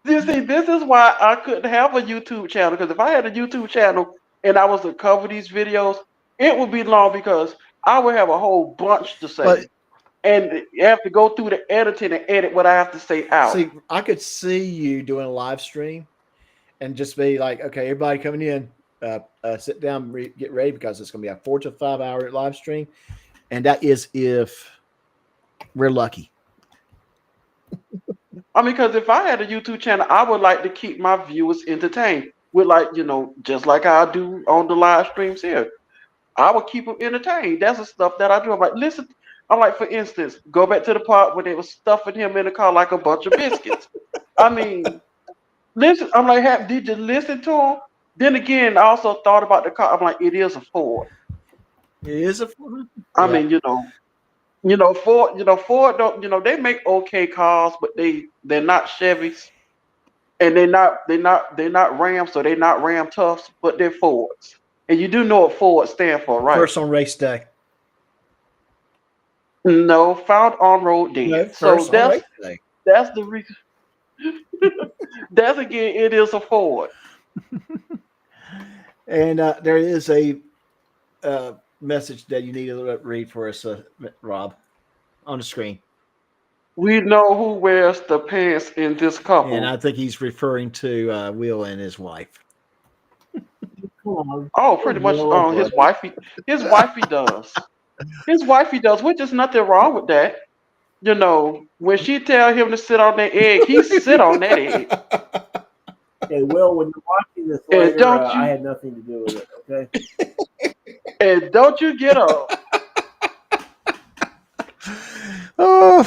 you see, this is why I couldn't have a YouTube channel. Because if I had a YouTube channel and I was to cover these videos, it would be long because I would have a whole bunch to say, But and you have to go through the editing and edit what I have to say out. see, I could see you doing a live stream and just be like, okay, everybody coming in, sit down, get ready, because it's going to be a 4 to 5 hour live stream. And that is if we're lucky. I mean, because if I had a YouTube channel, I would like to keep my viewers entertained with, like, just like I do on the live streams here. I would keep them entertained. That's the stuff that I do. I'm like, listen. I'm like, for instance, go back to the part where they were stuffing him in the car like a bunch of biscuits. I mean, listen. I'm like, did you listen to him? Then again, I also thought about the car. I'm like, it is a Ford. It is a Ford. I mean, Ford don't, they make okay cars, but they're not Chevys, and they're not Ram, so they're not Ram Toughs, but they're Fords. And you do know what Ford stand for, right? First on race day. No, found on road dead. No, So that's the reason. That's again, it is a Ford. And there is a message that you need to read for us, Rob, on the screen. We know who wears the pants in this couple. And I think he's referring to Will and his wife. Oh, pretty much. His wifey does. His wifey does, which is nothing wrong with that. When she tell him to sit on that egg, he sit on that egg. Okay, Will, when you're watching this later, I had nothing to do with it, okay? And don't you get up. Oh.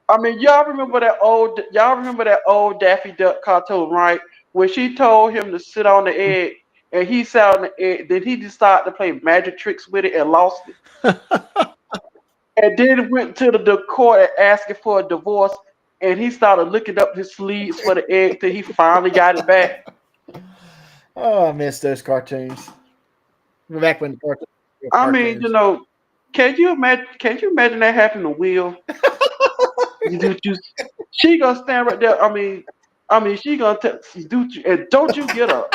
I mean, y'all remember that old Daffy Duck cartoon, right? When she told him to sit on the egg, and he sat on the egg, then he decided to play magic tricks with it and lost it. And then went to the court and asking for a divorce, and he started looking up his sleeves for the egg till he finally got it back. Oh, I miss those cartoons. Back when the cartoons. I mean, can you imagine that happening to Will? She gonna stand right there. I mean, she gonna do you, and don't you get up.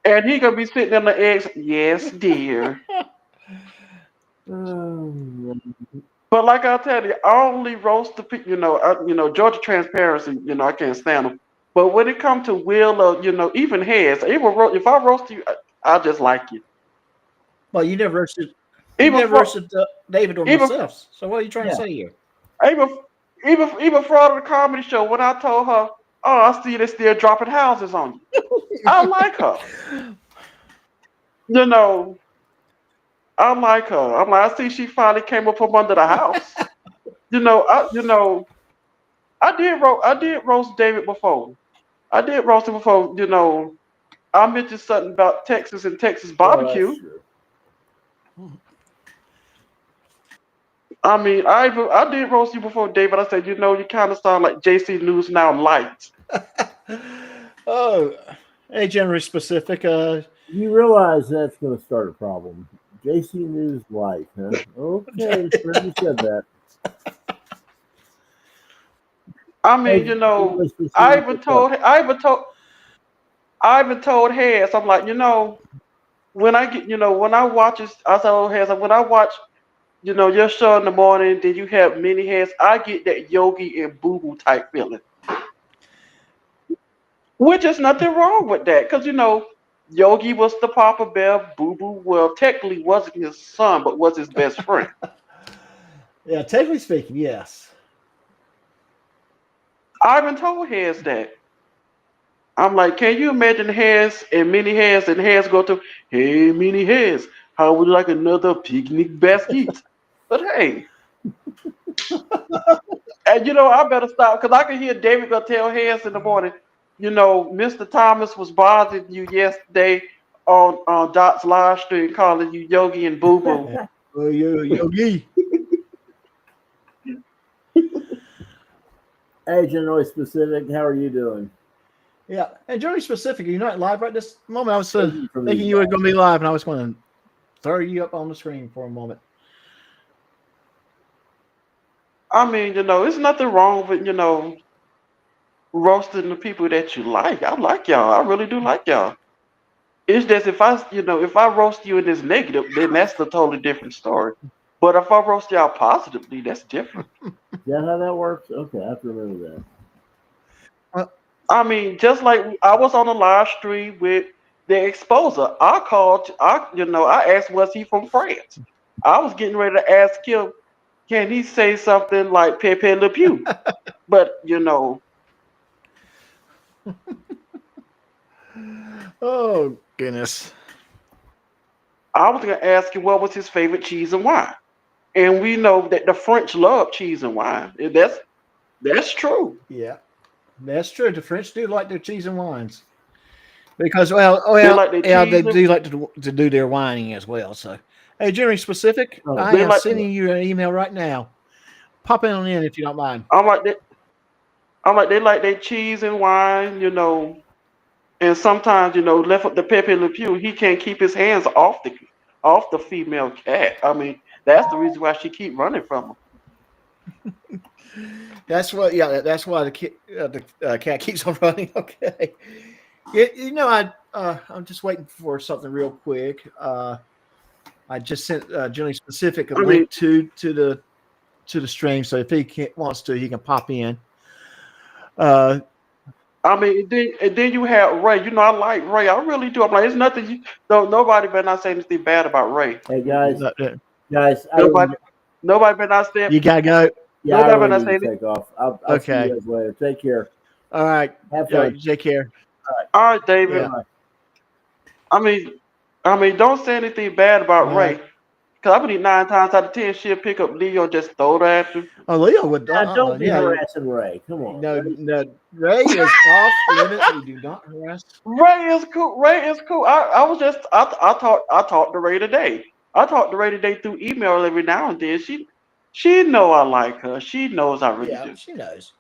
And he gonna be sitting in the eggs. Yes, dear. But like I tell you, I only roast the people. Georgia Transparency. I can't stand them. But when it comes to Will, or even Hez, if I roast you, I just like you. Well, you never roasted. You never roasted David or myself. So what are you trying to say here? Even for the comedy show, when I told her, "Oh, I see they still dropping houses on you," I like her. I like her. I'm like, I see she finally came up from under the house. I did roast David before. I did roast him before. I mentioned something about Texas and Texas barbecue. I mean, I did roast you before, David. I said, you kind of sound like JC News Now Light. Oh, hey, generally specific. You realize that's going to start a problem. JC News Light, huh? Okay, you said that. I mean, I even told Hez, I'm like, when I watch it, I told Hez, when I watch, your show in the morning, then you have many Hez, I get that Yogi and Boo Boo type feeling. Which is nothing wrong with that, because Yogi was the Papa Bear, Boo Boo, well, technically wasn't his son, but was his best friend. Yeah, technically speaking, yes. I even told Hez that. I'm like, can you imagine Hez and Mini Hez and Hez go to, hey, Mini Hez, how would you like another picnic basket? But hey. And I better stop, because I can hear David gonna tell Hez in the morning, Mr. Thomas was bothering you yesterday on Dot's live stream, calling you Yogi and Boo Boo. Oh, Yogi. Hey, Generally Specific, how are you doing? Yeah, and Generally Specific, you're not live right this moment. I was thinking you were going to be live, and I was going to throw you up on the screen for a moment. I mean, it's nothing wrong with, roasting the people that you like. I like y'all. I really do like y'all. It's just if I roast you in this negative, then that's a totally different story. But if I roast y'all positively, that's different. Is that how that works? Okay, I have to remember that. I mean, just like I was on a live stream with the exposer. I asked, was he from France? I was getting ready to ask him, can he say something like Pepe Le Pew? But Oh goodness. I was gonna ask him what was his favorite cheese and wine. And we know that the French love cheese and wine. And that's true. Yeah, that's true. The French do like their cheese and wines because, They like their they cheese. do like to do their whining as well. So, hey, Jeremy Specific, Oh, I They am like. sending you an email right now. Pop in if you don't mind. I'm like that. I'm like they like their cheese and wine. And sometimes left up the Pepe Le Pew, he can't keep his hands off the female cat. I mean, that's the reason why she keep running from him. That's what. Yeah, that's why the cat keeps on running. Okay. I'm just waiting for something real quick. I just sent Jeremy Specific a I mean, link to the stream, so if he wants to, he can pop in. and then you have Ray. I like Ray. I really do. I'm like, it's nothing. Nobody better not say anything bad about Ray. Hey guys, Nobody better not say. You gotta go. Yeah, I Nobody better really not say need to anything. take off. I'll see Okay. you guys later. Take care. All right. Have fun. Take care. All right, David. Yeah. I mean, don't say anything bad about No. Ray. Because I believe 9 times out of 10, she'll pick up Leo, just throw it at you. Oh, Leo would. Don't be harassing Ray. Come on. No, Ray is off limits. We do not harass. Ray is cool. Ray is cool. I talked to Ray today. I talked to Ray today through email every now and then. She know I like her. She knows I really do. She knows.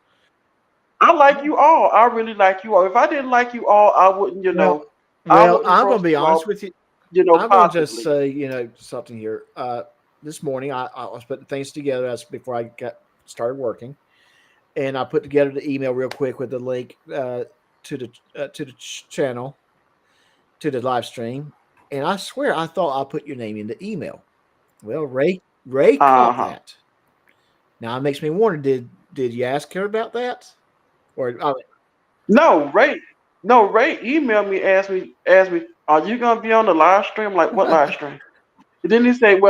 I like you all. I really like you all. If I didn't like you all, I wouldn't. Well, I wouldn't I'm going to roast be you all, honest with you. I'm going to just say, something here. This morning, I was putting things together before I started working, and I put together the email real quick with the link to the channel, to the live stream, and I swear I thought I put your name in the email. Well, Ray caught that. Now it makes me wonder: did you ask her about that, or No, Ray emailed me, asked me, are you gonna be on the live stream? Like, what live stream? And then she said,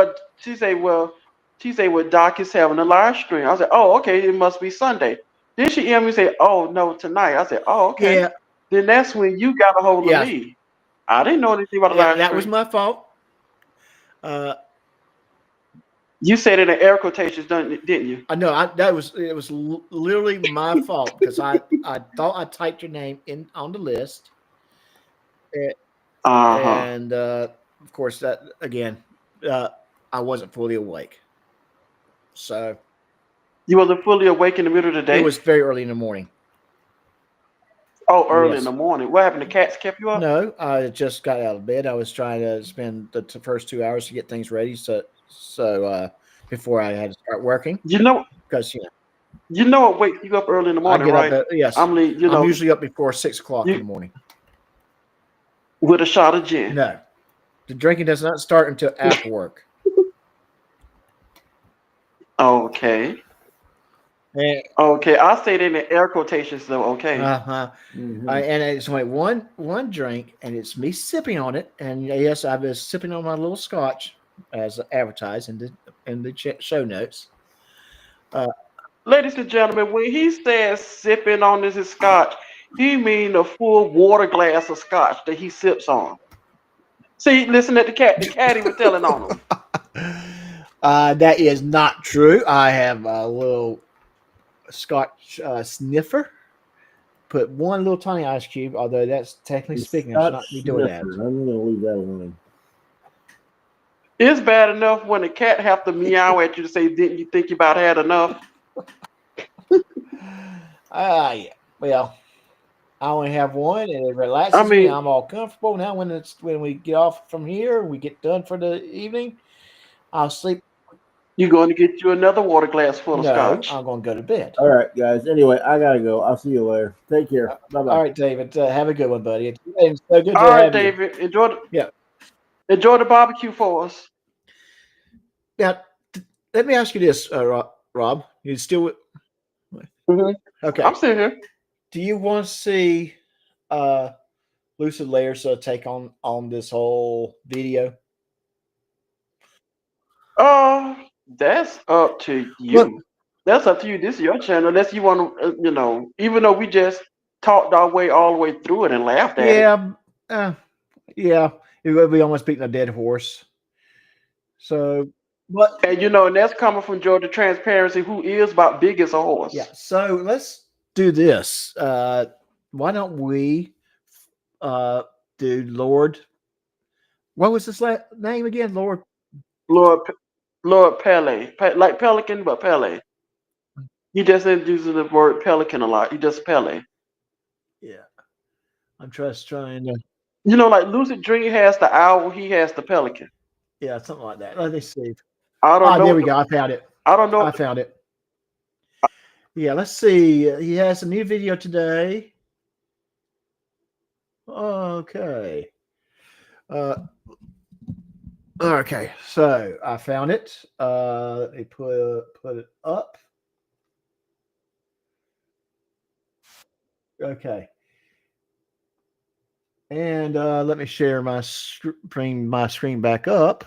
Doc is having a live stream. I said, oh, okay, it must be Sunday. Then she emailed me and said, oh no, tonight. I said, oh, okay. Yeah. Then that's when you got a hold of me. I didn't know anything about the live stream. That was my fault. You said it in air quotations, didn't you? I know. It was literally my fault because I thought I typed your name in on the list, and of course that again, I wasn't fully awake. So you wasn't fully awake in the middle of the day. It was very early in the morning. Oh, early in the morning. What happened? The cats kept you up? No, I just got out of bed. I was trying to spend the first 2 hours to get things ready. So before I had to start working, because you know what wakes you up early in the morning, right? Yes, I'm usually up before 6 o'clock in the morning with a shot of gin. No, the drinking does not start until after work. Okay. Okay, I say it in the air quotations though. Okay. And it's only one drink, and it's me sipping on it. And yes, I was sipping on my little Scotch as advertised in the show notes. Ladies and gentlemen, when he says sipping on this Scotch, he mean a full water glass of Scotch that he sips on. See, listen at the cat. The caddy was telling on him. That is not true. I have a little Scotch sniffer. Put one little tiny ice cube, although that's technically speaking, I should not be doing that. I'm going to leave that alone. It's bad enough when the cat have to meow at you to say, "Didn't you think you about had enough?" Yeah. Well, I only have one, and it relaxes me. I'm all comfortable now. When we get off from here, we get done for the evening. I'll sleep. You going to get you another water glass full of No, scotch? I'm going to go to bed. All right, guys. Anyway, I gotta go. I'll see you later. Take care. Bye bye. All right, David. Have a good one, buddy. It's so good All to right, have you. David. Enjoy Yeah. the barbecue for us. Now, let me ask you this, Rob. You still with? Okay. I'm still here. Do you want to see Lucid Layers take on this whole video? That's up to you. Look, That's up to you. This is your channel. Unless you want to, even though we just talked our way all the way through it and laughed at it. Yeah. It would be almost beating a dead horse. So, but And and that's coming from Georgia Transparency, who is about big as a horse. yeah. So let's do this. Why don't we do Lord? What was his name again? Lord Pele, like Pelican, but Pele. He just uses the word pelican a lot. He just Pele. Yeah. I'm just trying to. Like Lucid Dream has the owl, he has the pelican. Yeah, something like that. Let me see. I don't know. There we go. I found it. I don't know. I found it. Yeah, let's see. He has a new video today. Okay. Okay, so I found it. Let me put it up. Okay. And let me share bring my screen back up.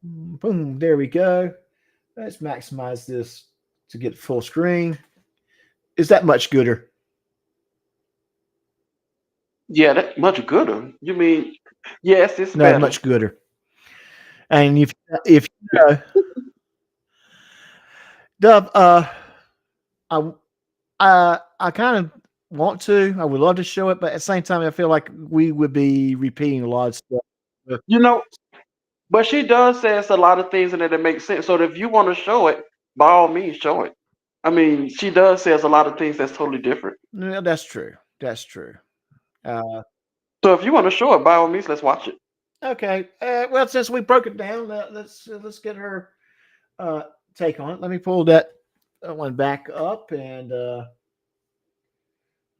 Boom, there we go. Let's maximize this to get full screen. Is that much gooder? Yeah, that's much gooder. You mean, yes, it's No, better. much gooder. And if Dub, I kind of want to. I would love to show it, but at the same time, I feel like we would be repeating a lot of stuff. But she does say it's a lot of things in it that make sense. So if you want to show it, by all means, show it. I mean, she does say a lot of things that's totally different. No, that's true. That's true. So if you want to show it, by all means, let's watch it. Okay. Well, since we broke it down, let's get her take on it. Let me pull that one back up, and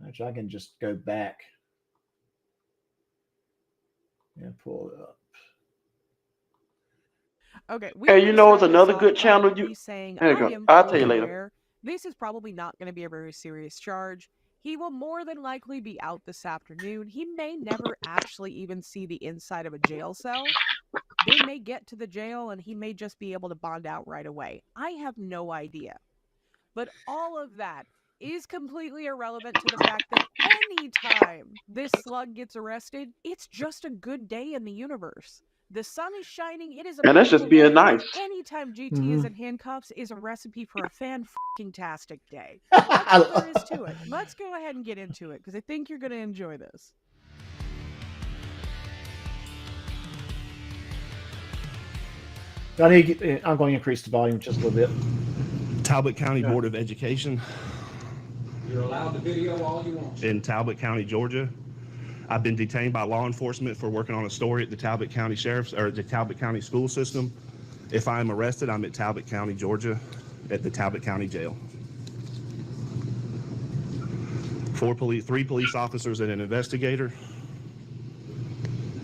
actually, I can just go back and pull it up. Okay. And it's another good channel. Saying, there you go. I'll tell you later. This is probably not going to be a very serious charge. He will more than likely be out this afternoon. He may never actually even see the inside of a jail cell. They may get to the jail and he may just be able to bond out right away. I have no idea. But all of that is completely irrelevant to the fact that anytime this slug gets arrested, it's just a good day in the universe. The sun is shining. It is a and that's just being nice. Anytime GT is in handcuffs is a recipe for a fan-tastic day. That's all there is to it. Let's go ahead and get into it because I think you're going to enjoy this. I'm going to increase the volume just a little bit. Talbot County Board of Education. You're allowed to video all you want. In Talbot County, Georgia. I've been detained by law enforcement for working on a story at the Talbot County the Talbot County school system. If I am arrested, I'm at Talbot County, Georgia, at the Talbot County Jail. 3 police officers and an investigator.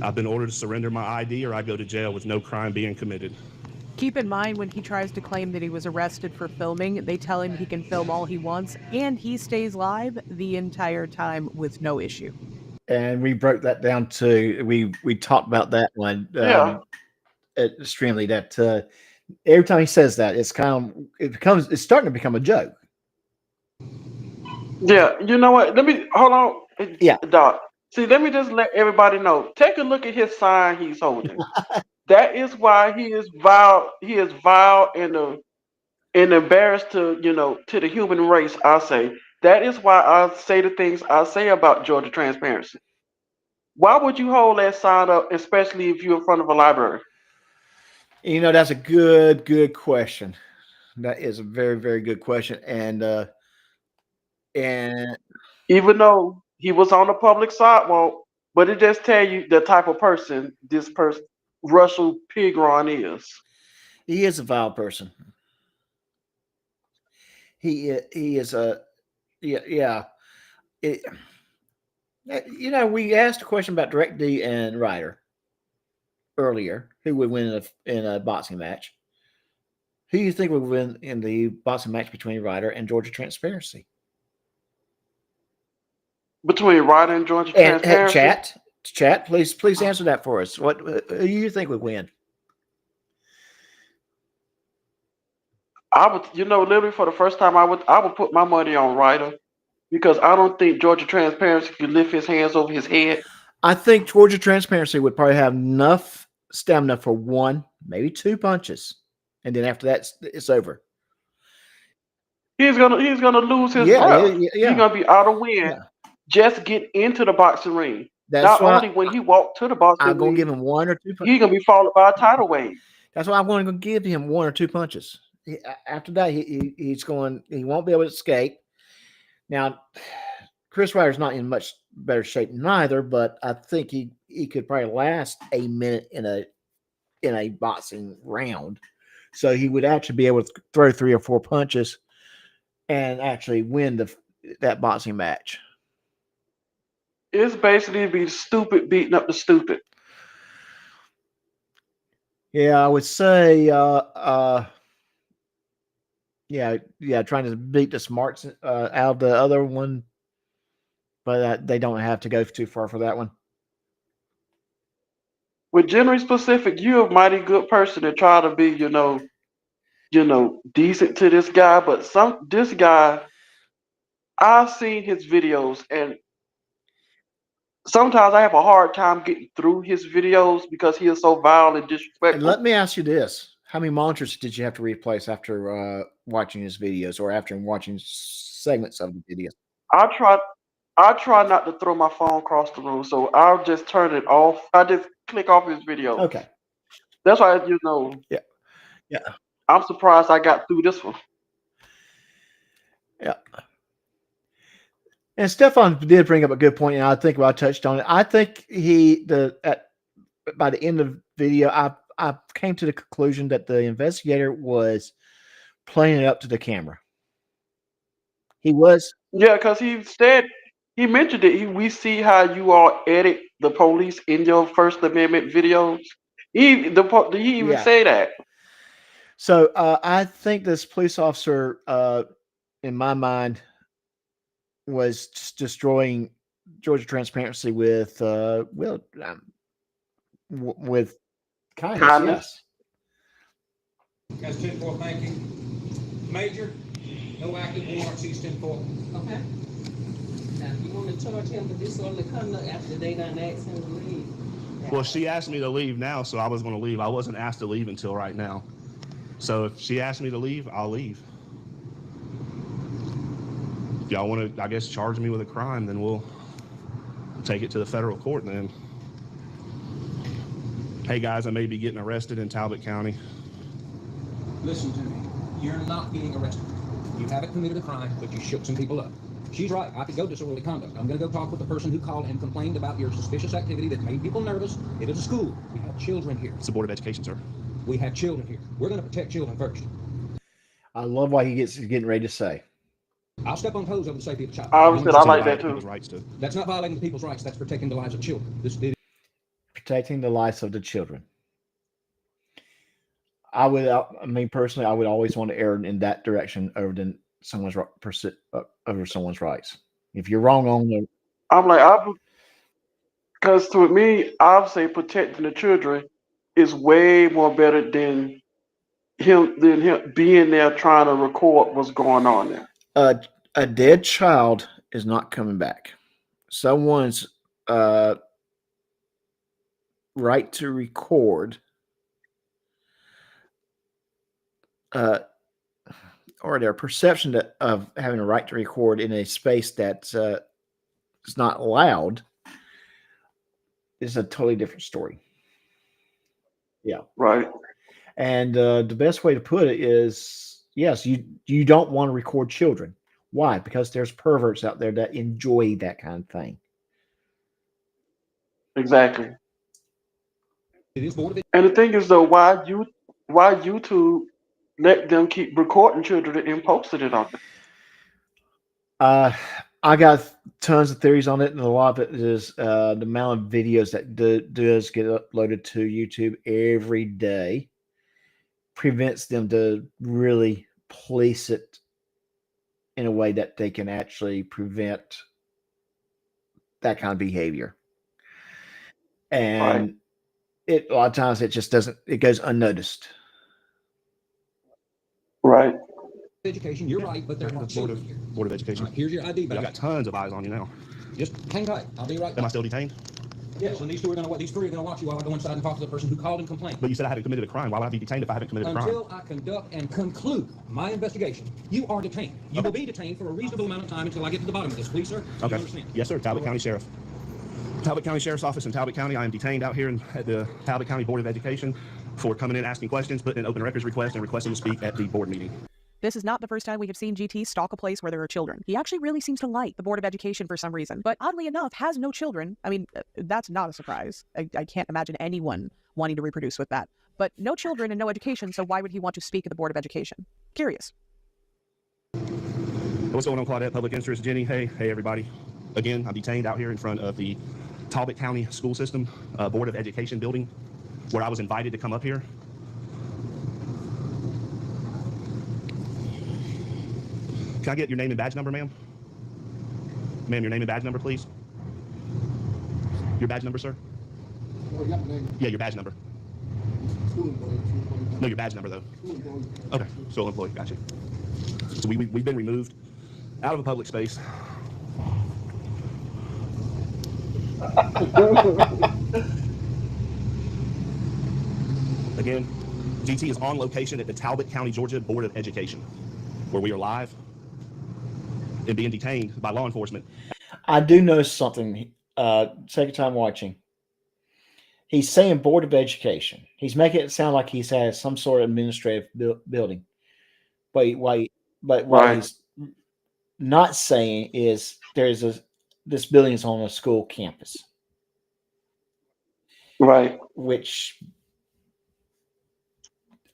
I've been ordered to surrender my ID or I go to jail with no crime being committed. Keep in mind when he tries to claim that he was arrested for filming, they tell him he can film all he wants and he stays live the entire time with no issue. And we broke that down to we talked about that one extremely. That every time he says that, it's starting to become a joke. Yeah, you know what? Let me hold on. Yeah, Doc. See, let me just let everybody know. Take a look at his sign he's holding. That is why he is vile. He is vile and embarrassed to to the human race. I say that is why I say the things I say about Georgia Transparency. Why would you hold that sign up, especially if you're in front of a library? That's a good question. That is a very, very good question. And even though he was on the public sidewalk, but it just tell you the type of person this person. Russell Pigron is. He is a vile person. He is a yeah. It, we asked a question about Direct D and Ryder earlier. Who would win in a boxing match? Who do you think would win in the boxing match between Ryder and Georgia Transparency? Between Ryder and Georgia And Transparency? chat, please answer that for us. Who do you think would win? I would, literally for the first time, I would put my money on Ryder because I don't think Georgia Transparency could lift his hands over his head. I think Georgia Transparency would probably have enough stamina for one, maybe two punches, and then after that, it's over. He's gonna lose his breath. He's gonna be out of wind. Just get into the boxing ring. Not only when he walked to the boxing ring, I'm gonna give him one or two punches. He's gonna be followed by a tidal wave. That's why I'm going to give him one or two punches. After that, he won't be able to escape. Now, Chris Ryder's not in much better shape neither, but I think he could probably last a minute in a boxing round. So he would actually be able to throw 3 or 4 punches and actually win that boxing match. It's basically be stupid beating up the stupid. Yeah, I would say trying to beat the smarts out of the other one, but they don't have to go too far for that one. With Generally Specific, you're a mighty good person to try to be, decent to this guy, but this guy, I've seen his videos, and sometimes I have a hard time getting through his videos because he is so vile and disrespectful. And let me ask you this. How many monitors did you have to replace after watching his videos or after watching segments of the videos? I try not to throw my phone across the room, so I'll just turn it off. I just click off his video. Okay. That's why, Yeah. I'm surprised I got through this one. Yeah. And Stefan did bring up a good point, and I think I touched on it. I think by the end of the video, I came to the conclusion that the investigator was playing it up to the camera. He was. Yeah, because he mentioned it. We see how you all edit the police in your First Amendment videos. He even say that. So I think this police officer, in my mind, was just destroying Georgia Transparency with kindness. Yes. That's 10-4, thank you. Major, no active warrants, he's 10-4. Okay. Now, you want to charge him for disorderly conduct after they done asked him to leave? Well, she asked me to leave now, so I was going to leave. I wasn't asked to leave until right now. So if she asked me to leave, I'll leave. If y'all want to, I guess, charge me with a crime, then we'll take it to the federal court then. Hey, guys, I may be getting arrested in Talbot County. Listen to me. You're not being arrested. You haven't committed a crime, but you shook some people up. She's right. I could go disorderly conduct. I'm going to go talk with the person who called and complained about your suspicious activity that made people nervous. It is a school. We have children here. It's the Board of Education, sir. We have children here. We're going to protect children first. I love what he's getting ready to say. I'll step on toes over the safety of the child. I like that too. That's not violating the people's rights. That's protecting the lives of children. Protecting the lives of the children. Personally, I would always want to err in that direction over someone's rights. If you're wrong on the, because to me, I'd say protecting the children is way more better than him being there trying to record what's going on there. A dead child is not coming back. Someone's right to record or their perception of having a right to record in a space that's is not allowed is a totally different story. Yeah. Right. And the best way to put it is, yes, you don't want to record children. Why? Because there's perverts out there that enjoy that kind of thing. Exactly. And the thing is though, why YouTube let them keep recording children and posting it on there? I got tons of theories on it, and a lot of it is the amount of videos that does get uploaded to YouTube every day prevents them to really police it in a way that they can actually prevent that kind of behavior. And a lot of times it just doesn't, it goes unnoticed. Right. Education, you're right, but there are children here. Board of Education. Right, here's your ID I badge. got tons of eyes on you now. Just hang tight. I'll be right Am back. I still detained? Yes, and these three are going to watch you while I go inside and talk to the person who called and complained. But you said I haven't committed a crime. Why would I be detained if I haven't committed a crime? Until I conduct and conclude my investigation, you are detained. You will be detained for a reasonable amount of time until I get to the bottom of this. Please, sir. Okay. You understand? Yes, sir. Talbot County Sheriff. Talbot County Sheriff's Office in Talbot County. I am detained out here at the Talbot County Board of Education for coming in, asking questions, putting in open records request, and requesting to speak at the board meeting. This is not the first time we have seen GT stalk a place where there are children. He actually really seems to like the Board of Education for some reason, but oddly enough, has no children. I mean, that's not a surprise. I can't imagine anyone wanting to reproduce with that. But no children and no education, so why would he want to speak at the Board of Education? Curious. What's going on, Claudette? Public interest, Jenny. Hey, everybody. Again, I'm detained out here in front of the Talbot County School System Board of Education building, where I was invited to come up here. Can I get your name and badge number, ma'am? Ma'am, your name and badge number, please. Your badge number, sir? Oh, you got my name. Yeah, your badge number. School employee. No, your badge number, though. School employee. Okay, school employee, gotcha. So we've been removed out of a public space. Again, GT is on location at the Talbot County, Georgia Board of Education, where we are live and being detained by law enforcement. I do know something. Second time watching. He's saying Board of Education. He's making it sound like he's had some sort of administrative building. But what he's not saying is this building is on a school campus. Right. Which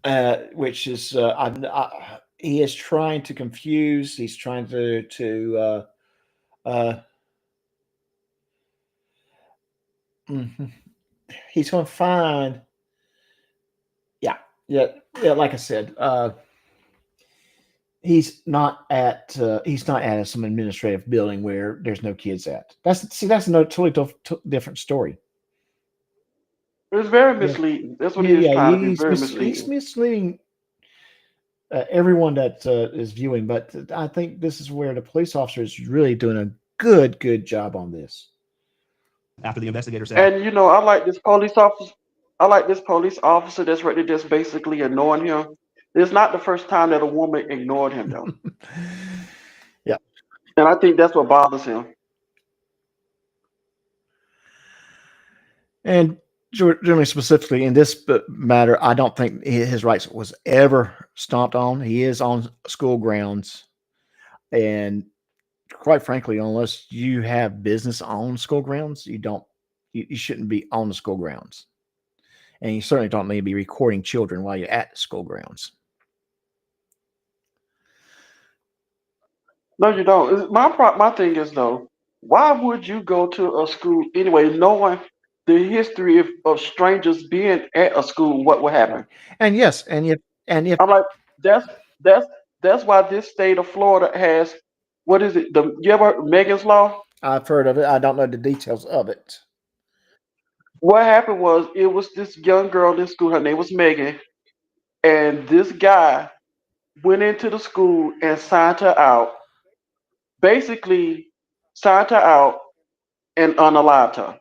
is he is trying to confuse. He's trying to he's going to find, yeah. Like I said, he's not at some administrative building where there's no kids at. That's a totally different story. It's very misleading. That's what he is trying to be. Very misleading. He's misleading everyone that is viewing, but I think this is where the police officer is really doing a good job on this. After the investigator said, and I like this police officer. I like this police officer that's ready to just basically ignoring him. It's not the first time that a woman ignored him, though. Yeah, and I think that's what bothers him. And generally, specifically in this matter, I don't think his rights was ever stomped on. He is on school grounds, and quite frankly, unless you have business on school grounds, you shouldn't be on the school grounds, and you certainly don't need to be recording children while you're at the school grounds. No, you don't. My thing is though, why would you go to a school anyway, knowing the history of strangers being at a school? What would happen? And yes, and if I'm like, that's why this state of Florida has, what is it? You ever heard Megan's Law? I've heard of it. I don't know the details of it. What happened was, it was this young girl in school. Her name was Megan, and this guy went into the school and signed her out. Basically, signed her out and unalived her.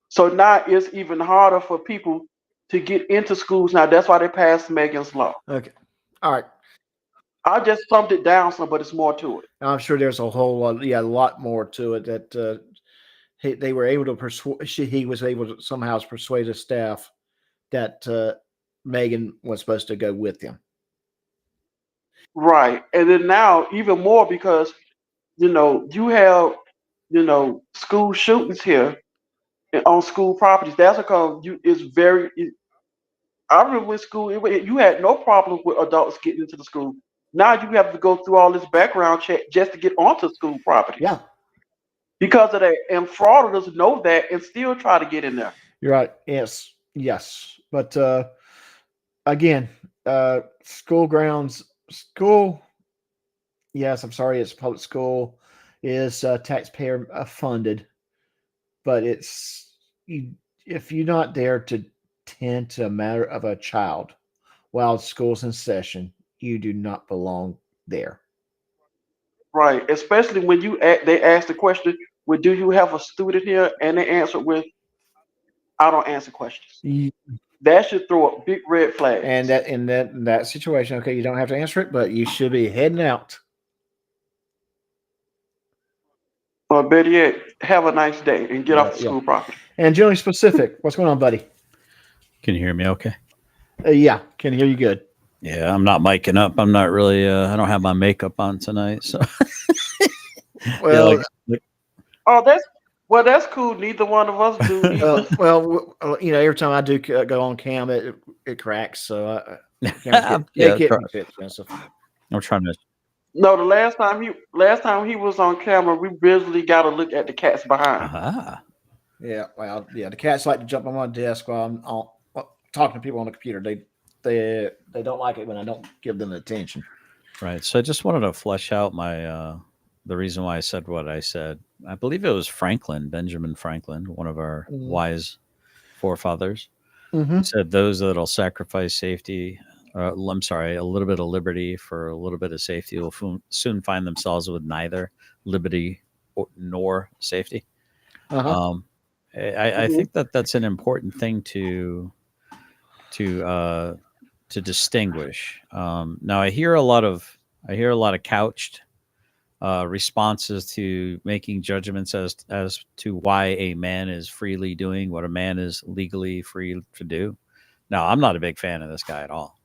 So now it's even harder for people to get into schools now. That's why they passed Megan's Law. Okay, all right. I just summed it down some, but it's more to it. I'm sure there's a whole lot, a lot more to it that they were able to persuade. He was able to somehow persuade the staff that Megan was supposed to go with him. Right, and then now even more because you have school shootings here on school properties. That's because I remember in school, you had no problem with adults getting into the school. Now you have to go through all this background check just to get onto school property. Yeah, Because of that, and fraudsters know that and still try to get in there. you're right. Yes, yes. But again, school grounds, school. Yes, I'm sorry. It's public school is taxpayer funded, but if you're not there to tend to a matter of a child while school's in session, you do not belong there. Right. Especially when they ask the question, well, do you have a student here? And they answer with, I don't answer questions. That should throw up big red flags. And that in that situation, okay, you don't have to answer it, but you should be heading out. Or better yet, have a nice day and get off the school property. And generally specific, what's going on, buddy? Can you hear me okay? Yeah, can hear you good. Yeah, I'm not miking up. I'm not really, I don't have my makeup on tonight. So, well, oh, that's cool. Neither one of us do. Well, every time I do go on cam, it cracks. So I'm trying to. No, the last time he was on camera, we visually got to look at the cats behind. Yeah, well, yeah, the cats like to jump on my desk while I'm talking to people on the computer. They don't like it when I don't give them attention. Right. So I just wanted to flesh out my the reason why I said what I said. I believe it was Benjamin Franklin, one of our wise forefathers, said those that'll sacrifice safety. I'm sorry, a little bit of liberty for a little bit of safety will soon find themselves with neither liberty nor safety. I think that's an important thing to distinguish. Now I hear a lot of couched responses to making judgments as to why a man is freely doing what a man is legally free to do. Now, I'm not a big fan of this guy at all.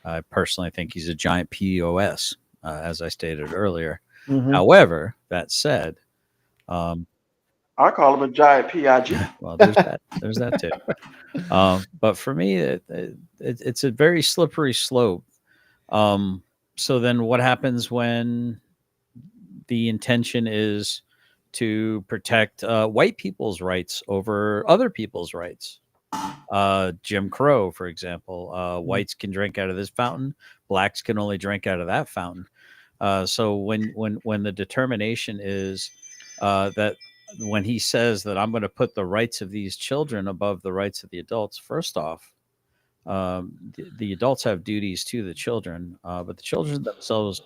I personally think he's a giant POS, as I stated earlier. However, that said, I call him a giant PIG. Well, there's that. There's that too. But for me, it's a very slippery slope. So then what happens when the intention is to protect white people's rights over other people's rights? Jim Crow, for example, whites can drink out of this fountain, blacks can only drink out of that fountain. So when the determination is that when he says that I'm going to put the rights of these children above the rights of the adults, first off, the adults have duties to the children, but the children themselves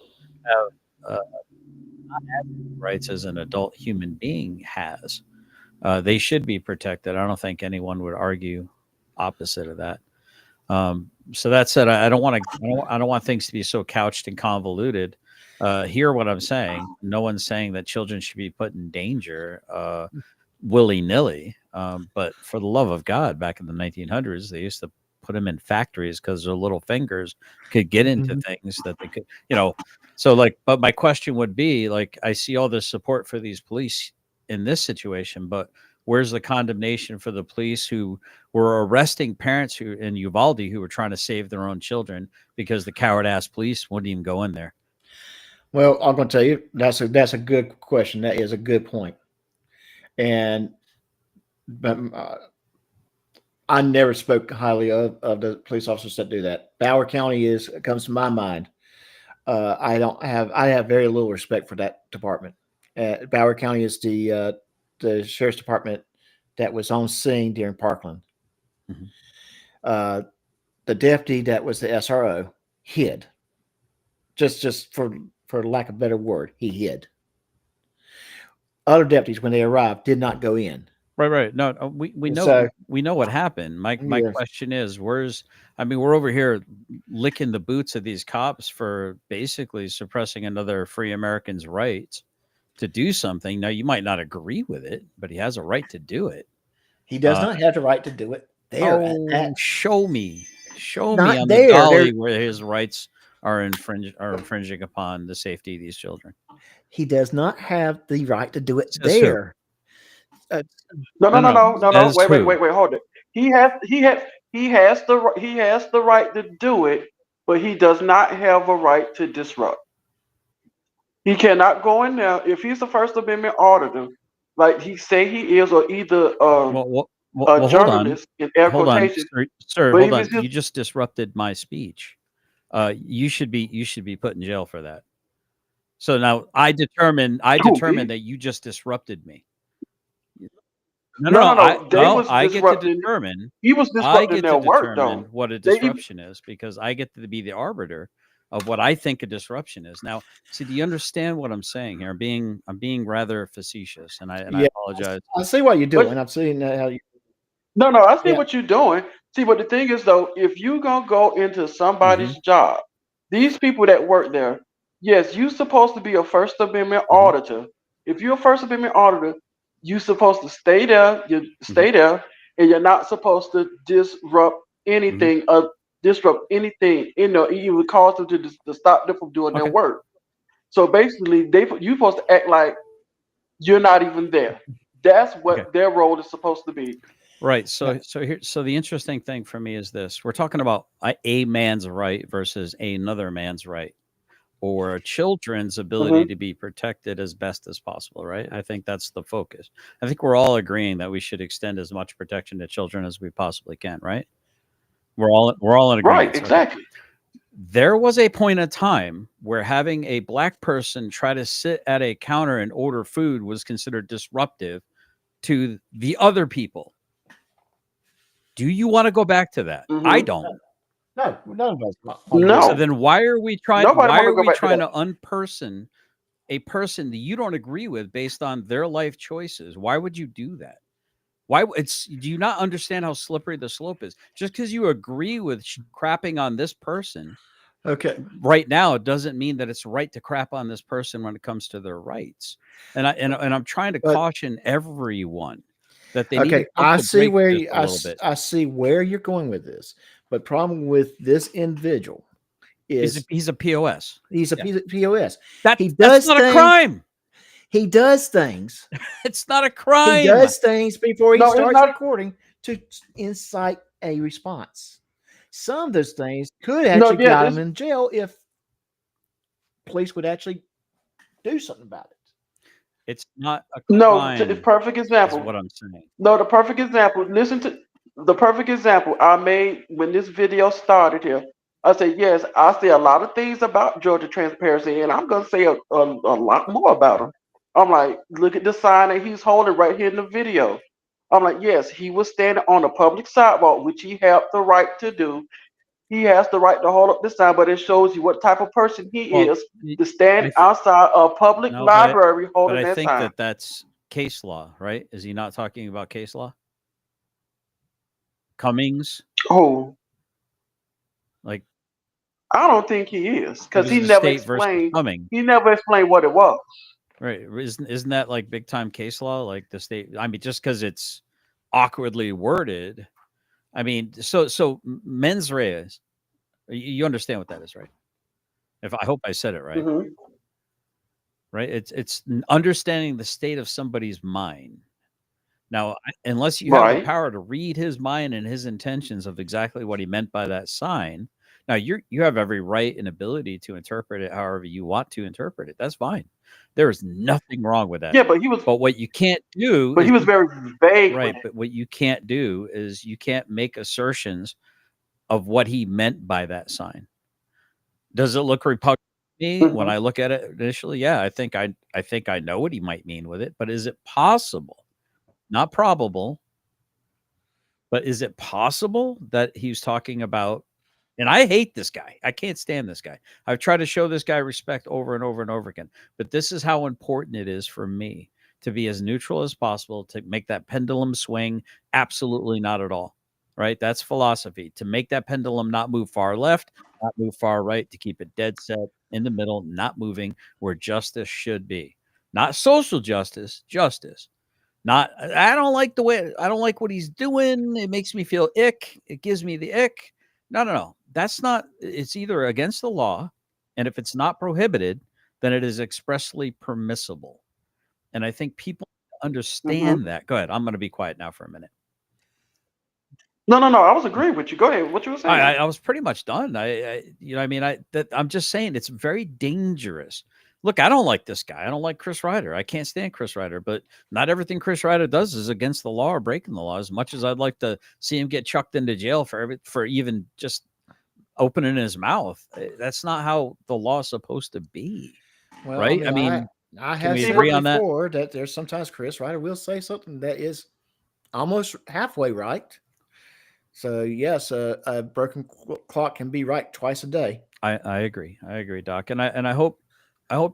have not had rights as an adult human being has. They should be protected. I don't think anyone would argue opposite of that. So that said, I don't want things to be so couched and convoluted. Hear what I'm saying. No one's saying that children should be put in danger willy-nilly. But for the love of God, back in the 1900s, they used to put them in factories because their little fingers could get into things that they could, So but my question would be, I see all this support for these police in this situation, but where's the condemnation for the police who were arresting parents in Uvalde who were trying to save their own children because the coward-ass police wouldn't even go in there? Well, I'm going to tell you, that's a good question. That is a good point. But I never spoke highly of the police officers that do that. Broward County comes to my mind. I have very little respect for that department. Broward County is the sheriff's department that was on scene during Parkland. The deputy that was the SRO hid. Just for lack of a better word, he hid. Other deputies, when they arrived, did not go in. Right. No, we know what happened. My question is, we're over here licking the boots of these cops for basically suppressing another free American's rights to do something. Now, you might not agree with it, but he has a right to do it. He does not have the right to do it. Show me on the dolly where his rights are infringing upon the safety of these children. He does not have the right to do it there. No, no, no, no, no, That no. is Wait, wait, who? wait, wait. Hold it. He has the right to do it, but he does not have a right to disrupt. He cannot go in there if he's the First Amendment auditor, like he say he is, or either a Well, hold on. journalist in air Hold on, quotation. sir, But hold if on. it's just You just disrupted my speech. You should be put in jail for that. So now I determine who, me? that you just disrupted me. No, No, no, no. They no, was I get to disrupting. determine. He was I disrupting get to their work, determine though. what a They even disruption is because I get to be the arbiter of what I think a disruption is. Now, see, do you understand what I'm saying here? I'm being rather facetious, and I Yeah, apologize. I see what you're but doing. I'm seeing how you. no, no. I see Yeah. what you're doing. See, but the thing is, though, if you gonna go into somebody's Mm-hmm. job, these people that work there, yes, you supposed to be a First Amendment Mm-hmm. auditor. If you're a First Amendment auditor, you supposed to stay there. You Mm-hmm. stay there, and you're not supposed to disrupt Mm-hmm. anything. Disrupt anything. You know, you would cause them to stop them from doing their Okay. work. So basically, you supposed to act like you're not even there. That's Okay. what their role is supposed to be. Right. So the interesting thing for me is this: we're talking about a man's right versus another man's right, or children's ability to be protected as best as possible. Right. I think that's the focus. I think we're all agreeing that we should extend as much protection to children as we possibly can. Right. We're all in Right, agreement. Okay. exactly. There was a point in time where having a black person try to sit at a counter and order food was considered disruptive to the other people. Do you want to go back to that? I don't. No, none of us. So No, then why are we trying nobody want to go back to to that. unperson a person that you don't agree with based on their life choices? Why would you do that? Why do you not understand how slippery the slope is? Just because you agree with crapping on this person Okay. right now, it doesn't mean that it's right to crap on this person when it comes to their rights. And I'm trying to But caution everyone that they need okay, to pump I the see brakes where just a little bit. I see where you're going with this. But problem with this individual is He's a POS. he's a Yeah. POS. He That's does not a things. crime. He does things. It's not a He crime. does things before he No, it's starts not. recording to incite a response. Some of those things could No, actually yeah, got this him in jail if police would actually do something about it. It's not a no. It's crime, perfect is example. what I'm saying. No, the perfect example. Listen to the perfect example I made when this video started here. I said, yes, I say a lot of things about Georgia transparency, and I'm gonna say a lot more about him. I'm like, look at the sign that he's holding right here in the video. I'm like, yes, he was standing on a public sidewalk, which he had the right to do. He has the right to hold up the sign, but it shows you what type of person he Well, is to stand I th- outside a public no, library but holding I that think sign. that's case law, right? Is he not talking about case law? Cummings, Oh, like I don't think he is it because was he the never state versus explained. Cummings, He never explained what it was. right? Isn't that like big time case law? Like the state. I mean, just because it's awkwardly worded. I mean, so mens res. You understand what that is, right? I hope I said it right. Mm-hmm. Right? It's understanding the state of somebody's mind. Now, unless you have the Right. power to read his mind and his intentions of exactly what he meant by that sign, now you have every right and ability to interpret it however you want to interpret it. That's fine. There is nothing wrong with that. Yeah, but he was. But what you can't do But is he was very vague. right. With it. But what you can't do is you can't make assertions of what he meant by that sign. Does it look repugnant to me when I look at it initially? Yeah, I think I know what he might mean with it. But is it possible? Not probable, but is it possible that he's talking about? And I hate this guy. I can't stand this guy. I've tried to show this guy respect over and over and over again. But this is how important it is for me to be as neutral as possible, to make that pendulum swing. Absolutely not at all. Right? That's philosophy. To make that pendulum not move far left, not move far right, to keep it dead set in the middle, not moving where justice should be. Not social justice, justice. Not, I don't like what he's doing. It makes me feel ick. It gives me the ick. No. That's not, it's either against the law, and if it's not prohibited, then it is expressly permissible. And I think people understand that. Go ahead. I'm going to be quiet now for a minute. No. I was agreeing with you. Go ahead. What you were saying? I was pretty much done. I'm just saying it's very dangerous. Look, I don't like this guy. I don't like Chris Ryder. I can't stand Chris Ryder, but not everything Chris Ryder does is against the law or breaking the law. As much as I'd like to see him get chucked into jail for even just opening his mouth, that's not how the law is supposed to be. Well, right? I mean, I can have we said agree on that? before that there's sometimes Chris Ryder will say something that is almost halfway right. So yes, a broken clock can be right twice a day. I agree. I agree, Doc. And I hope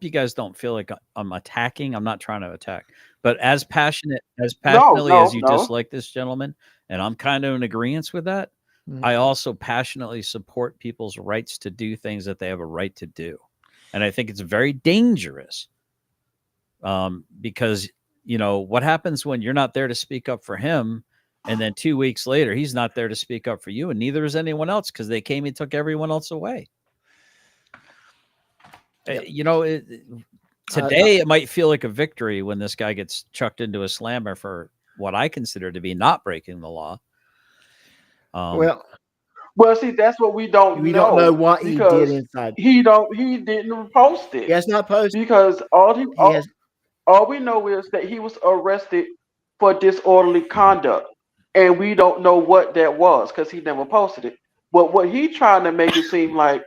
you guys don't feel like I'm attacking. I'm not trying to attack, but as passionately as you dislike this gentleman, and I'm kind of in agreement with that. I also passionately support people's rights to do things that they have a right to do. And I think it's very dangerous because, what happens when you're not there to speak up for him, and then 2 weeks later, he's not there to speak up for you, and neither is anyone else because they came and took everyone else away. Yep. Today it might feel like a victory when this guy gets chucked into a slammer for what I consider to be not breaking the law. Well, see, that's what we don't know. We don't know what he did inside. He didn't post it. He has not posted because all we know is that he was arrested for disorderly conduct, and we don't know what that was because he never posted it. But what he trying to make it seem like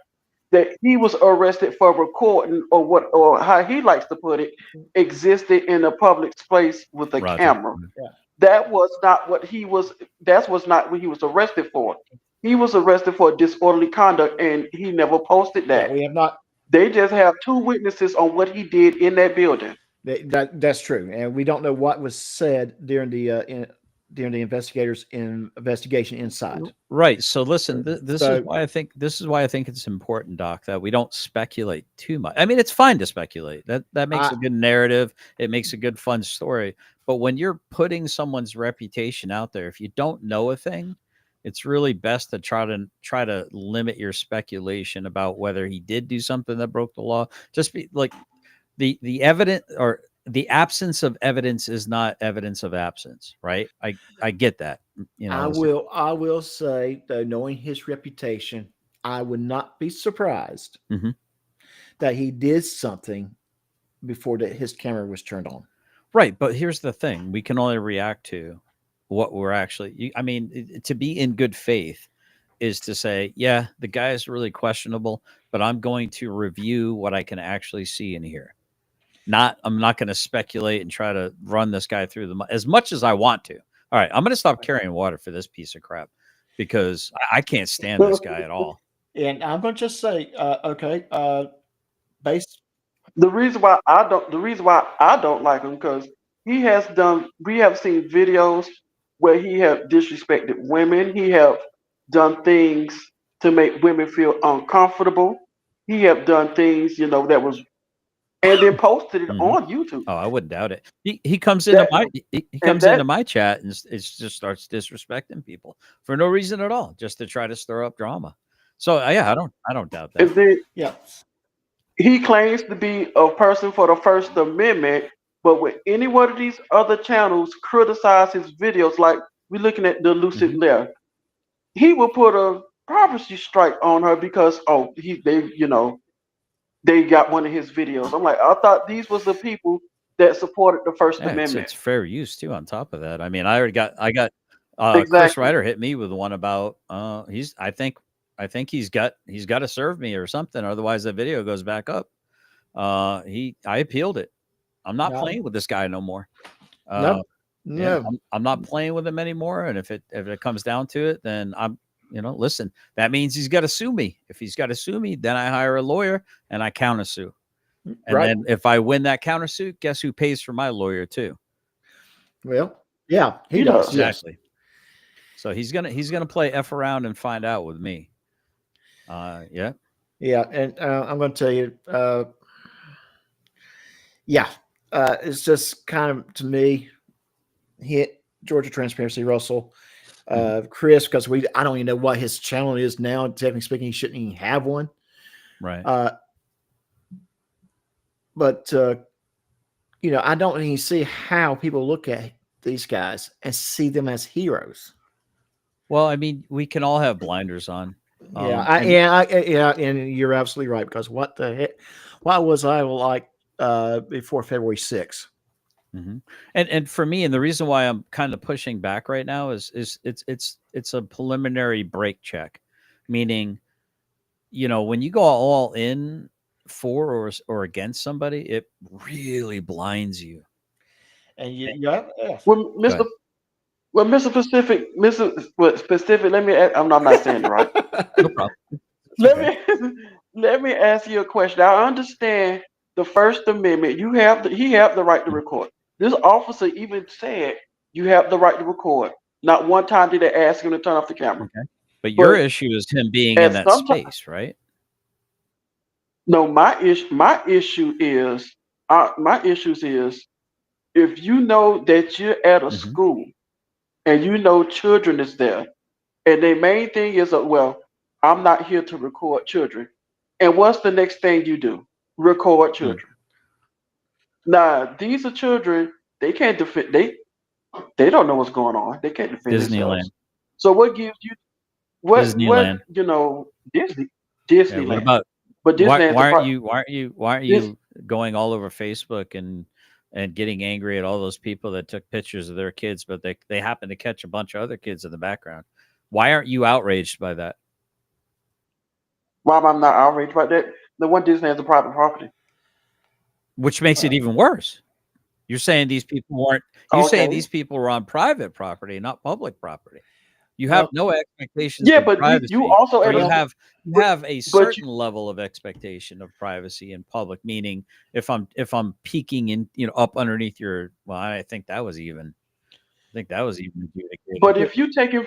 that he was arrested for recording or how he likes to put it, existed in a public space with a camera. Yeah. That was not what he was. That was not what he was arrested for. He was arrested for disorderly conduct, and he never posted that. Yeah, we have not. They just have two witnesses on what he did in that building. That's true, and we don't know what was said during the investigators' investigation inside. Right. So listen, this is why I think it's important, Doc, that we don't speculate too much. I mean, it's fine to speculate. That makes a good narrative. It makes a good, fun story. But when you're putting someone's reputation out there, if you don't know a thing, it's really best to try to limit your speculation about whether he did do something that broke the law. Just be like the evidence or the absence of evidence is not evidence of absence, right? I get that. I will say, though, knowing his reputation, I would not be surprised that he did something before his camera was turned on. Right, but here's the thing: we can only react to what we're actually. I mean, to be in good faith is to say, yeah, the guy is really questionable, but I'm going to review what I can actually see and hear. I'm not going to speculate and try to run this guy through as much as I want to. All right, I'm going to stop carrying water for this piece of crap because I can't stand this guy at all. And I'm going to just say, The reason why I don't like him because we have seen videos where he have disrespected women. He have done things to make women feel uncomfortable. He have done things, that was. And then posted it on YouTube. Oh, I wouldn't doubt it. He comes into my chat and it just starts disrespecting people for no reason at all, just to try to stir up drama. So yeah, I don't doubt that. And then, he claims to be a person for the First Amendment, but with any one of these other channels criticize his videos, like we're looking at the Lucid Lair, he will put a privacy strike on her because they got one of his videos. I'm like, I thought these was the people that supported the First Amendment. It's fair use too. On top of that, I mean, I got exactly. Chris Ryder hit me with one about I think he's got to serve me or something, otherwise the video goes back up. I appealed it. I'm not playing with this guy no more. No. I'm not playing with him anymore. And if it comes down to it, then listen, that means he's got to sue me. If he's got to sue me, then I hire a lawyer and I countersue. And then if I win that countersuit, guess who pays for my lawyer too? Well, yeah, he does. Exactly. So he's gonna play F around and find out with me. Yeah. And I'm going to tell you, it's just kind of, to me, hit Georgia Transparency, Russell, Chris, because I don't even know what his channel is now. Technically speaking, he shouldn't even have one. Right. But I don't even see how people look at these guys and see them as heroes. Well, I mean, we can all have blinders on. Yeah, and you're absolutely right, because what the heck? Why was I like before February 6th? Mm-hmm. And for me, and the reason why I'm kind of pushing back right now is it's a preliminary break check, meaning, when you go all in for or against somebody, it really blinds you. And Well, Mr. Pacific, Specific. Let me. I'm not saying it right. No problem. Let me ask you a question. I understand the First Amendment. He have the right to record. This officer even said you have the right to record. Not one time did they ask him to turn off the camera. Okay. But your issue is him being in that space, right? No, my issue is if you know that you're at a school and children is there, and their main thing is, well, I'm not here to record children. And what's the next thing you do? Record children. Now, these are children, they can't defend, they don't know what's going on. They can't defend Disneyland. themselves. So what gives you, Disneyland. Disneyland. Yeah, what about, but why aren't you going all over Facebook and getting angry at all those people that took pictures of their kids, but they happen to catch a bunch of other kids in the background? Why aren't you outraged by that? Why am I not outraged by that? The one Disney is a private property. Which makes it even worse. You're saying these people weren't. Saying these people were on private property, not public property. You have no expectations. Yeah, of but privacy, you also you have a certain level of expectation of privacy in public. Meaning, if I'm peeking in, up underneath your. Well, I think that was even. But if you taking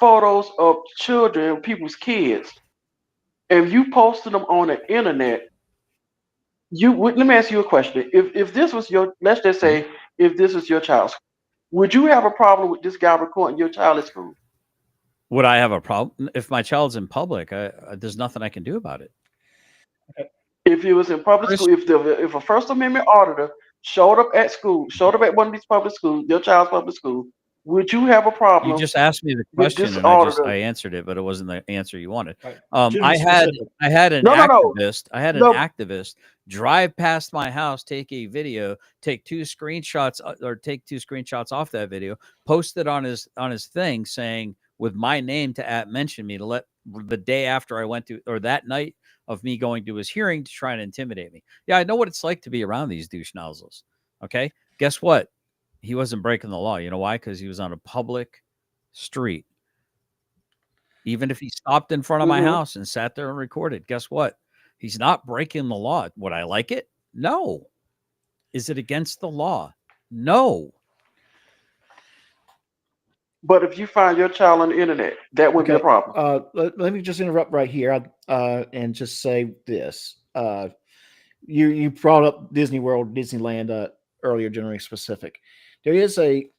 photos of children, people's kids, and you posted them on the internet, let me ask you a question. If this was let's just say, if this was your child, would you have a problem with this guy recording your child at school? Would I have a problem if my child's in public? There's nothing I can do about it. If it was in public school, if a First Amendment auditor showed up at one of these public schools, your child's public school, would you have a problem? You just asked me the question, and I answered it, but it wasn't the answer you wanted. I had an activist drive past my house, take a video, take two screenshots off that video, post it on his thing saying with my name to mention me, to let the day after I went to, or that night of me going to his hearing, to try and intimidate me. Yeah, I know what it's like to be around these douche nozzles. Okay, guess what? He wasn't breaking the law. You know why? Because he was on a public street. Even if he stopped in front of my house and sat there and recorded, guess what? He's not breaking the law. Would I like it? No. Is it against the law? No. But if you find your child on the internet, that would be a problem. Let me just interrupt right here and just say this. You brought up Disney World, Disneyland earlier, Generally Specific. There is a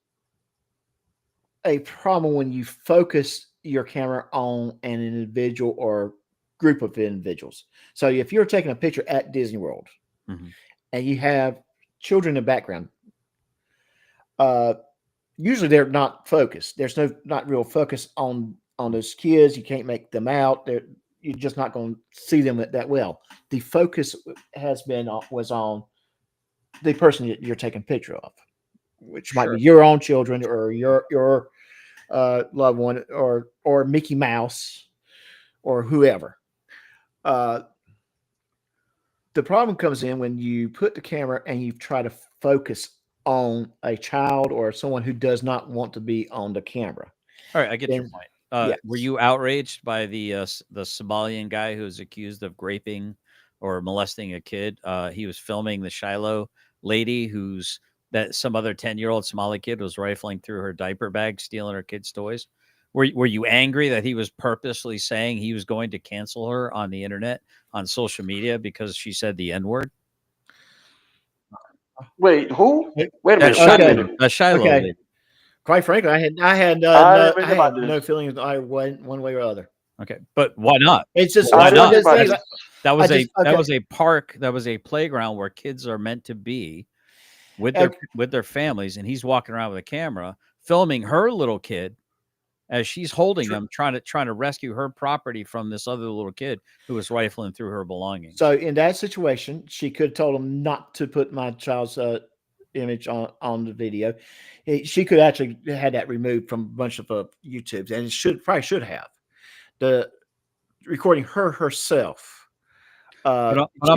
problem when you focus your camera on an individual or group of individuals. So if you're taking a picture at Disney World and you have children in the background, usually they're not focused. There's not real focus on those kids. You can't make them out. You're just not going to see them that well. The focus was on the person that you're taking a picture of, which might be your own children or your loved one or Mickey Mouse or whoever. The problem comes in when you put the camera and you try to focus on a child or someone who does not want to be on the camera. All right, I get your point. Were you outraged by the Somalian guy who was accused of raping or molesting a kid? He was filming the Shiloh lady that some other 10-year-old Somali kid was rifling through her diaper bag, stealing her kids' toys. Were you angry that he was purposely saying he was going to cancel her on the internet, on social media, because she said the N-word? Wait, who? Wait a minute. Shiloh lady. Quite frankly, I had no feelings one way or other. Okay, but why not? It's just Why I not? didn't saying, invite- That was I just- that okay. was a park. That was a playground where kids are meant to be with their families, and he's walking around with a camera filming her little kid as she's holding him, trying to rescue her property from this other little kid who was rifling through her belongings. So in that situation, she could have told him not to put my child's image on the video. She could actually had that removed from a bunch of YouTubes, and it probably should have the recording herself. She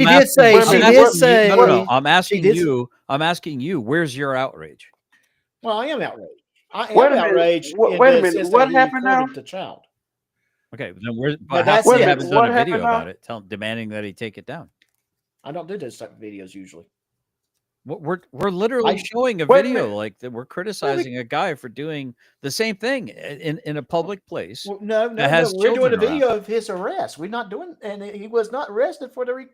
did say. No. I'm asking you. Where's your outrage? Well, I am outraged. I am Wait a minute. outraged. Wait a minute. What happened now? The child. Okay, then But how that's come you it. haven't What done a video happened now? about it, demanding that he take it down? I don't do those type of videos usually. We're literally showing a Wait a video minute. like that. We're criticizing a guy for doing the same thing in a public place. Well, no. has We're doing a children around. video of his arrest. We're not doing, and he was not arrested for the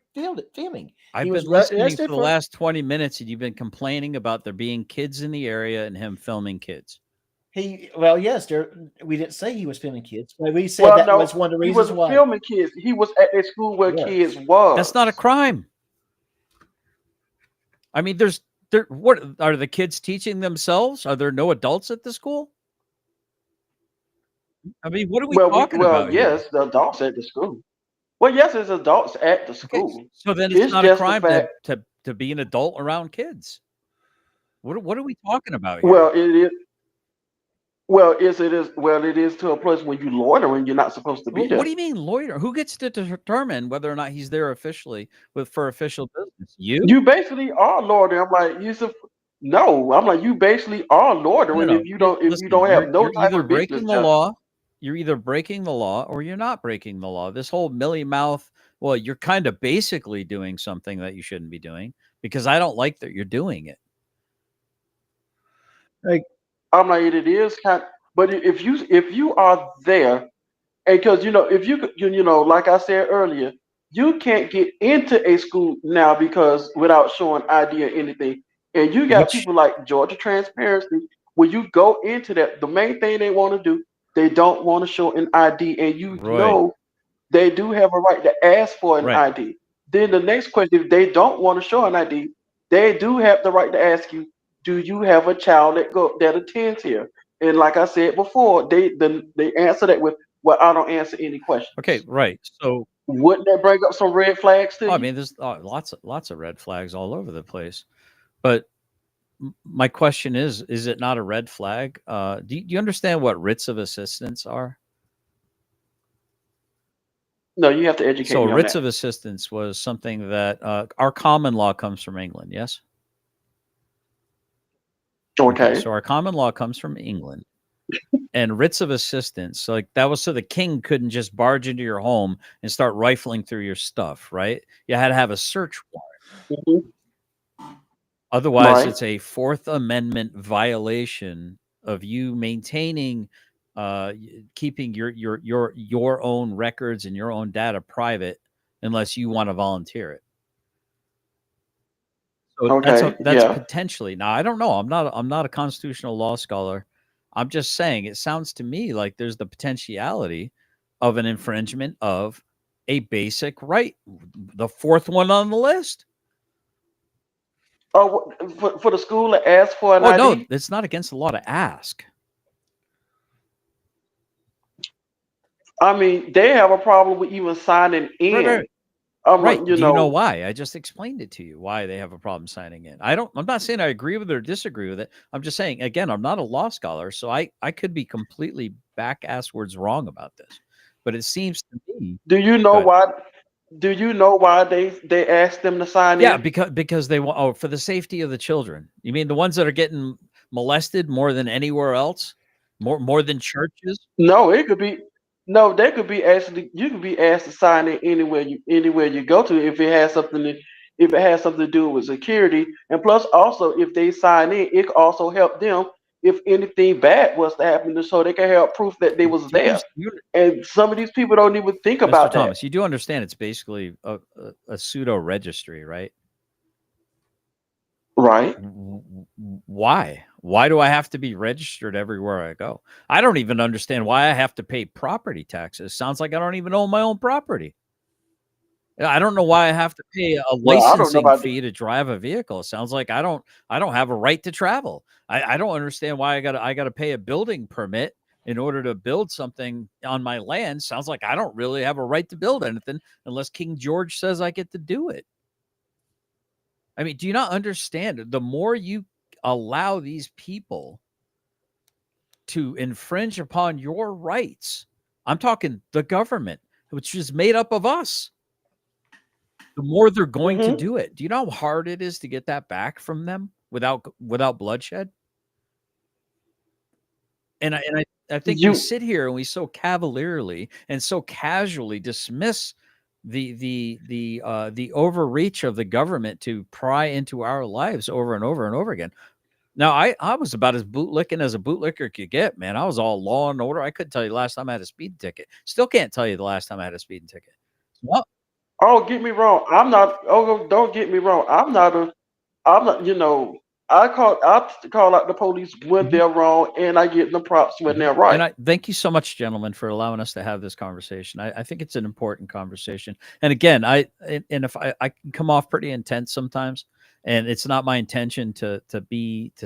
filming. I've He been was listening arrested for the last 20 minutes, and you've been complaining about there being kids in the area and him filming kids. Yes, we didn't say he was filming kids, but we said Well, that no, was one of the he reasons wasn't why. filming kids. He was at a school where Yeah. kids was. That's not a crime. I mean, what are the kids teaching themselves? Are there no adults at the school? I mean, what are we talking about here? yes, the adults at the school. Well, yes, there's adults at the school. So then it's not a just the crime fact- to be an adult around kids. What are we talking about here? Well, it is. Well, it is to a place when you loitering, you're not supposed to be there. What do you mean loiter? Who gets to determine whether or not he's there officially for official business? You basically are loitering. I'm like, no. I'm like, you basically are loitering No. if you don't Listen, have no you're type either of business. breaking the Justin. law. You're either breaking the law or you're not breaking the law. This whole Millie mouth. Well, you're kind of basically doing something that you shouldn't be doing because I don't like that you're doing it. I'm like, it is kind. But if you are there, and because if you like I said earlier, you can't get into a school now because without showing ID or anything. And you got people like Georgia Transparency. When you go into that, the main thing they want to do, they don't want to show an ID, and know they do have a right to ask for an ID. Then the next question, if they don't want to show an ID, they do have the right to ask you, do you have a child that attends here? And like I said before, they answer that with, well, I don't answer any questions. Okay, right. So wouldn't that bring up some red flags to you? I mean, there's lots of red flags all over the place. But my question is it not a red flag? Do you understand what writs of assistance are? No, you have to educate me on writs that. of assistance was something that our common law comes from England, yes? Okay. So our common law comes from England. And writs of assistance, like that was so the king couldn't just barge into your home and start rifling through your stuff, right? You had to have a search warrant. Mm-hmm. Otherwise, it's a Fourth Amendment violation of you maintaining, keeping your own records and your own data private, unless you want to volunteer it. So that's potentially. Now, I don't know. I'm not a constitutional law scholar. I'm just saying it sounds to me like there's the potentiality of an infringement of a basic right, the fourth one on the list. Oh, for the school to ask for an ID? No, it's not against the law to ask. I mean, they have a problem with even signing in. Right. Do you know why? I just explained it to you why they have a problem signing in. I'm not saying I agree with it or disagree with it. I'm just saying, again, I'm not a law scholar, so I could be completely back-asswards wrong about this. But it seems to me. Do you know why? Do you know why they asked them to sign in? Yeah, because they want for the safety of the children. You mean the ones that are getting molested more than anywhere else, more than churches? No, it could be. No, they could be actually. You could be asked to sign in anywhere you go to if it has something to do with security, and plus also if they sign in, it could also help them if anything bad was to happen, so they can have proof that they was there. And some of these people don't even think about that. Thomas, you do understand it's basically a pseudo registry, right? Right. Why? Why do I have to be registered everywhere I go? I don't even understand why I have to pay property taxes. Sounds like I don't even own my own property. I don't know why I have to pay a Well, I don't know licensing about fee to drive a vehicle. It sounds like I don't have a right to travel. I don't understand why I gotta pay a building permit in order to build something on my land. Sounds like I don't really have a right to build anything unless King George says I get to do it. I mean, do you not understand? The more you allow these people to infringe upon your rights, I'm talking the government, which is made up of us, the more they're going to do it. Do you know how hard it is to get that back from them without bloodshed? And I think we sit here and we so cavalierly and so casually dismiss the overreach of the government to pry into our lives over and over and over again. Now, I was about as bootlicking as a bootlicker could get, man. I was all law and order. I couldn't tell you the last time I had a speeding ticket. Still can't tell you the last time I had a speeding ticket. Well, Oh, get me wrong. I'm not. Oh, don't get me wrong. I'm not. You know, I call out the police when they're wrong, and I get the props when they're right. and I thank you so much, gentlemen, for allowing us to have this conversation. I think it's an important conversation. And again, and if I can come off pretty intense sometimes, and it's not my intention to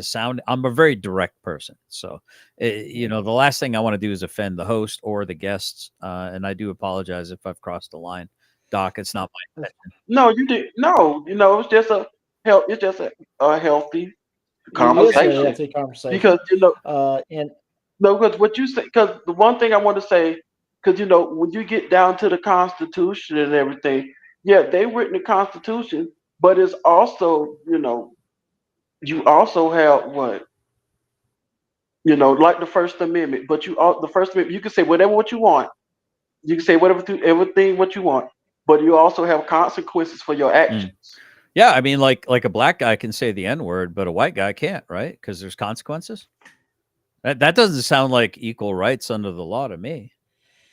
sound. I'm a very direct person, so you know, the last thing I want to do is offend the host or the guests, and I do apologize if I've crossed the line. Doc, it's not my intention. No, you did. No, you know, it's just a healthy It is a conversation. healthy conversation. Because and no, because what you say, because the one thing I want to say, because you know, when you get down to the Constitution and everything, yeah, they written the Constitution, but it's also, you know, you also have what, you know, like the First Amendment. But the First Amendment, you can say whatever what you want. You can say everything what you want, but you also have consequences for your actions. Yeah, I mean, like a black guy can say the N-word, but a white guy can't, right? Because there's consequences. That doesn't sound like equal rights under the law to me.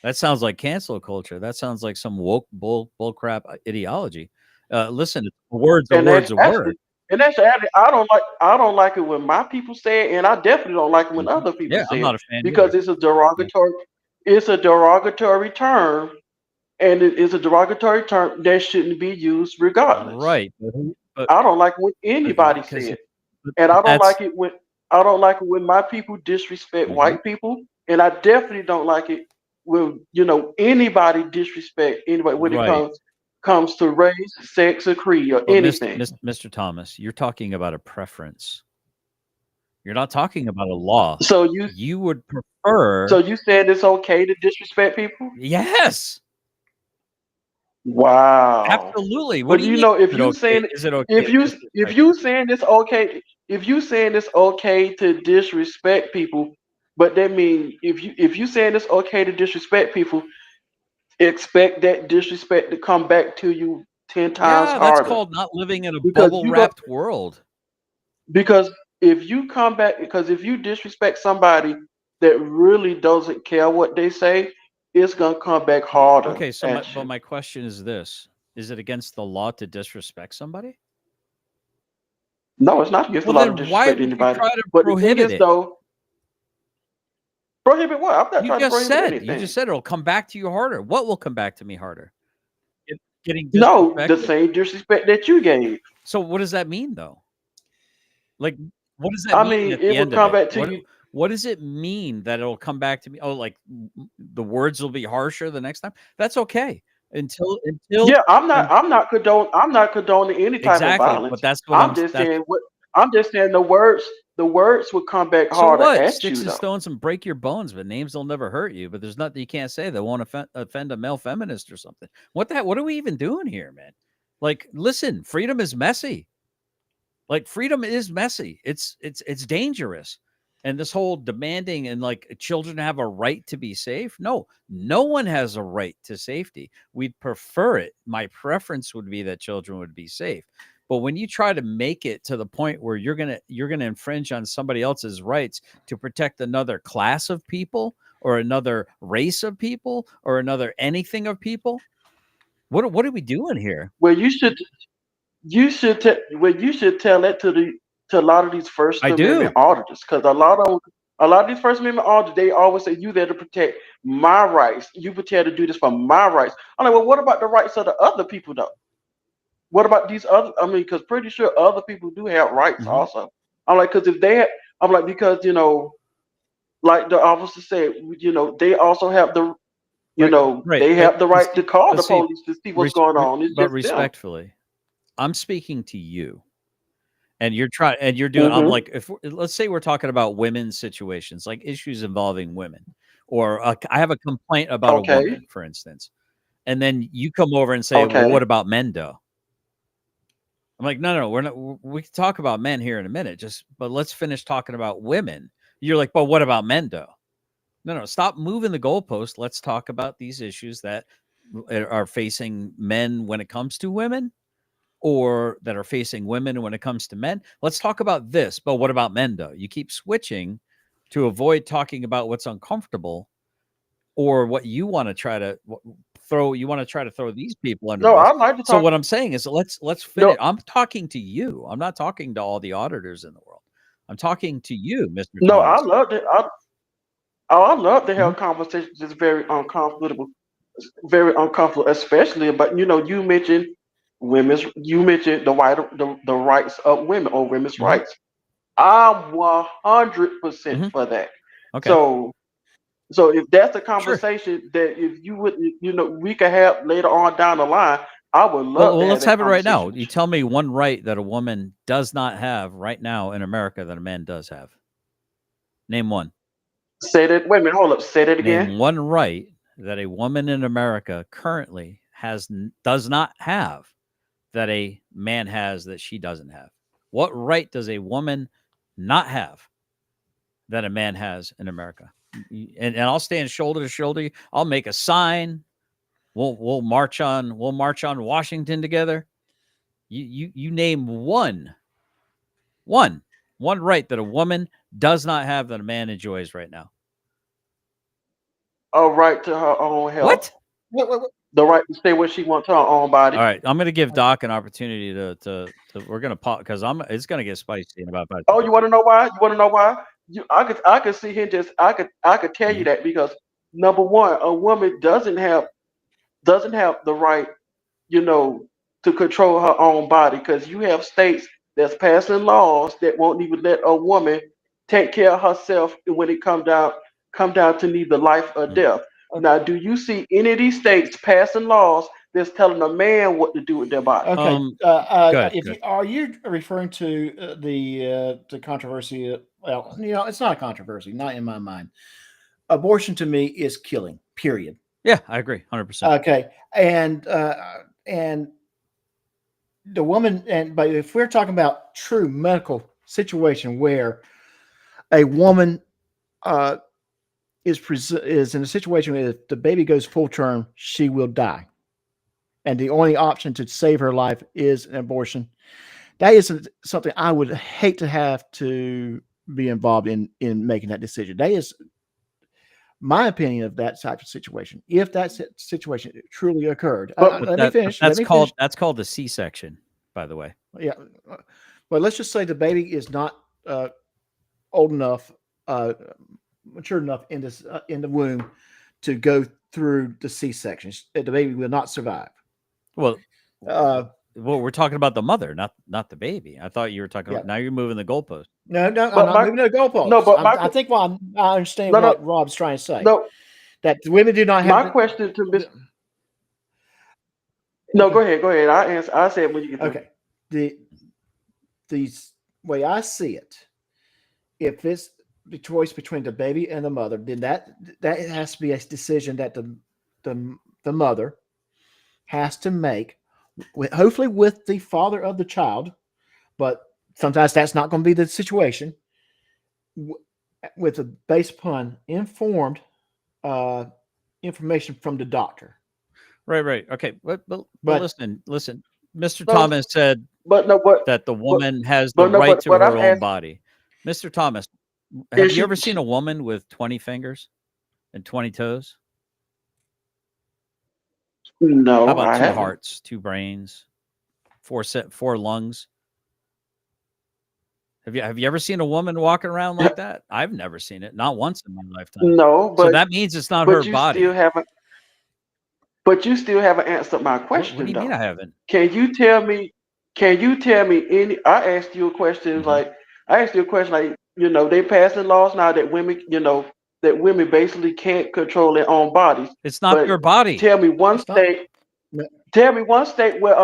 That sounds like cancel culture. That sounds like some woke bull crap ideology. Listen, a word's a word's a word. And that's actually, I don't like it when my people say it, and I definitely don't like it when other people say I'm not a it, fan because either. it's a derogatory. It's a derogatory term, and it is a derogatory term that shouldn't be used regardless. Right. But I don't like it when anybody says it, and I don't like it when my people disrespect white people, and I definitely don't like it when, you know, anybody disrespect anybody when it comes to race, sex, or creed, or anything. Mr. Thomas, you're talking about a preference. You're not talking about a law. So you would prefer. So you saying it's okay to disrespect people? Yes. Wow. Absolutely. But you know, if you saying is it okay? If you saying it's okay, if you saying it's okay to disrespect people, but that means if you saying it's okay to disrespect people, expect that disrespect to come back to you 10 times harder. That's called not living in a bubble-wrapped world. Because if you disrespect somebody that really doesn't care what they say, it's gonna come back harder. Okay, so my question is this: is it against the law to disrespect somebody? No, it's not against the law to disrespect anybody. But the thing is, though, prohibit what? I'm not trying to prohibit anything. You just said it'll come back to you harder. What will come back to me harder? Getting the same disrespect that you gave. So what does that mean, though? Like, what does that mean? I mean, it will come back to you. What does it mean that it'll come back to me? Oh, like the words will be harsher the next time? That's okay. Until yeah, I'm not condoning any type of violence. But that's what I'm just saying the words will come back harder at Sticks you. and stones and break your bones, but names will never hurt you. But there's nothing you can't say that won't offend a male feminist or something. What are we even doing here, man? Like, listen, freedom is messy. Like, freedom is messy. It's dangerous. And this whole demanding and like children have a right to be safe. No one has a right to safety. We'd prefer it. My preference would be that children would be safe. But when you try to make it to the point where you're gonna infringe on somebody else's rights to protect another class of people or another race of people or another anything of people, what are we doing here? Well, you should tell that to to a lot of these First I Amendment do. auditors, because a lot of these First Amendment auditors, they always say you there to protect my rights. You prepare to do this for my rights. I'm like, well, what about the rights of the other people though? What about these other? I mean, because pretty sure other people do have rights Mhm. also. I'm like, because if they, I'm like, because like the officer said, they also have the, Right. they But have the right to call the see, police to see what's going on. It's but just them. respectfully, I'm speaking to you, and you're doing. I'm Hmm. like, if let's say we're talking about women's situations, like issues involving women, or I have a complaint about a Okay. woman, for instance, and then you come over and say, "Well, what Okay. about men, though?" I'm like, no, we're not. We can talk about men here in a minute, but let's finish talking about women. You're like, but what about men, though? No, stop moving the goalpost. Let's talk about these issues that are facing men when it comes to women, or that are facing women when it comes to men. Let's talk about this. But what about men, though? You keep switching to avoid talking about what's uncomfortable, or what you want to try to throw. You want to try to throw these people under the No, bus. I like to So talk. what I'm saying is, let's finish. No, I'm talking to you. I'm not talking to all the auditors in the world. I'm talking to you, Mr. no, I Thomas. love it. I love to Mhm. have conversations that's very uncomfortable, especially about you mentioned the rights of women or women's Mhm. rights. I'm 100% Mhm. for that. Okay. So so if that's a Sure. conversation that if you would we could have later on down the line, I would Well, love to have let's that have it right now. conversation with You you. tell me one right that a woman does not have right now in America that a man does have. Name one. Say that. Wait a minute. Hold up. Say that again. Name one right that a woman in America currently does not have that a man has that she doesn't have. What right does a woman not have that a man has in America? And I'll stand shoulder to shoulder. I'll make a sign. We'll march on Washington together. You name one right that a woman does not have that a man enjoys right now. A right to her own What? health. The right to say what she wants to her own body. All right, I'm going to give Doc an opportunity to we're going to pause because it's going to get spicy in about 5 Oh, seconds. you want to know why? You want to know why? I could see him just I could tell you Mhm. that because number one, a woman doesn't have the right, you know, to control her own body because you have states that's passing laws that won't even let a woman take care of herself when it come down to neither life or Mhm. death. Now, do you see any of these states passing laws that's telling a man what to do with their body? Okay. Go ahead. If you are you referring to the controversy? Well, it's not a controversy, not in my mind. Abortion to me is killing. Period. Yeah, I agree, 100%. Okay, and the woman, but if we're talking about true medical situation where a woman is in a situation where if the baby goes full term, she will die, and the only option to save her life is an abortion. That is something I would hate to have to be involved in making that decision. That is my opinion of that type of situation. If that situation truly occurred, But let me finish. Let That's me finish. called a C-section, by the way. Yeah, but let's just say the baby is not old enough, uh, mature enough in the womb to go through the C-section. The baby will not survive. Well, Uh, we're talking about the mother, not the baby. I thought you were talking yeah. about. Now you're moving the goalpost. No, I'm but not my moving the no, goalposts. but my I think I understand no no what Rob's trying to say. no. That women do not have My question to Miss. the No, okay. go ahead. I answer. I said when you get through. Okay. The the way I see it, if it's the choice between the baby and the mother, then that has to be a decision that the mother has to make, hopefully with the father of the child, but sometimes that's not going to be the situation. With a based upon informed uh, information from the doctor. Right. Okay. But But listen. Mr. No, Thomas said but no, that the but woman has the but no, right to but I'm her own asking. body. Mr. Thomas, have Is you she, ever seen a woman with 20 fingers and 20 toes? How no, about I two haven't. hearts, two brains, four lungs? Have you ever seen a woman walking around like that? I've never seen it, not once in my lifetime. No, So but that means it's not her you body. still haven't. But you still haven't answered my What question, do you mean though. I haven't? Can you tell me? Can you tell me any? I asked you a question like they passing laws now that women, basically can't control their own bodies. It's not But their body. tell me one It's not. state. Tell me one state where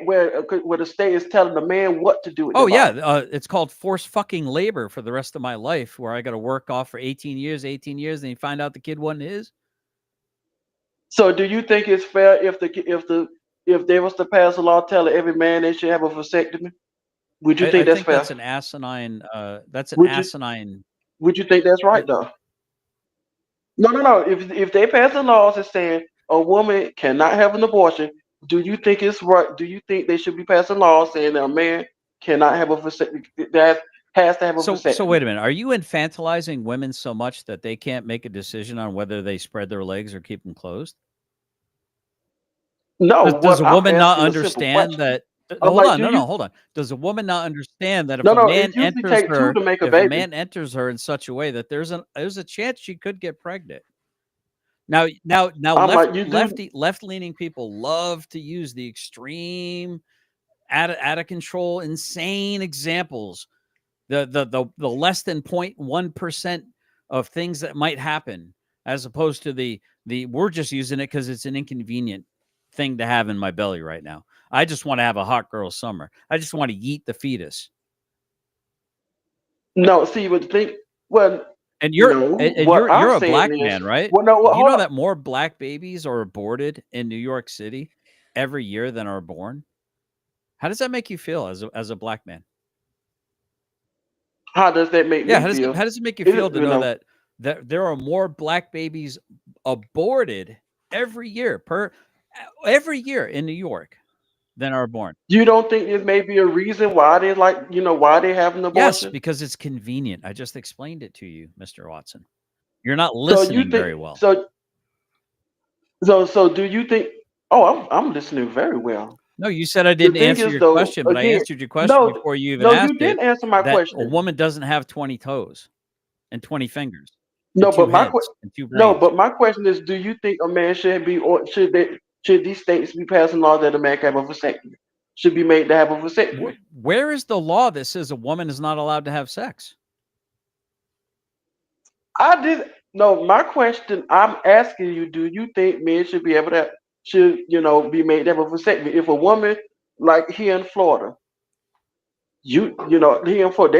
where the state is telling a man what to do with Oh their yeah, body. it's called forced fucking labor for the rest of my life, where I got to work off for 18 years, and you find out the kid wasn't his. So, do you think it's fair if they was to pass a law telling every man they should have a vasectomy? Would you I think that's think fair? that's an asinine. That's an Would you asinine. Would you think that's right though? No. If they pass the laws that saying a woman cannot have an abortion, do you think it's right? Do you think they should be passing laws saying that a man cannot have a vasectomy? That has to have a So vasectomy. wait a minute. Are you infantilizing women so much that they can't make a decision on whether they spread their legs or keep them closed? No, Does a I'm woman not asking a simple understand question. that? I'm Hold like, on, no, hold on. Does a woman not understand that if a no, man it usually enters take two her, to make a if a baby. man enters her in such a way that there's a chance she could get pregnant? Now, I'm like, you do. left-leaning people love to use the extreme, out of control, insane examples. The less than 0.1% of things that might happen, as opposed to the we're just using it because it's an inconvenient thing to have in my belly right now. I just want to have a hot girl summer. I just want to yeet the fetus. No, see, but the thing, well, And no, what I'm you're a saying black is, man, right? well, no, well, Do you hold know on. that more black babies are aborted in New York City every year than are born? How does that make you feel as a black man? How does that make Yeah, me feel? how does it make you It, feel to you know know, that there are more black babies aborted every year in New York than are born? you don't think there may be a reason why they why they have an Yes, abortion? because it's convenient. I just explained it to you, Mr. Watson. You're not So you listening think very well. so do you think? Oh, I'm listening very well. No, you said I The didn't thing answer is, your though, question, but I again, answered your question no, before you even no, you asked it, didn't answer my that a question. woman doesn't have 20 toes and 20 fingers No, and 2 but heads and 2 no, brains. but my question is, do you think a man should be, or should these states be passing laws that a man can have a vasectomy? Should be made to have a vasectomy? Where is the law that says a woman is not allowed to have sex? I did no. My question, I'm asking you: do you think men should be able to be made to have a vasectomy? If a woman like here in Florida, here in Florida,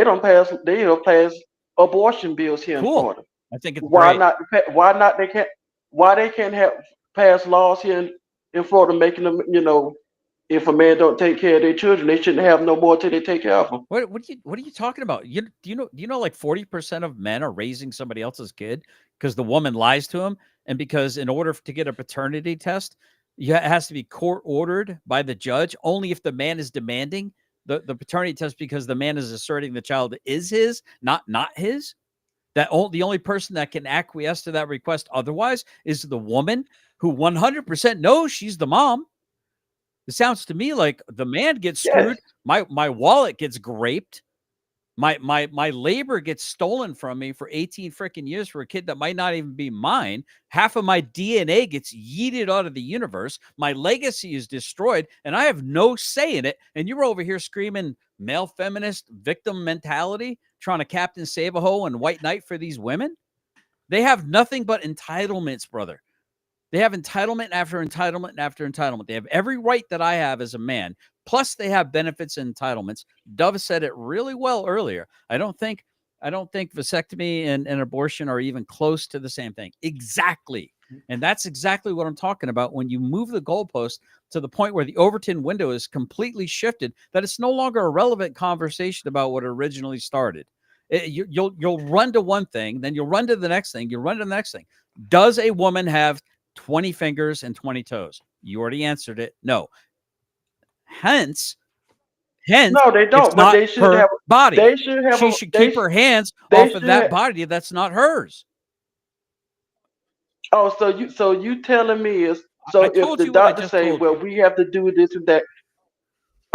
they don't pass abortion bills here in Cool. Florida. I think it's Why great. not? Why not? They can't have pass laws here in Florida making them. If a man don't take care of their children, they shouldn't have no more till they take care of them. What are you talking about? Do you know like 40% of men are raising somebody else's kid because the woman lies to him, and because in order to get a paternity test, it has to be court ordered by the judge only if the man is demanding the paternity test, because the man is asserting the child is his, not his. The only person that can acquiesce to that request otherwise is the woman, who 100% knows she's the mom. It sounds to me like the man gets screwed. Yes. My wallet gets graped. My labor gets stolen from me for 18 freaking years for a kid that might not even be mine. Half of my DNA gets yeeted out of the universe. My legacy is destroyed, and I have no say in it. And you're over here screaming male feminist victim mentality, trying to Captain Save-A-Ho and White Knight for these women. They have nothing but entitlements, brother. They have entitlement after entitlement after entitlement. They have every right that I have as a man. Plus, they have benefits and entitlements. Dove said it really well earlier. I don't think vasectomy and abortion are even close to the same thing. Exactly. And that's exactly what I'm talking about when you move the goalpost to the point where the Overton window is completely shifted, that it's no longer a relevant conversation about what originally started. You'll run to one thing, then you'll run to the next thing, you'll run to the next thing. Does a woman have 20 fingers and 20 toes? You already answered it. No. Hence, No, they don't. it's But not they should her have. body. They should have. She should keep her hands they off of should that have, body that's not hers. Oh, so you telling me is so I if told the you what I doctor just say, told well, you. we have to do this and that.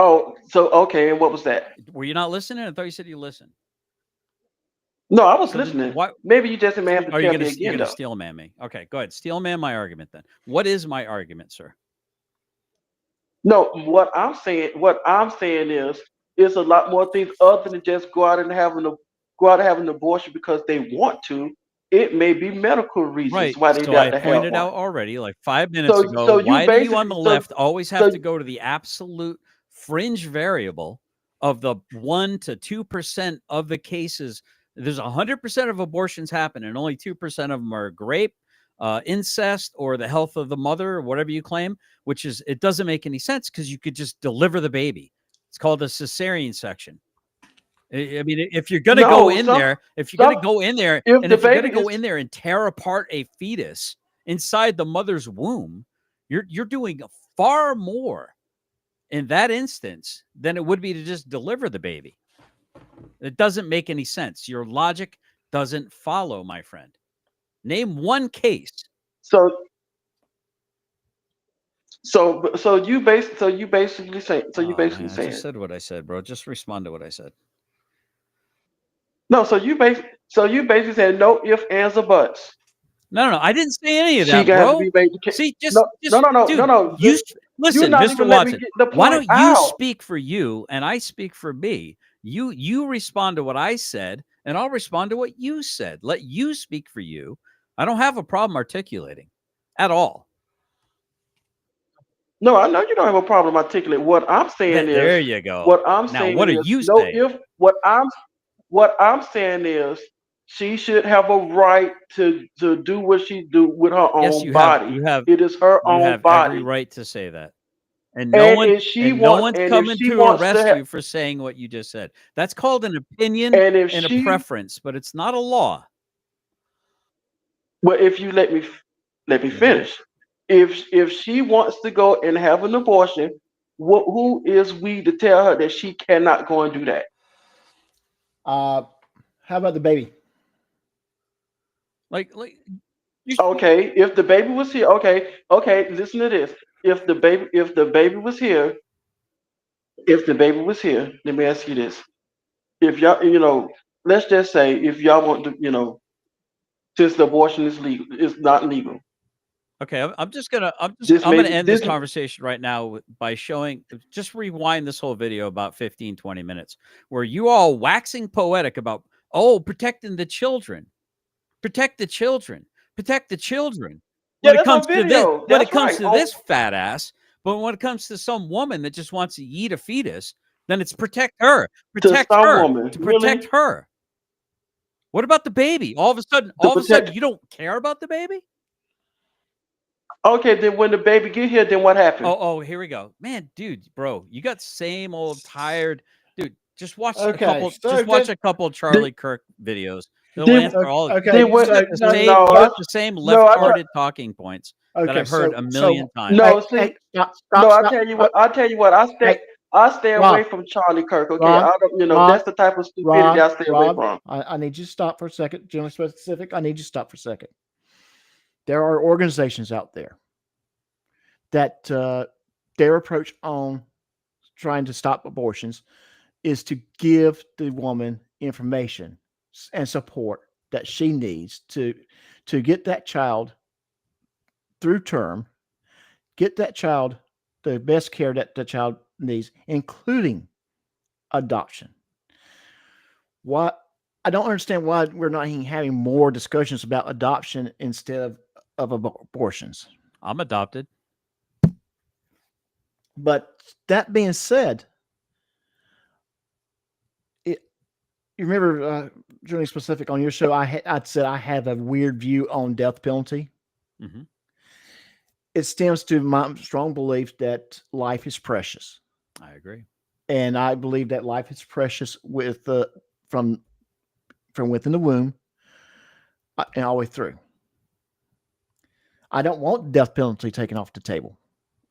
Oh, so okay, and what was that? Were you not listening? I thought you said you listened. No, I was So then listening. why Maybe you just may have to are you tell gonna me you're again gonna though. steel man me? Okay, go ahead. Steel man my argument then. What is my argument, sir? No, what I'm saying is it's a lot more things other than just go out and have an abortion because they want to. It may be medical reasons Right. why they So I got to have pointed one. out already, like 5 minutes So ago, so you why do you on basically the left always have so to go to the absolute fringe variable of the 1 to 2% of the cases? There's 100% of abortions happen, and only 2% of them are grape, incest, or the health of the mother, or whatever you claim. Which is, it doesn't make any sense because you could just deliver the baby. It's called a cesarean section. I mean, if you're gonna go no, in some there, if you're some gonna go in there, if and the if you're gonna baby is go in there and tear apart a fetus inside the mother's womb, you're doing far more in that instance than it would be to just deliver the baby. It doesn't make any sense. Your logic doesn't follow, my friend. Name one case. so you basically say Oh man, I just said what I said, bro. Just respond to what I said. no, so you basically said no ifs, ands, or buts. No, I didn't say any of She that, gonna have to bro. be made to See, no dude, you're listen, not Mr. even letting me Watson. get the Why point don't you out. speak for you and I speak for me? You respond to what I said, and I'll respond to what you said. Let you speak for you. I don't have a problem articulating at all. No, I know you don't have a problem articulating. What I'm saying is, There you go. what I'm Now, saying what are is, you no saying? if what I'm saying is, she should have a right to do what she do with her Yes, own body. It is her you own have every body, right to say that. And no one's and if coming she to wants to arrest have, you for saying what you just said. That's called an opinion and if and a she, preference, but it's not a law. well, if you let me Mhm. finish. If she wants to go and have an abortion, who is we to tell her that she cannot go and do that? How about the baby? Like Okay, if the baby was here, okay, listen to this. If the baby was here, let me ask you this. If y'all, let's just say if y'all want to, since the abortion is legal, is not legal. Okay, I'm This may gonna be end this this conversation right now by showing, just rewind this whole video about 15, 20 minutes, where you all waxing poetic about, protecting the children, protect the children, protect the children. yeah, When it that's comes on to this, video. when it That's comes right. to this fat ass, but when it comes to some woman that just wants to eat a fetus, then it's protect her, To some woman, to protect really, her. What about the baby? All of a to sudden, protect. you don't care about the baby? Okay, then when the baby get here, then what happened? Here we go. Man, dude, bro, you got same old tired dude. Just watch a Okay, couple, so then, Charlie Kirk videos. They'll Then, answer all. okay, then You what? so got the no, same, No, I try, left-hearted talking points that okay, I've heard a so million times. hey, no. See, hey, stop, no, stop, stop. I tell you what. Hey, I stay away Rob, from Charlie Kirk. Okay, Rob, I don't. Rob, That's the type of stupidity I stay away Rob. from. I need you to stop for a second. Generally specific. I need you to stop for a second. There are organizations out there that their approach on trying to stop abortions is to give the woman information and support that she needs to get that child through term, get that child the best care that the child needs, including adoption. Why I don't understand why we're not having more discussions about adoption instead of abortions. I'm adopted. But that being said, you remember during specific on your show, I'd said I have a weird view on death penalty. Mm-hmm. It stems to my strong belief that life is precious. I agree, and I believe that life is precious with from within the womb and all the way through. I don't want death penalty taken off the table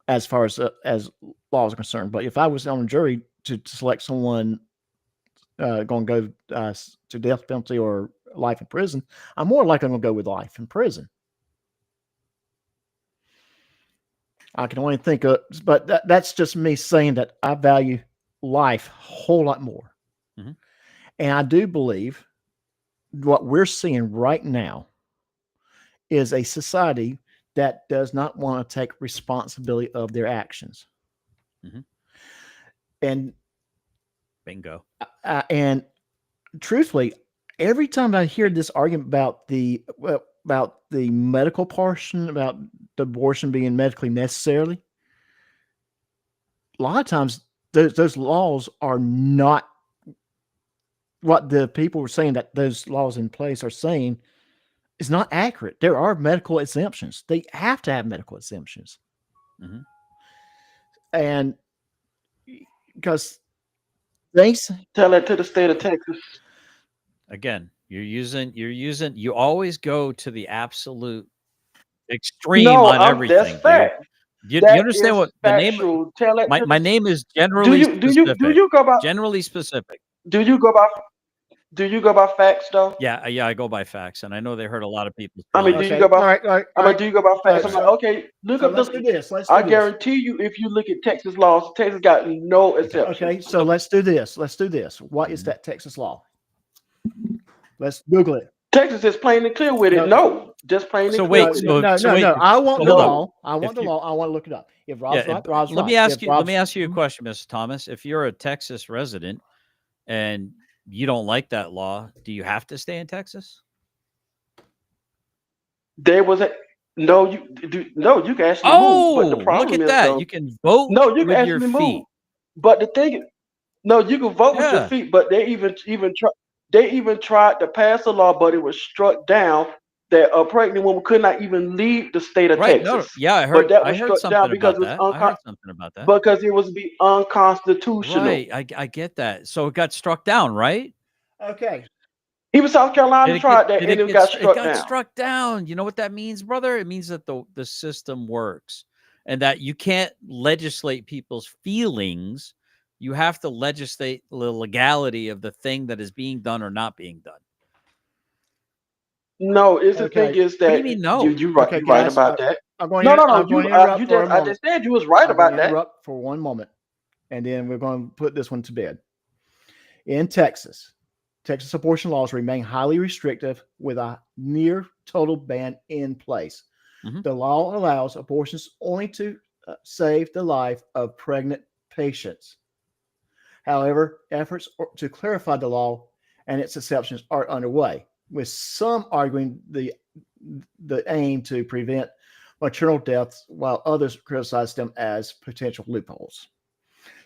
as far as laws are concerned. But if I was on a jury to select someone going to go to death penalty or life in prison, I'm more likely going to go with life in prison. I can only think of, but that's just me saying that I value life a whole lot more. Mhm. And I do believe what we're seeing right now is a society that does not want to take responsibility of their actions. Mhm. And Bingo. and truthfully, every time I hear this argument about the medical portion, about the abortion being medically necessarily, a lot of times those laws are not what the people were saying that those laws in place are saying is not accurate. There are medical exemptions. They have to have medical exemptions. Mhm. And because thanks, Tell that to the state of Texas. Again, you always go to the absolute extreme No, on that's everything, dude. fact. You That understand is what the name? factual. Tell that to My the. name is Do generally you specific. you go by Generally specific. do you go by do you go by facts though? Yeah, I go by facts, and I know they hurt a lot of people's I mean, do feelings. you okay, go by? all right, all right, I all mean, right. do you go by facts? I'm like, So, okay, look so up let's the. do this. Let's I do this. guarantee you, if you look at Texas laws, Texas got no exceptions. Okay, so let's do this. Let's do this. What is that Texas law? Let's Google it. Texas is plain and clear with it. No, No, just plain So and clear wait, with it. so wait. I want the Hold on. law. I want If the you, law. I want to look it up. If Rob's yeah, right, Rob's let right. me ask If you. Let Rob's, me ask you a question, Mr. Thomas. If you're a Texas resident and you don't like that law, do you have to stay in Texas? There was a no. You can actually move, but the Oh, look problem at is that! though. You can vote No, you can with your actually move, feet. but the thing, no, you can vote with your Yeah, feet, but they even tried to pass a law, but it was struck down that a pregnant woman could not even leave the state of right. No, Texas. yeah, But that I was heard struck down something because about it was that. I heard something about that. because it was be unconstitutional. Right, I get that. So it got struck down, right? okay. Even South Carolina tried that Did and it it get got it struck got down. struck down? You know what that means, brother? It means that the system works and that you can't legislate people's feelings. You have to legislate the legality of the thing that is being done or not being done. No, it's the thing Okay. is What do you that mean no? you right, Okay, you right guys. about that. I'm going No, to no, no. I'm going You to interrupt you for a just I moment. just said you was right I'm going about to that. interrupt for one moment, and then we're going to put this one to bed. In Texas, Texas abortion laws remain highly restrictive with a near total ban in place. Mhm. The law allows abortions only to save the life of pregnant patients. However, efforts to clarify the law and its exceptions are underway, with some arguing the aim to prevent maternal deaths, while others criticize them as potential loopholes.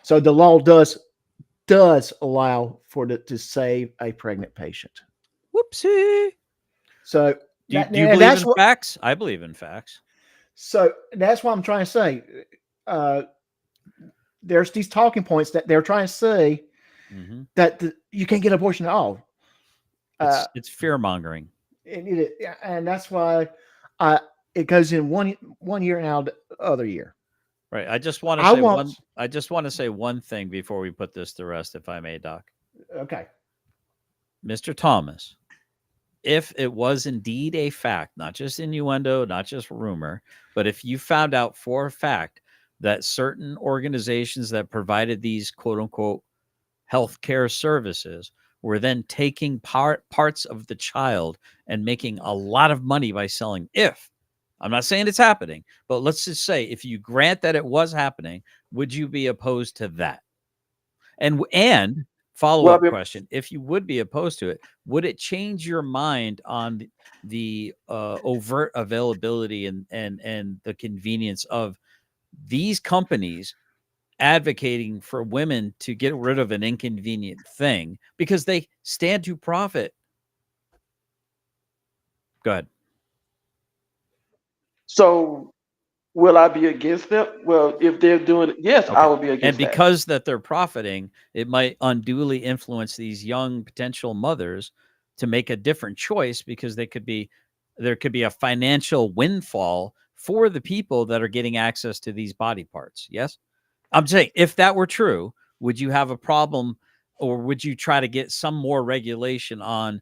So the law does allow for to save a pregnant patient. Whoopsie. So Do you believe in facts? I believe in facts. So that's what I'm trying to say. There's these talking points that they're trying to say that you can't get an abortion at all. It's fear mongering, and that's why it goes in one year and out the other year. right? I just want to say one thing before we put this to rest, if I may, Doc. Okay, Mr. Thomas, if it was indeed a fact, not just innuendo, not just rumor, but if you found out for a fact that certain organizations that provided these quote unquote healthcare services were then taking parts of the child and making a lot of money by selling, I'm not saying it's happening, but let's just say if you grant that it was happening, would you be opposed to that? And follow-up question, if you would be opposed to it, would it change your mind on the overt availability and the convenience of these companies advocating for women to get rid of an inconvenient thing because they stand to profit? Go ahead. So will I be against them? Well, if they're doing it, yes, I will be against And because that they're profiting, it might unduly influence these young potential mothers to make a different choice because there could be a financial windfall for the people that are getting access to these body parts. Yes. I'm saying if that were true, would you have a problem, or would you try to get some more regulation on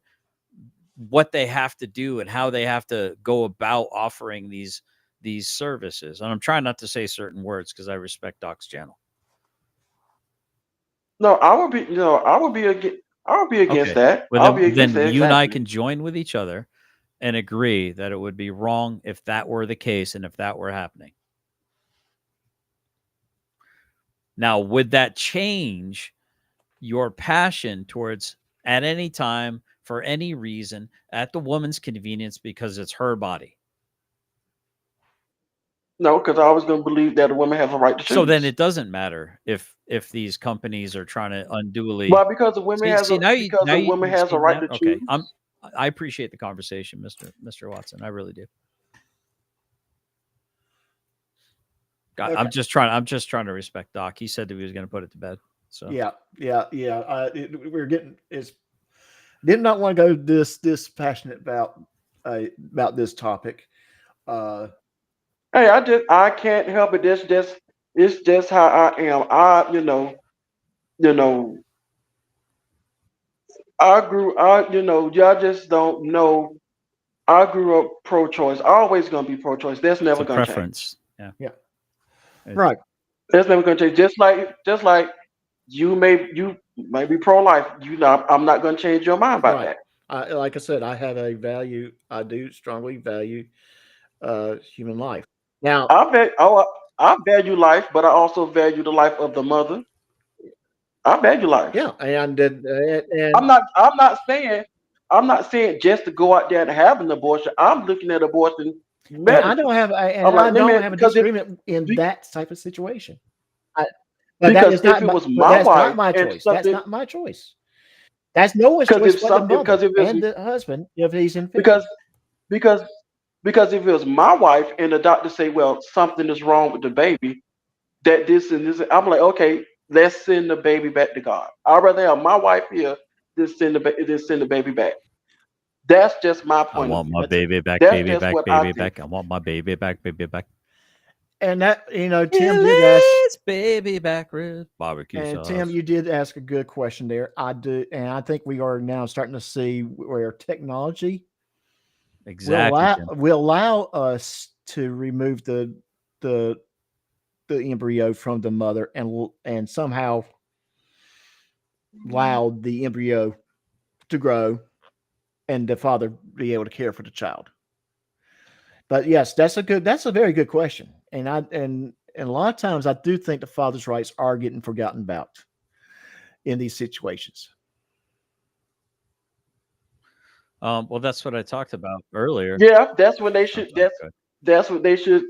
what they have to do and how they have to go about offering these these services. And I'm trying not to say certain words because I respect Doc's channel. No, I would be. No, I would be against. I would be against that. Well, I'll be against then that. you and I Exactly. can join with each other and agree that it would be wrong if that were the case and if that were happening. Now, would that change your passion towards at any time, for any reason, at the woman's convenience because it's her body? No, because I was going to believe that a woman has a right to choose. So then it doesn't matter if these companies are trying to unduly. Well, because a woman has a right to choose. Okay, I appreciate the conversation, Mr. Watson. I really do. Okay. I'm just trying to respect Doc. He said that he was going to put it to bed. So yeah. We're getting did not want to go this passionate about this topic. Hey, I can't help it. It's just how I am. I y'all just don't know. I grew up pro-choice. Always gonna be pro-choice. That's never gonna preference. change. Yeah. Right. That's never gonna change. Just like you may be pro-life. I'm not gonna change your mind about that. Like I said, I have a value. I do strongly value human life. Now, I value life, but I also value the life of the mother. I value life. Yeah, and I'm not saying just to go out there and have an abortion. I'm looking at abortion. I don't have a disagreement in that type of situation. But because that is if it was my wife, not my choice. That's not my choice. That's no one's choice but the mother and the husband if he's in because if it was my wife and the doctor say, well, something is wrong with the baby, that this and this, I'm like, okay, let's send the baby back to God. I'd rather have my wife here than send the baby back. That's just my point. I want my baby back, That's baby just back, what I baby think. back. I want my baby back, baby back. And that, Tim did ask baby back rib barbecue and sauce. Tim, you did ask a good question there. I do, and I think we are now starting to see where technology will allow us to remove the embryo from the mother and somehow allow the embryo to grow and the father be able to care for the child. But yes, that's a very good question. And a lot of times I do think the father's rights are getting forgotten about in these situations. Well, that's what I talked about earlier. Yeah, that's when they should. That's what they should.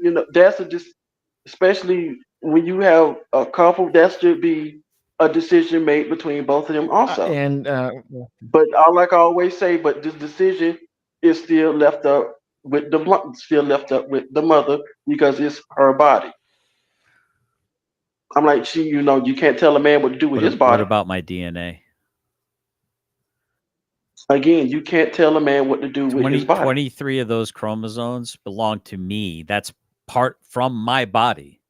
Especially when you have a couple, that should be a decision made between both of them also. But I always say, but this decision is still left up with the mother because it's her body. I'm like, you can't tell a man what to do with his body. What about my DNA? Again, you can't tell a man what to do with his body. 23 of those chromosomes belong to me. That's part from my body.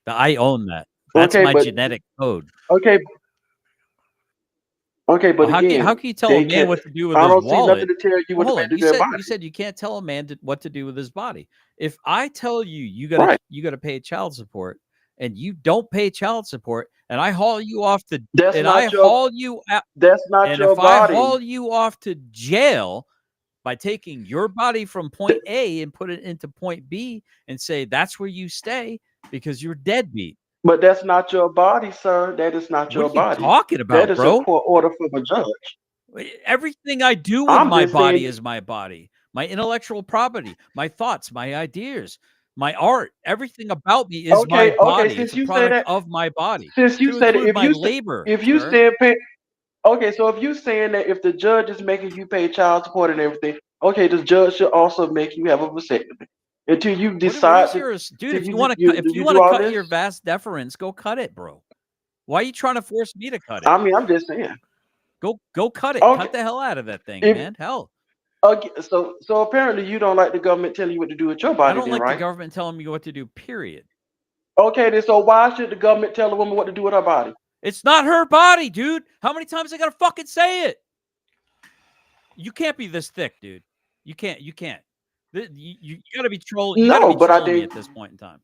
I own that. That's my genetic code. Okay, but how again, can you tell a man what to do with his wallet? I don't see nothing to tell you what to do with their body. You said you can't tell a man what to do with his body. If I tell you you gotta pay child support and you don't pay child support, and I haul you off to I haul you off to jail by taking your body from point A and put it into point B and say that's where you stay because you're deadbeat. But that's not your body, sir. That is not your body. What are you talking about, that is bro? a court order from a judge. Everything I do with my body is my body. My intellectual property, my thoughts, my ideas, my art, everything about me is my body. It's a product of my body. Since you said it, if you saying that if the judge is making you pay child support and everything, okay, the judge should also make you have a vasectomy until you decide. Dude, if you want to cut your vast deference, go cut it, bro. Why are you trying to force me to cut it? I mean, I'm just saying. Go cut it. Okay. Cut the hell out of that thing, man. Hell. Okay, so apparently you don't like the government telling you what to do with your body. I don't like right? the government telling me what to do, period. Okay, then so why should the government tell a woman what to do with her body? It's not her body, dude. How many times I gotta fucking say it? You can't be this thick, dude. You can't. You got to be trolling. You got to No, be but I trolling me did. at this point in time.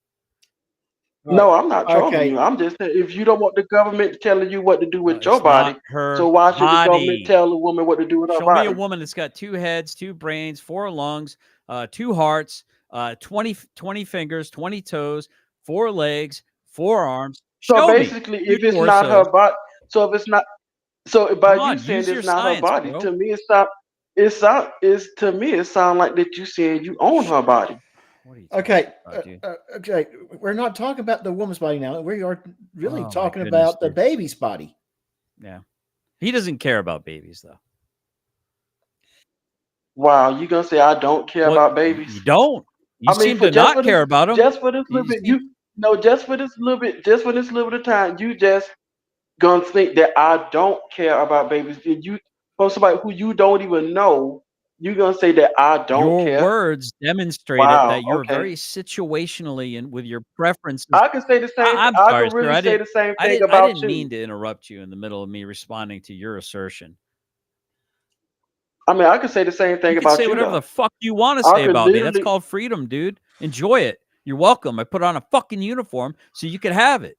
No, I'm not trolling Okay. you. I'm just saying, if you don't want the government telling you what to do with your It's body, not her so why should the government body. tell a woman what to do with her Show me a body? woman that's got 2 heads, 2 brains, 4 lungs, 2 hearts, 20 fingers, 20 toes, 4 legs, 4 arms. So Show me basically, 2 if it's not torsos. her body, so if it's not, so Come by you on, saying use your it's not her science, body, bro. to me it sound like that you saying you own her body. What are you Okay. about, dude? Okay. We're not talking about the woman's body now. We are really Oh, my talking goodness, about the dude. baby's body. Yeah. He doesn't care about babies, though. Wow, you gonna say I don't care about babies? You don't. You I mean, seem to not care about them. just for this little bit, just for this little bit of time, you just gonna think that I don't care about babies. Did you from somebody who you don't even know? You gonna say that I don't Your care? words demonstrated Wow. that you're Okay. very situationally and with your preferences. I can say the same. I'm I sorry, can sir. really say the same I thing didn't about you. mean to interrupt you in the middle of me responding to your assertion. I mean, I can say the same thing You can about say you. whatever Though. the fuck you want to I say could about me. That's literally- called freedom, dude. Enjoy it. You're welcome. I put on a fucking uniform so you could have it.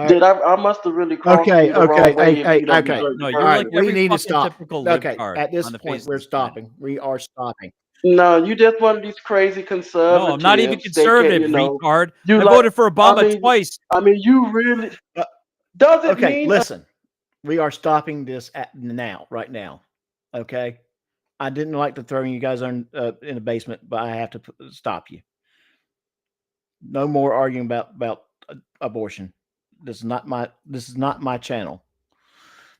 Did I must have really crossed Okay. you the wrong way. Okay. if you don't Okay. deserve No, the you're All like right. We every need to fucking stop. typical Okay. libtard At this on the point, face of we're this planet. stopping. We are stopping. No, you just one of these crazy conservatives. No, I'm not even that conservative, can, retard. You I like- voted for Obama twice. I mean, you really does it Okay. mean? Listen, we are stopping this right now. Okay. I didn't like to throw you guys in the basement, but I have to stop you. No more arguing about abortion. This is not my channel.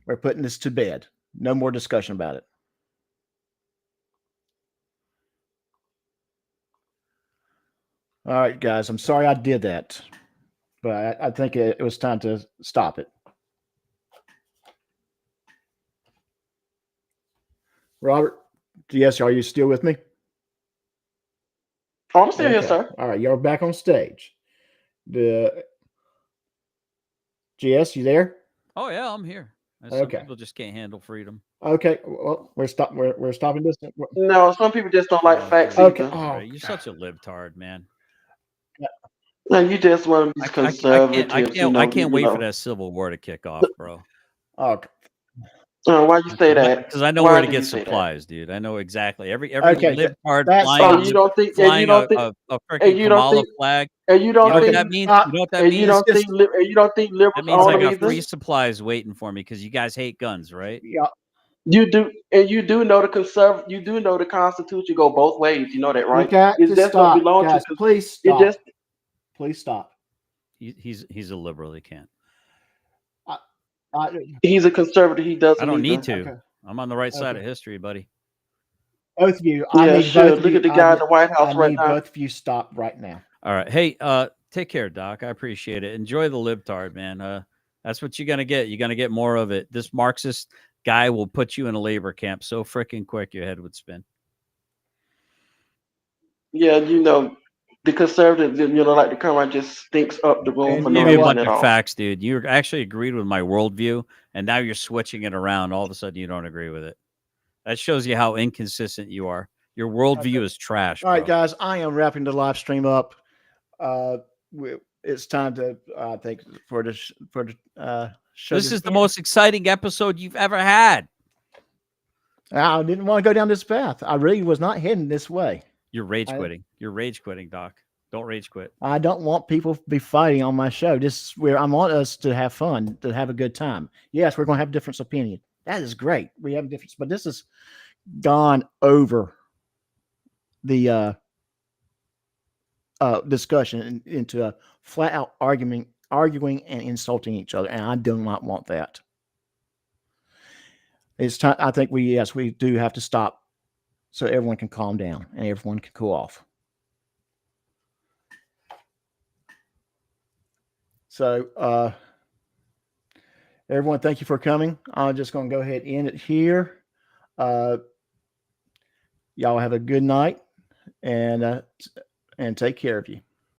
We're putting this to bed. No more discussion about it. All right, guys. I'm sorry I did that, but I think it was time to stop it. Robert, yes, are you still with me? Oh, I'm still here, sir. All right, you're back on stage. The GS, you there? Oh yeah, I'm here. Some Okay. people just can't handle freedom. Okay, well, we're stopping this. No, some people just don't like facts. Okay. Either. Oh, You're such a libtard, man. No, you just one of these conservatives. I can't wait for that Civil War to kick off, bro. Okay. Why you say that? Because I know Why where to do get you say that? supplies, dude. I know exactly every Okay, libtard that's flying, fine. You don't think? flying And you don't think? a And freaking you don't Kamala think? flag. And you don't You know what think? that means? You know what that And means? you don't think? And you don't think liberals That means I own them got either? free supplies waiting for me because you guys hate guns, right? Yeah. You do, and you do know You do know the Constitution go both ways. You know that, right? You got It's to just stop, don't belong guys. to. Please It stop. just. Please stop. He's a liberal. He can't. He's a conservative. He doesn't. I don't either. need to. Okay. I'm on the right side Okay. of history, buddy. Both of you. Yeah, I need sure. both of Look you. at the guy in the White House I right need now. both of you stop right now. All right. Hey, take care, Doc. I appreciate it. Enjoy the libtard, man. That's what you're gonna get. You're gonna get more of it. This Marxist guy will put you in a labor camp so freaking quick your head would spin. Yeah, the conservatives, like to come and just stinks up the room And for you no know Give me a reason bunch at of all. facts, dude. You actually agreed with my worldview, and now you're switching it around. All of a sudden, you don't agree with it. That shows you how inconsistent you are. Your worldview is trash. All right, bro. guys. I am wrapping the live stream up. It's time to, I think, for the show. This is the most exciting episode you've ever had. I didn't want to go down this path. I really was not heading this way. You're rage quitting. You're rage quitting, Doc. Don't rage quit. I don't want people to be fighting on my show. This is where I want us to have fun, to have a good time. Yes, we're going to have different opinion. That is great. We have a difference, but this has gone over the discussion into a flat out arguing and insulting each other, and I do not want that. It's time. I think we do have to stop so everyone can calm down and everyone can cool off. So, everyone, thank you for coming. I'm just going to go ahead and end it here. Y'all have a good night and take care of you.